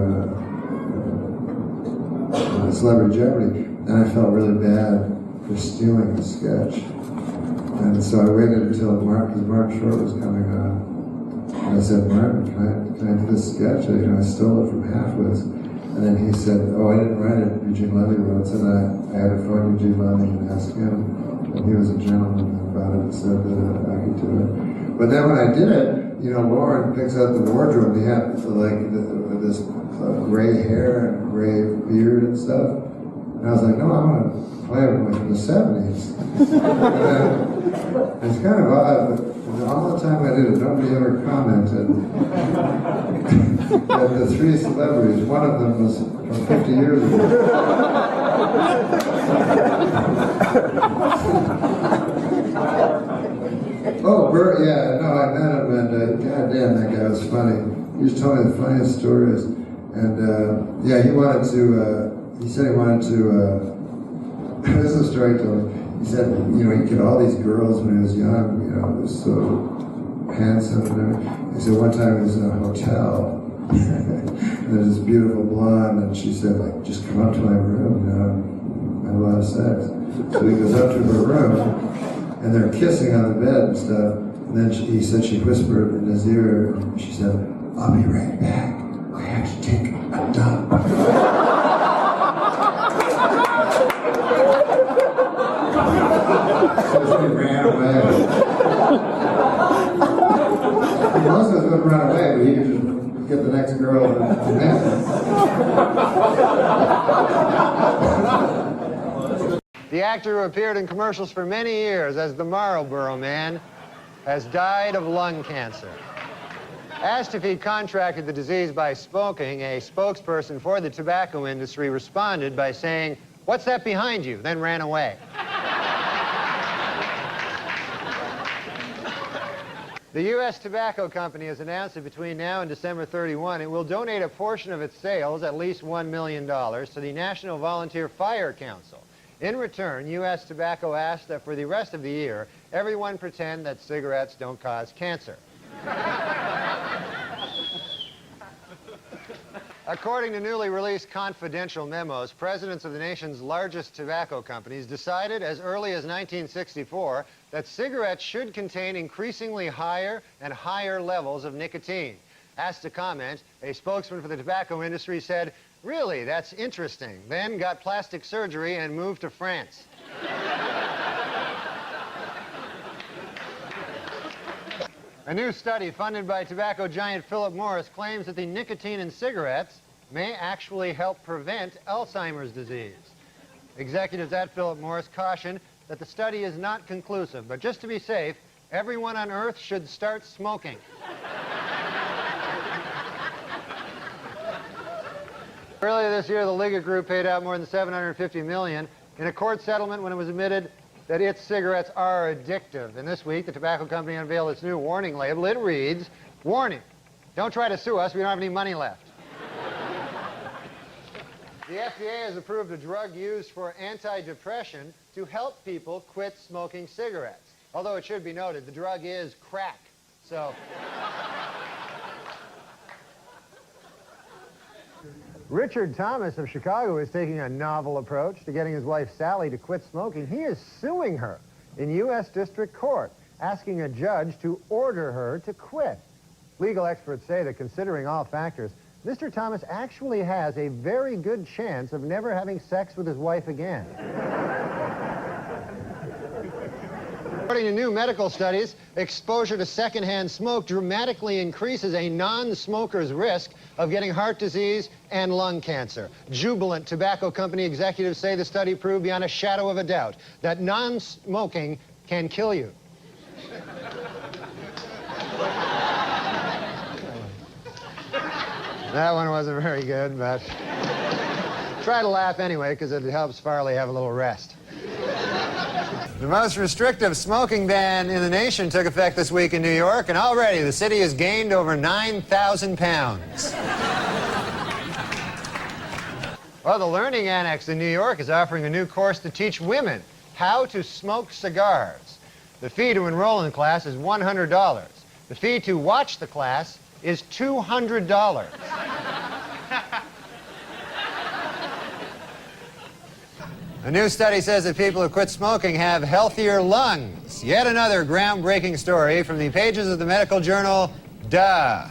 M: Celebrity Jeopardy, and I felt really bad for stealing the sketch. And so I waited until Mark Short was coming on. And I said, Martin, can I do this sketch? You know, I stole it from Halfwits. And then he said, oh, I didn't write it. Eugene Levy wrote it. And I had to phone Eugene Levy and ask him. And he was a gentleman about it and said that I could do it. But then when I did it, you know, Lauren picks out the wardrobe. He had like this gray hair and gray beard and stuff. And I was like, no, I want to play it like in the 70s. And it's kind of odd, but all the time I did it, nobody ever commented. But the three celebrities, one of them was from 50 years ago. Oh, Burt, yeah, no, I met him, and goddamn, that guy was funny. He just told me the funniest stories. And yeah, he said he wanted to, this is a story I told him. He said, you know, he kid all these girls when he was young, you know, he was so handsome and everything. He said one time he was in a hotel, and there's this beautiful blonde, and she said, like, just come up to my room, you know, and have a lot of sex. So he goes up to her room, and they're kissing on the bed and stuff, and then he said she whispered in his ear, and she said, I'll be right back. I have to take a dump. So she ran away. Most of us would run away, but he could just get the next girl to
N: The actor who appeared in commercials for many years as the Marlboro Man has died of lung cancer. Asked if he contracted the disease by smoking, a spokesperson for the tobacco industry responded by saying, "What's that behind you?" then ran away. The U.S. Tobacco Company has announced that between now and December 31, it will donate a portion of its sales, at least $1 million, to the National Volunteer Fire Council. In return, U.S. Tobacco asked that for the rest of the year, everyone pretend that cigarettes don't cause cancer. According to newly released confidential memos, presidents of the nation's largest tobacco companies decided as early as 1964 that cigarettes should contain increasingly higher and higher levels of nicotine. Asked to comment, a spokesman for the tobacco industry said, "Really, that's interesting," then got plastic surgery and moved to France. A new study funded by tobacco giant Philip Morris claims that the nicotine in cigarettes may actually help prevent Alzheimer's disease. Executives at Philip Morris caution that the study is not conclusive, but just to be safe, everyone on Earth should start smoking. Earlier this year, the Liga Group paid out more than $750 million in a court settlement when it was admitted that its cigarettes are addictive. And this week, the tobacco company unveiled its new warning label. It reads, "Warning, don't try to sue us, we don't have any money left." The FDA has approved a drug used for antidepressant to help people quit smoking cigarettes. Although it should be noted, the drug is crack, so... Richard Thomas of Chicago is taking a novel approach to getting his wife Sally to quit smoking. He is suing her in U.S. District Court, asking a judge to order her to quit. Legal experts say that considering all factors, Mr. Thomas actually has a very good chance of never having sex with his wife again. According to new medical studies, exposure to secondhand smoke dramatically increases a non-smoker's risk of getting heart disease and lung cancer. Jubilant tobacco company executives say the study proved beyond a shadow of a doubt that non-smoking can kill you. That one wasn't very good, but try to laugh anyway, because it helps Farley have a little rest. The most restrictive smoking ban in the nation took effect this week in New York, and already the city has gained over 9,000 pounds. Well, the Learning Annex in New York is offering a new course to teach women how to smoke cigars. The fee to enroll in the class is $100. The fee to watch the class is $200. A new study says that people who quit smoking have healthier lungs. Yet another groundbreaking story from the pages of the medical journal, Duh.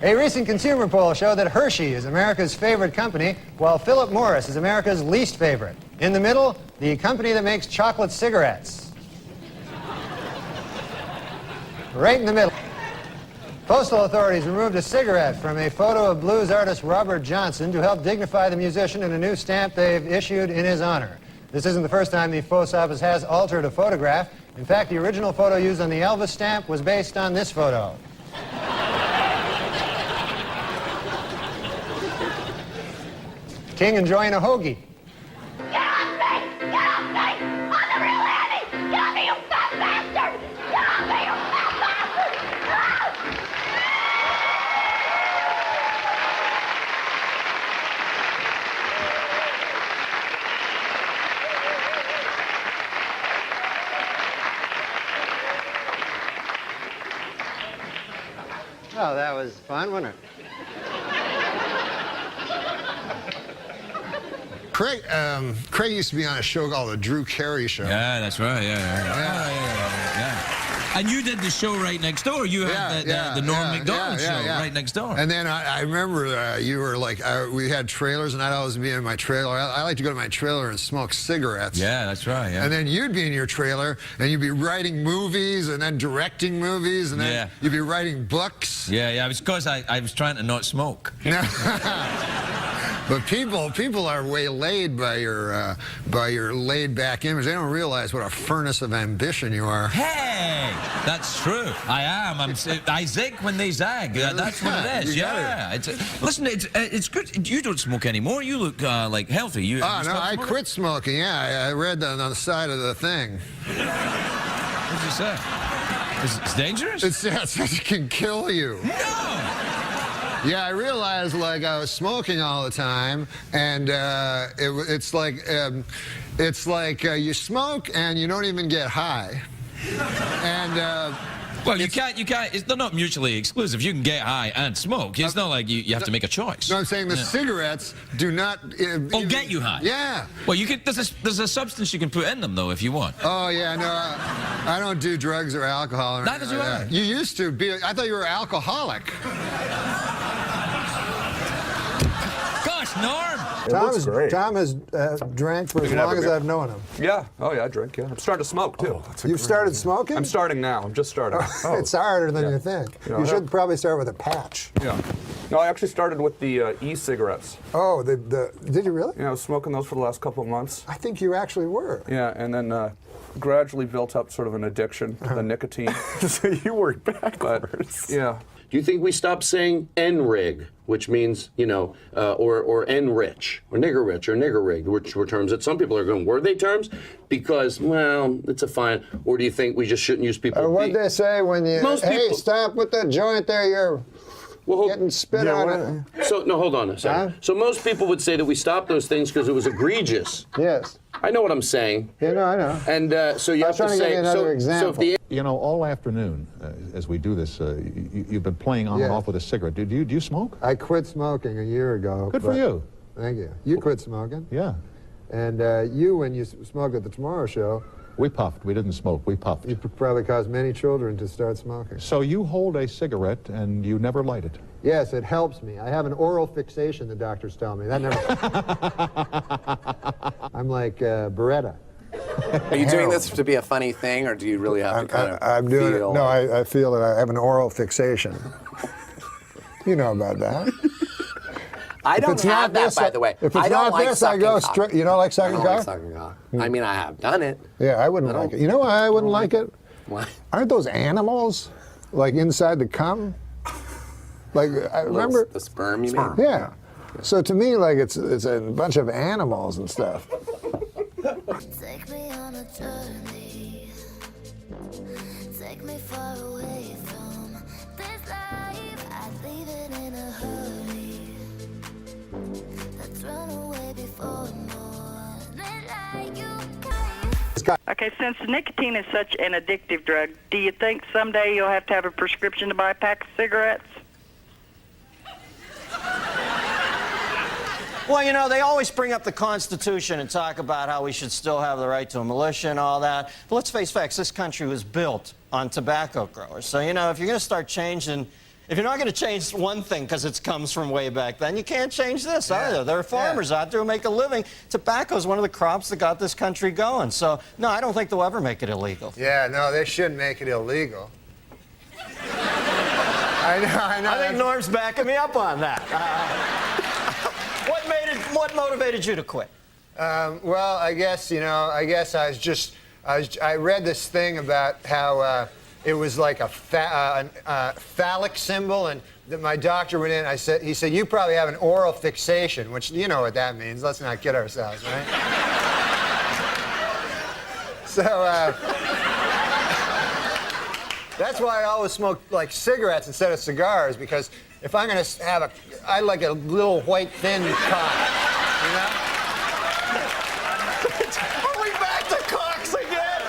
N: A recent consumer poll showed that Hershey is America's favorite company, while Philip Morris is America's least favorite. In the middle, the company that makes chocolate cigarettes. Right in the middle. Postal authorities removed a cigarette from a photo of blues artist Robert Johnson to help dignify the musician in a new stamp they've issued in his honor. This isn't the first time the post office has altered a photograph. In fact, the original photo used on the Elvis stamp was based on this photo. King enjoying a hoagie.
J: Get off me! Get off me! I'm the real Annie! Get off me, you fat bastard! Get off me, you fat bastard!
N: Oh, that was fun, wasn't it?
M: Craig used to be on a show called The Drew Carey Show.
D: Yeah, that's right. Yeah. And you did the show right next door. You had the Norm MacDonald show right next door.
M: And then I remember you were like, we had trailers, and I'd always be in my trailer. I like to go to my trailer and smoke cigarettes.
D: Yeah, that's right. Yeah.
M: And then you'd be in your trailer, and you'd be writing movies, and then directing movies, and then you'd be writing books.
D: Yeah. It was because I was trying to not smoke.
M: But people are waylaid by your laid-back image. They don't realize what a furnace of ambition you are.
D: Hey, that's true. I am. I zig when they zag. That's what it is. Yeah. Listen, it's good. You don't smoke anymore. You look like healthy. You.
M: No, I quit smoking. Yeah, I read that on the side of the thing.
D: What did you say? It's dangerous.
M: It can kill you.
D: No.
M: Yeah, I realized like I was smoking all the time, and it's like you smoke and you don't even get high. And
D: well, you can't. They're not mutually exclusive. You can get high and smoke. It's not like you have to make a choice.
M: No, I'm saying the cigarettes do not.
D: Get you high.
M: Yeah.
D: Well, you could. There's a substance you can put in them though if you want.
M: Oh yeah, no, I don't do drugs or alcohol. Or
D: Neither do I.
M: You used to be. I thought you were alcoholic.
D: Gosh, Norm.
M: Tom has drank for as long as I've known him.
L: Yeah. Oh, yeah, I drink, yeah. I'm starting to smoke, too.
M: You've started smoking?
L: I'm starting now. I'm just starting.
M: It's harder than you think. You should probably start with a patch.
L: Yeah. No, I actually started with the e-cigarettes.
M: Oh, did you really?
L: Yeah, I was smoking those for the last couple of months.
M: I think you actually were.
L: Yeah, and then gradually built up sort of an addiction to the nicotine.
U: So you work backwards.
L: Yeah.
G: Do you think we stopped saying N-rig, which means, or N-rich, or nigger-rich, or nigger-rigged, which were terms that some people are going, were they terms? Because, well, it's a fine. Or do you think we just shouldn't use people?
M: What'd they say when you, hey, stop with that joint there, you're getting spit on it.
G: So, no, hold on a second. So most people would say that we stopped those things because it was egregious.
M: Yes.
G: I know what I'm saying.
M: Yeah, no, I know.
G: And so you have to say,
M: another example.
P: All afternoon, as we do this, you've been playing on and off with a cigarette. Do you smoke?
M: I quit smoking a year ago.
P: Good for you.
M: Thank you. You quit smoking?
P: Yeah.
M: And you, when you smoked at the Tomorrow Show...
P: We puffed. We didn't smoke. We puffed.
M: You probably caused many children to start smoking.
P: So you hold a cigarette and you never light it?
N: Yes, it helps me. I have an oral fixation, the doctors tell me. That never... I'm like Beretta.
I: Are you doing this to be a funny thing, or do you really have to kind of
M: I'm doing
I: feel
M: it. No, I feel that I have an oral fixation. You know about that.
I: I don't have that, by the way.
M: If it's
I: I don't
M: not
I: like
M: this, I go
I: sucking
M: straight. You don't like sucking
I: I don't
M: cock?
I: like sucking cock. I mean, I have done it.
M: Yeah, I wouldn't like it. You know why I wouldn't like it?
I: Why?
M: Aren't those animals, like, inside the cum? Like, I remember...
I: The sperm, you mean?
M: Yeah. So to me, like, it's a bunch of animals and stuff.
J: Take me on a journey. Take me far away from this life. I'd leave it in a hurry. Let's run away before more than like you came.
B: Okay, since nicotine is such an addictive drug, do you think someday you'll have to have a prescription to buy a pack of cigarettes?
O: Well, you know, they always bring up the Constitution and talk about how we should still have the right to a militia and all that. But let's face facts, this country was built on tobacco growers. So, you know, if you're going to start changing, if you're not going to change one thing because it comes from way back then, you can't change this either. There are farmers out there who make a living. Tobacco is one of the crops that got this country going. So, no, I don't think they'll ever make it illegal.
N: Yeah, no, they shouldn't make it illegal. I know.
O: I think Norm's backing me up on that. What motivated you to quit?
N: Well, I guess, you know, I read this thing about how it was like a phallic symbol, and that my doctor went in, he said, you probably have an oral fixation, which, you know what that means. Let's not kid ourselves, right? So, that's why I always smoke, like, cigarettes instead of cigars, because if I'm going to have I like a little white thin cock, you know?
O: Are we back to cocks again?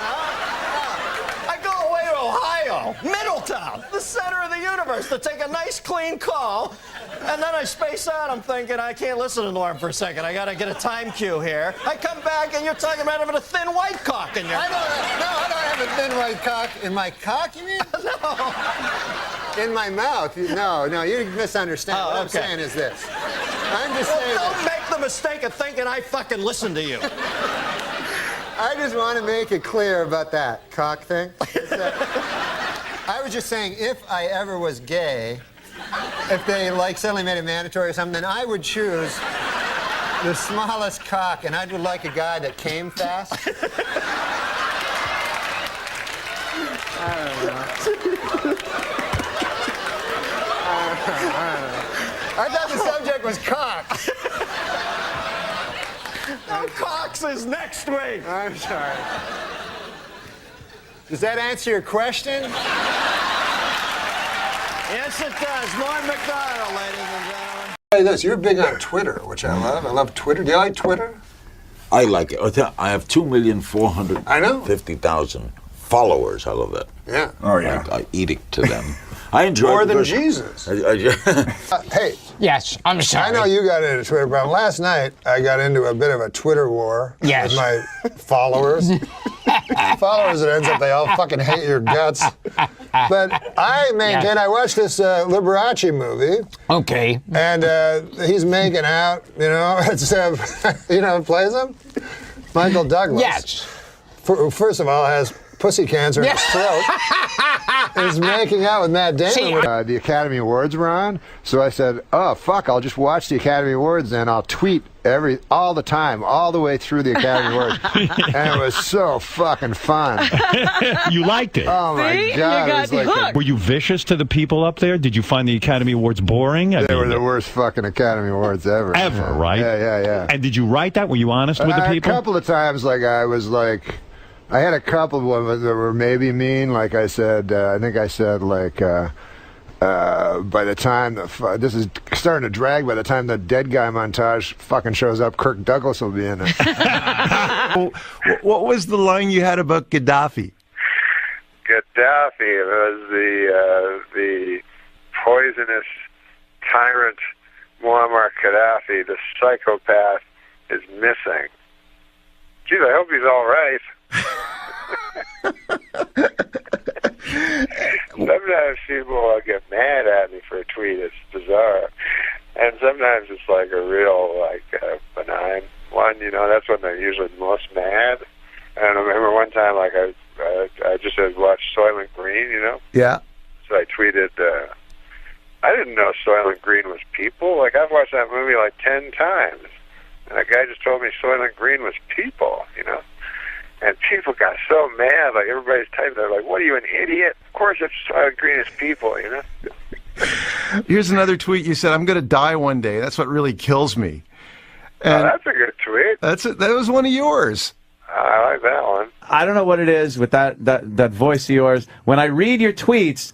O: I go away to Ohio, Middletown, the center of the universe, to take a nice clean call, and then I space out. I'm thinking, I can't listen to Norm for a second. I got to get a time cue here. I come back, and you're talking about having a thin white cock in your...
N: I don't have a thin white cock. In my cock, you mean?
O: No.
N: In my mouth. No, you misunderstand. What I'm saying is this. I'm just saying
O: don't make the mistake of thinking I fucking listen to you.
N: I just want to make it clear about that cock thing. I was just saying, if I ever was gay, if they like suddenly made it mandatory or something, then I would choose the smallest cock, and I would like a guy that came fast. I don't know. I thought the subject was cock.
O: No, cocks is next week.
N: I'm sorry. Does that answer your question?
O: Yes, it does. Norm MacDonald, ladies and gentlemen.
M: Hey, this, you're big on Twitter, which I love. I love Twitter. Do you like Twitter?
R: I like it. I have 2,450,000 followers. I love that.
M: Yeah.
R: Oh, yeah. I edict to them. I enjoy
M: More
R: it
M: than
R: because-
M: Jesus. Hey.
S: Yes, I'm sorry.
M: I know you got into Twitter, but last night I got into a bit of a Twitter war with my followers. Followers, it ends up they all fucking hate your guts. But I maintain, I watched this Liberace movie.
S: Okay.
M: And he's making out, you know, it's, you know, who plays him? Michael Douglas.
S: Yes.
M: First of all, has pussy cancer in his throat. Is making out with Matt Damon. The Academy Awards were on, so I said, oh, fuck, I'll just watch the Academy Awards and I'll tweet all the time, all the way through the Academy Awards. And it was so fucking fun.
Y: You liked it?
M: Oh, my God. It was like
Y: Were you vicious to the people up there? Did you find the Academy Awards boring?
M: They were the worst fucking Academy Awards ever.
Y: Ever, right?
M: Yeah.
Y: And did you write that? Were you honest with the people?
M: A couple of times, like, I was like... I had a couple of ones that were maybe mean. Like I said, I think I said, like, by the time this is starting to drag, by the time the dead guy montage fucking shows up, Kirk Douglas will be in it.
V: What was the line you had about Gaddafi?
Z: Gaddafi was the poisonous tyrant Muammar Gaddafi, the psychopath, is missing. Geez, I hope he's all right. Sometimes people get mad at me for a tweet. It's bizarre. And sometimes it's like a real, benign one, that's when they're usually most mad. And I remember one time, I just had watched Soylent Green,
M: Yeah.
Z: So I tweeted, I didn't know Soylent Green was people. I've watched that movie 10 times. And a guy just told me Soylent Green was people, And people got so mad, everybody's typing, they're like, what are you, an idiot? Of course it's Soylent Green is people,
V: Here's another tweet. You said, I'm going to die one day. That's what really kills me. And
Z: that's a good tweet.
V: That was one of yours.
Z: I like that one.
A: I don't know what it is with that voice of yours. When I read your tweets,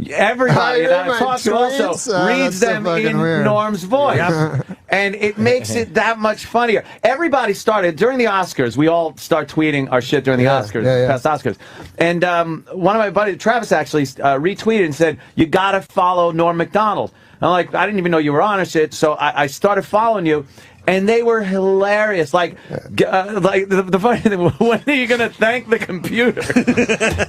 A: everybody that I've talked to also reads them in Norm's voice. Yep. And it makes it that much funnier. Everybody started, during the Oscars, we all start tweeting our shit during the Oscars, past Oscars. And one of my buddies, Travis, actually retweeted and said, you got to follow Norm MacDonald. I'm like, I didn't even know you were on or shit, so I started following you. And they were hilarious. The funny thing, when are you going to thank the computer?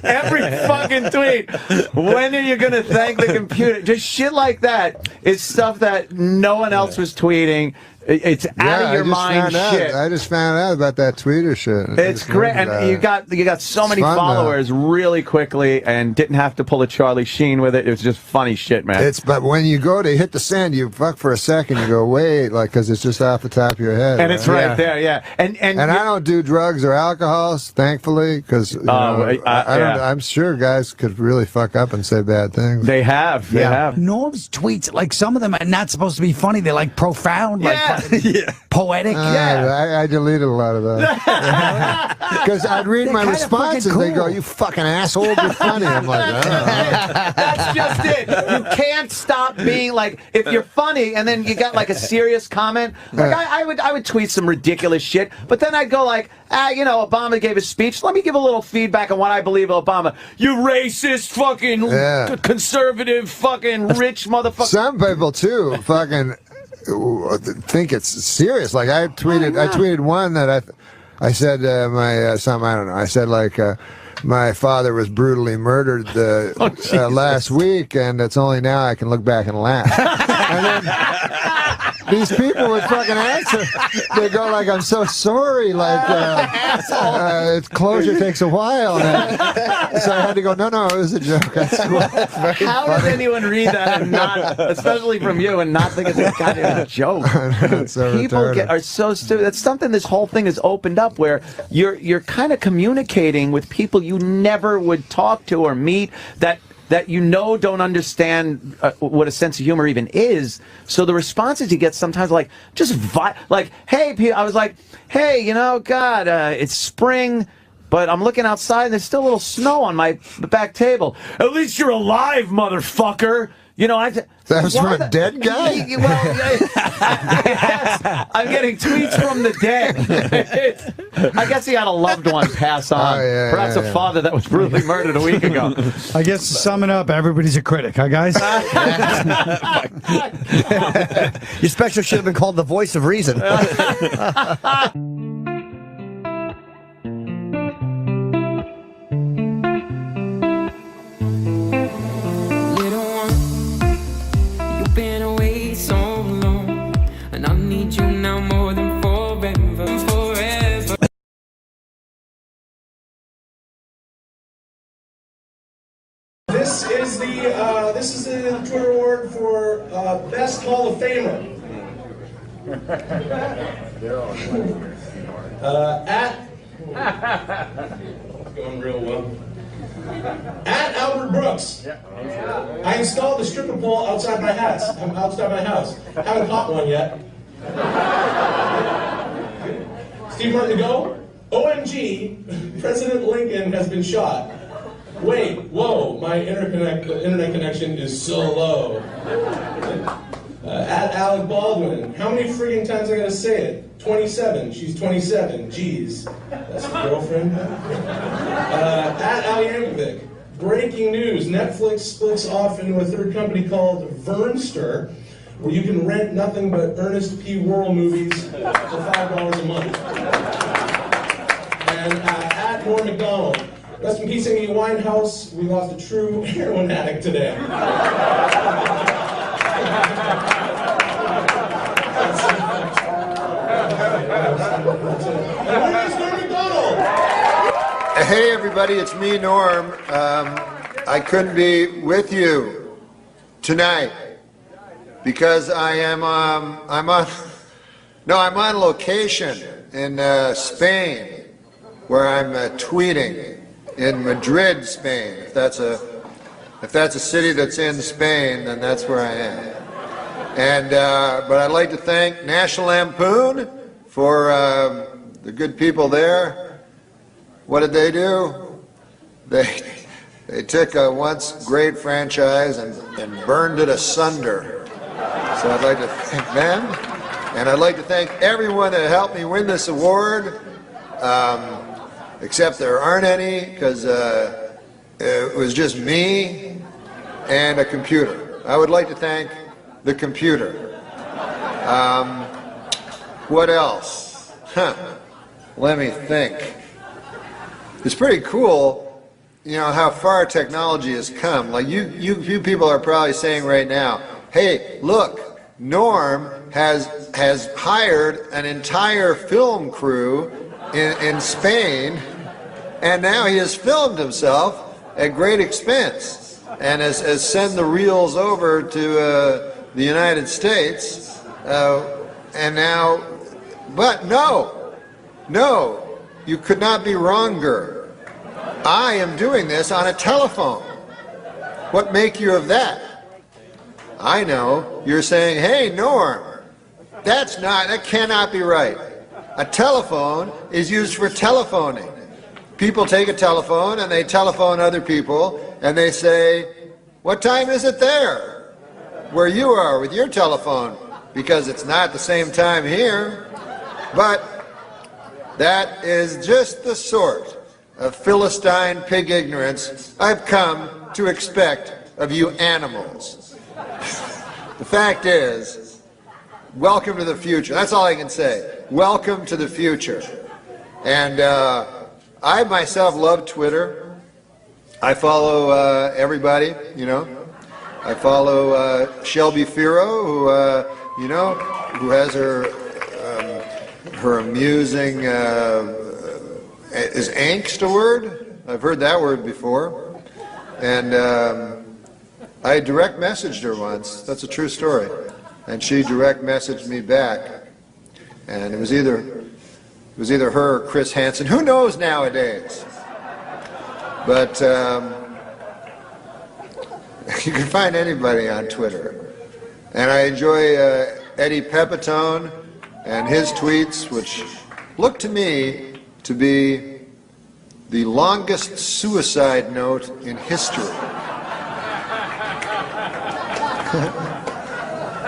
A: Every fucking tweet. When are you going to thank the computer? Just shit like that is stuff that no one else was tweeting. It's out of your mind shit.
M: I just found out about that Twitter shit.
A: It's great, and you got so many followers really quickly, and didn't have to pull a Charlie Sheen with it. It was just funny shit, man.
M: But when you go to hit the send, you fuck for a second. You go wait, because it's just off the top of your head,
A: and it's right there, yeah. And
M: I don't do drugs or alcohol, thankfully, because I'm sure guys could really fuck up and say bad things.
A: They have.
E: Norm's tweets, some of them are not supposed to be funny. They're profound, poetic.
M: I deleted a lot of those. Because I'd read my responses, they go, you fucking asshole, you're funny. I'm like,
A: that's just it. You can't stop being if you're funny and then you got a serious comment. I would tweet some ridiculous shit, but then I'd go Obama gave a speech. Let me give a little feedback on what I believe of Obama. You racist, fucking conservative, fucking rich motherfucker.
M: Some people too, fucking think it's serious. I tweeted one that I said something, I don't know. I said my father was brutally murdered last week, and it's only now I can look back and laugh. And then these people would fucking answer. They go I'm so sorry. Closure takes a while. So I had to go, no, it was a joke.
A: How does anyone read that and not, especially from you, and not think it's a goddamn joke? People are so stupid. That's something this whole thing has opened up, where you're kind of communicating with people you never would talk to or meet, that don't understand what a sense of humor even is. So the responses you get sometimes hey, I was hey, God, it's spring, but I'm looking outside and there's still a little snow on my back table. At least you're alive, motherfucker.
M: That was from a dead guy?
A: I'm getting tweets from the dead. I guess he had a loved one pass on. Perhaps a father that was brutally murdered a week ago.
E: I guess to sum it up, everybody's a critic, huh, guys?
S: Your special should have been called The Voice of Reason.
T: This is the Twitter award for Best Hall of Famer. Going real well. At Albert Brooks. I installed a stripper pole outside my house. Haven't caught one yet. Steve Martin to go. OMG, President Lincoln has been shot. Wait, whoa, my internet connection is so low. At Alec Baldwin, how many friggin' times I gotta say it? 27, she's 27, jeez. That's your girlfriend? At Al Yankovic, breaking news, Netflix splits off into a third company called Vernster, where you can rent nothing but Ernest P. Worrell movies for $5 a month. And at Norm MacDonald, Rest in peace, Amy Winehouse. We lost a true heroin addict today.
M: Hey everybody, it's me, Norm. I couldn't be with you tonight because I'm on location in Spain, where I'm tweeting in Madrid, Spain. If that's a city that's in Spain, then that's where I am. And but I'd like to thank National Lampoon for the good people there. What did they do? They took a once great franchise and burned it asunder. So I'd like to thank them, and I'd like to thank everyone that helped me win this award, except there aren't any, because it was just me and a computer. I would like to thank the computer. What else? Let me think. It's pretty cool, you know, how far technology has come. Like you people are probably saying right now, hey, look, Norm has hired an entire film crew in Spain, and now he has filmed himself at great expense and has sent the reels over to the United States, and now, but no, you could not be wronger. I am doing this on a telephone. What make you of that? I know. You're saying, hey, Norm, that cannot be right. A telephone is used for telephoning. People take a telephone and they telephone other people and they say, what time is it there? Where you are with your telephone, because it's not the same time here. But that is just the sort of Philistine pig ignorance I've come to expect of you animals. The fact is, welcome to the future. That's all I can say. Welcome to the future. And I myself love Twitter. I follow everybody, you know. I follow Shelby Firo, who has her amusing, is angst a word? I've heard that word before. And I direct messaged her once. That's a true story. And she direct messaged me back. And it was either her or Chris Hansen. Who knows nowadays? But you can find anybody on Twitter. And I enjoy Eddie Pepitone and his tweets, which look to me to be the longest suicide note in history.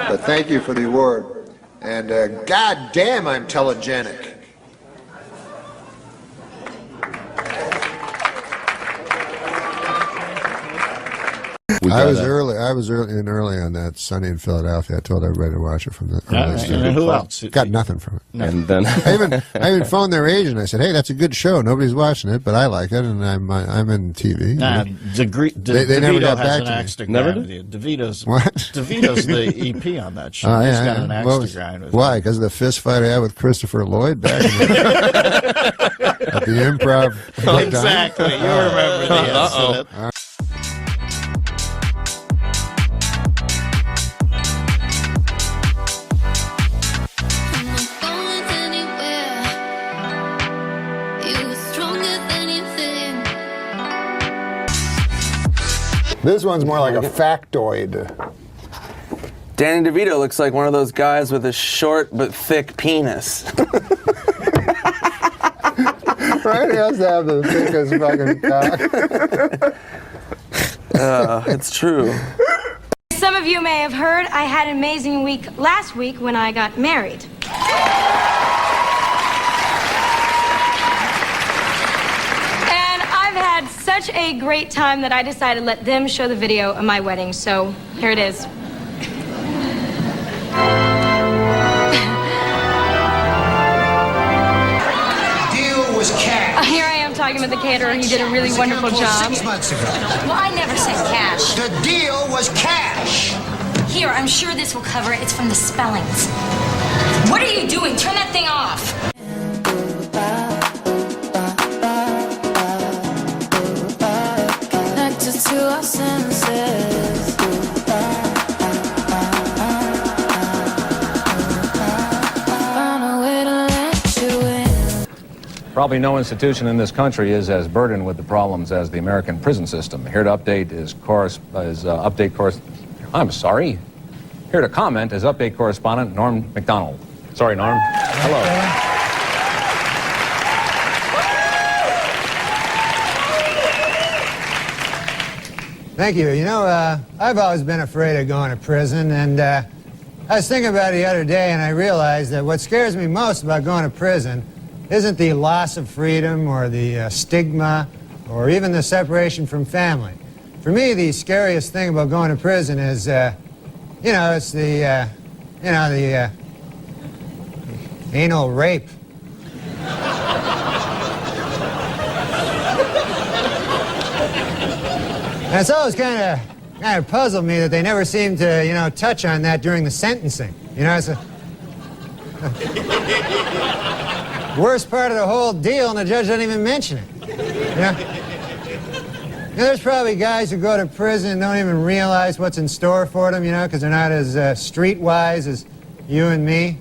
M: But thank you for the award. And God damn, I'm telegenic. I was early on that Sunday in Philadelphia. I told everybody to watch it from the
C: and who else?
M: Got nothing from it.
C: And then
M: I even phoned their agent. I said, "Hey, that's a good show. Nobody's watching it, but I like it, and I'm in TV." They never got back to me.
C: Never did. DeVito's the EP on that show.
M: Oh,
C: He's
M: yeah,
C: got an axe to grind with.
M: Why? Because of the fist fight I had with Christopher Lloyd back at the Improv.
C: Exactly. You remember the incident.
M: This one's more like a factoid.
I: Danny DeVito looks like one of those guys with a short but thick penis.
M: Right? He has to have the thickest fucking cock.
I: It's true.
F: Some of you may have heard I had an amazing week last week when I got married. Such a great time that I decided to let them show the video of my wedding. So here it is. Deal was cash. Here I am talking talking about the caterer. He did a really wonderful job.
D: 6 months ago.
H: Well, I never said cash.
D: The deal was cash.
H: Here, I'm sure this will cover it. It's from the spellings. What are you doing? Turn that thing off.
J: Connected to our senses. Found a way to let you in.
K: Probably no institution in this country is as burdened with the problems as the American prison system. Here to update is Here to comment is update correspondent Norm MacDonald. Sorry, Norm. Hello.
N: Thank you. You know, I've always been afraid of going to prison, and I was thinking about it the other day, and I realized that what scares me most about going to prison isn't the loss of freedom or the stigma or even the separation from family. For me, the scariest thing about going to prison is, it's the anal rape. And it's always kind of puzzled me that they never seem to, touch on that during the sentencing. It's the worst part of the whole deal, and the judge doesn't even mention it. There's probably guys who go to prison and don't even realize what's in store for them, because they're not as streetwise as you and me.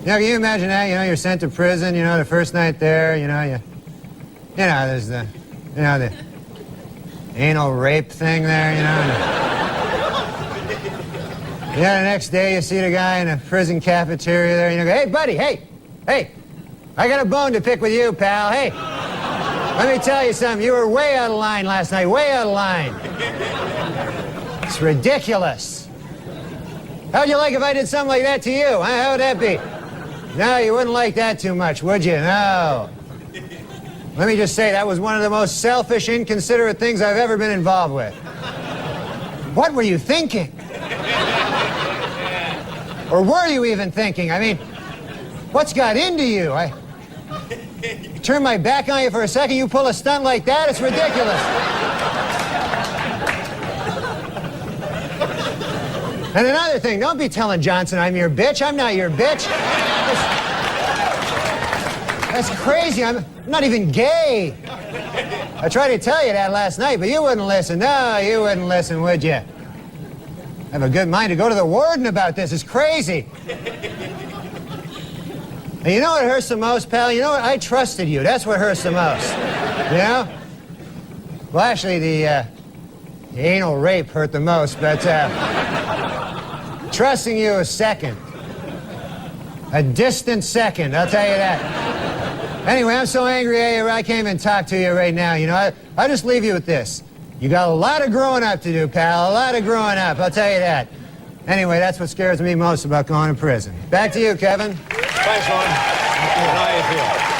N: Can you imagine that? You're sent to prison, the first night there, there's the anal rape thing there, the next day you see the guy in a prison cafeteria there, and you go, hey, buddy, hey, I got a bone to pick with you, pal, hey. Let me tell you something, you were way out of line last night, way out of line. It's ridiculous. How'd you like if I did something like that to you? Huh? How would that be? No, you wouldn't like that too much, would you? No. Let me just say, that was one of the most selfish, inconsiderate things I've ever been involved with. What were you thinking? Or were you even thinking? I mean, what's got into you? I turn my back on you for a second, you pull a stunt like that? It's ridiculous. And another thing, don't be telling Johnson I'm your bitch. I'm not your bitch. That's crazy. I'm not even gay. I tried to tell you that last night, but you wouldn't listen. No, you wouldn't listen, would you? I have a good mind to go to the warden about this. It's crazy. And you know what hurts the most, pal? You know what? I trusted you. That's what hurts the most. Well, actually, the anal rape hurt the most, but trusting you is second. A distant second, I'll tell you that. Anyway, I'm so angry I can't even talk to you right now. I'll just leave you with this. You got a lot of growing up to do, pal. A lot of growing up, I'll tell you that. Anyway, that's what scares me most about going to prison. Back to you, Kevin.
Q: Thanks, Ron. How do you feel?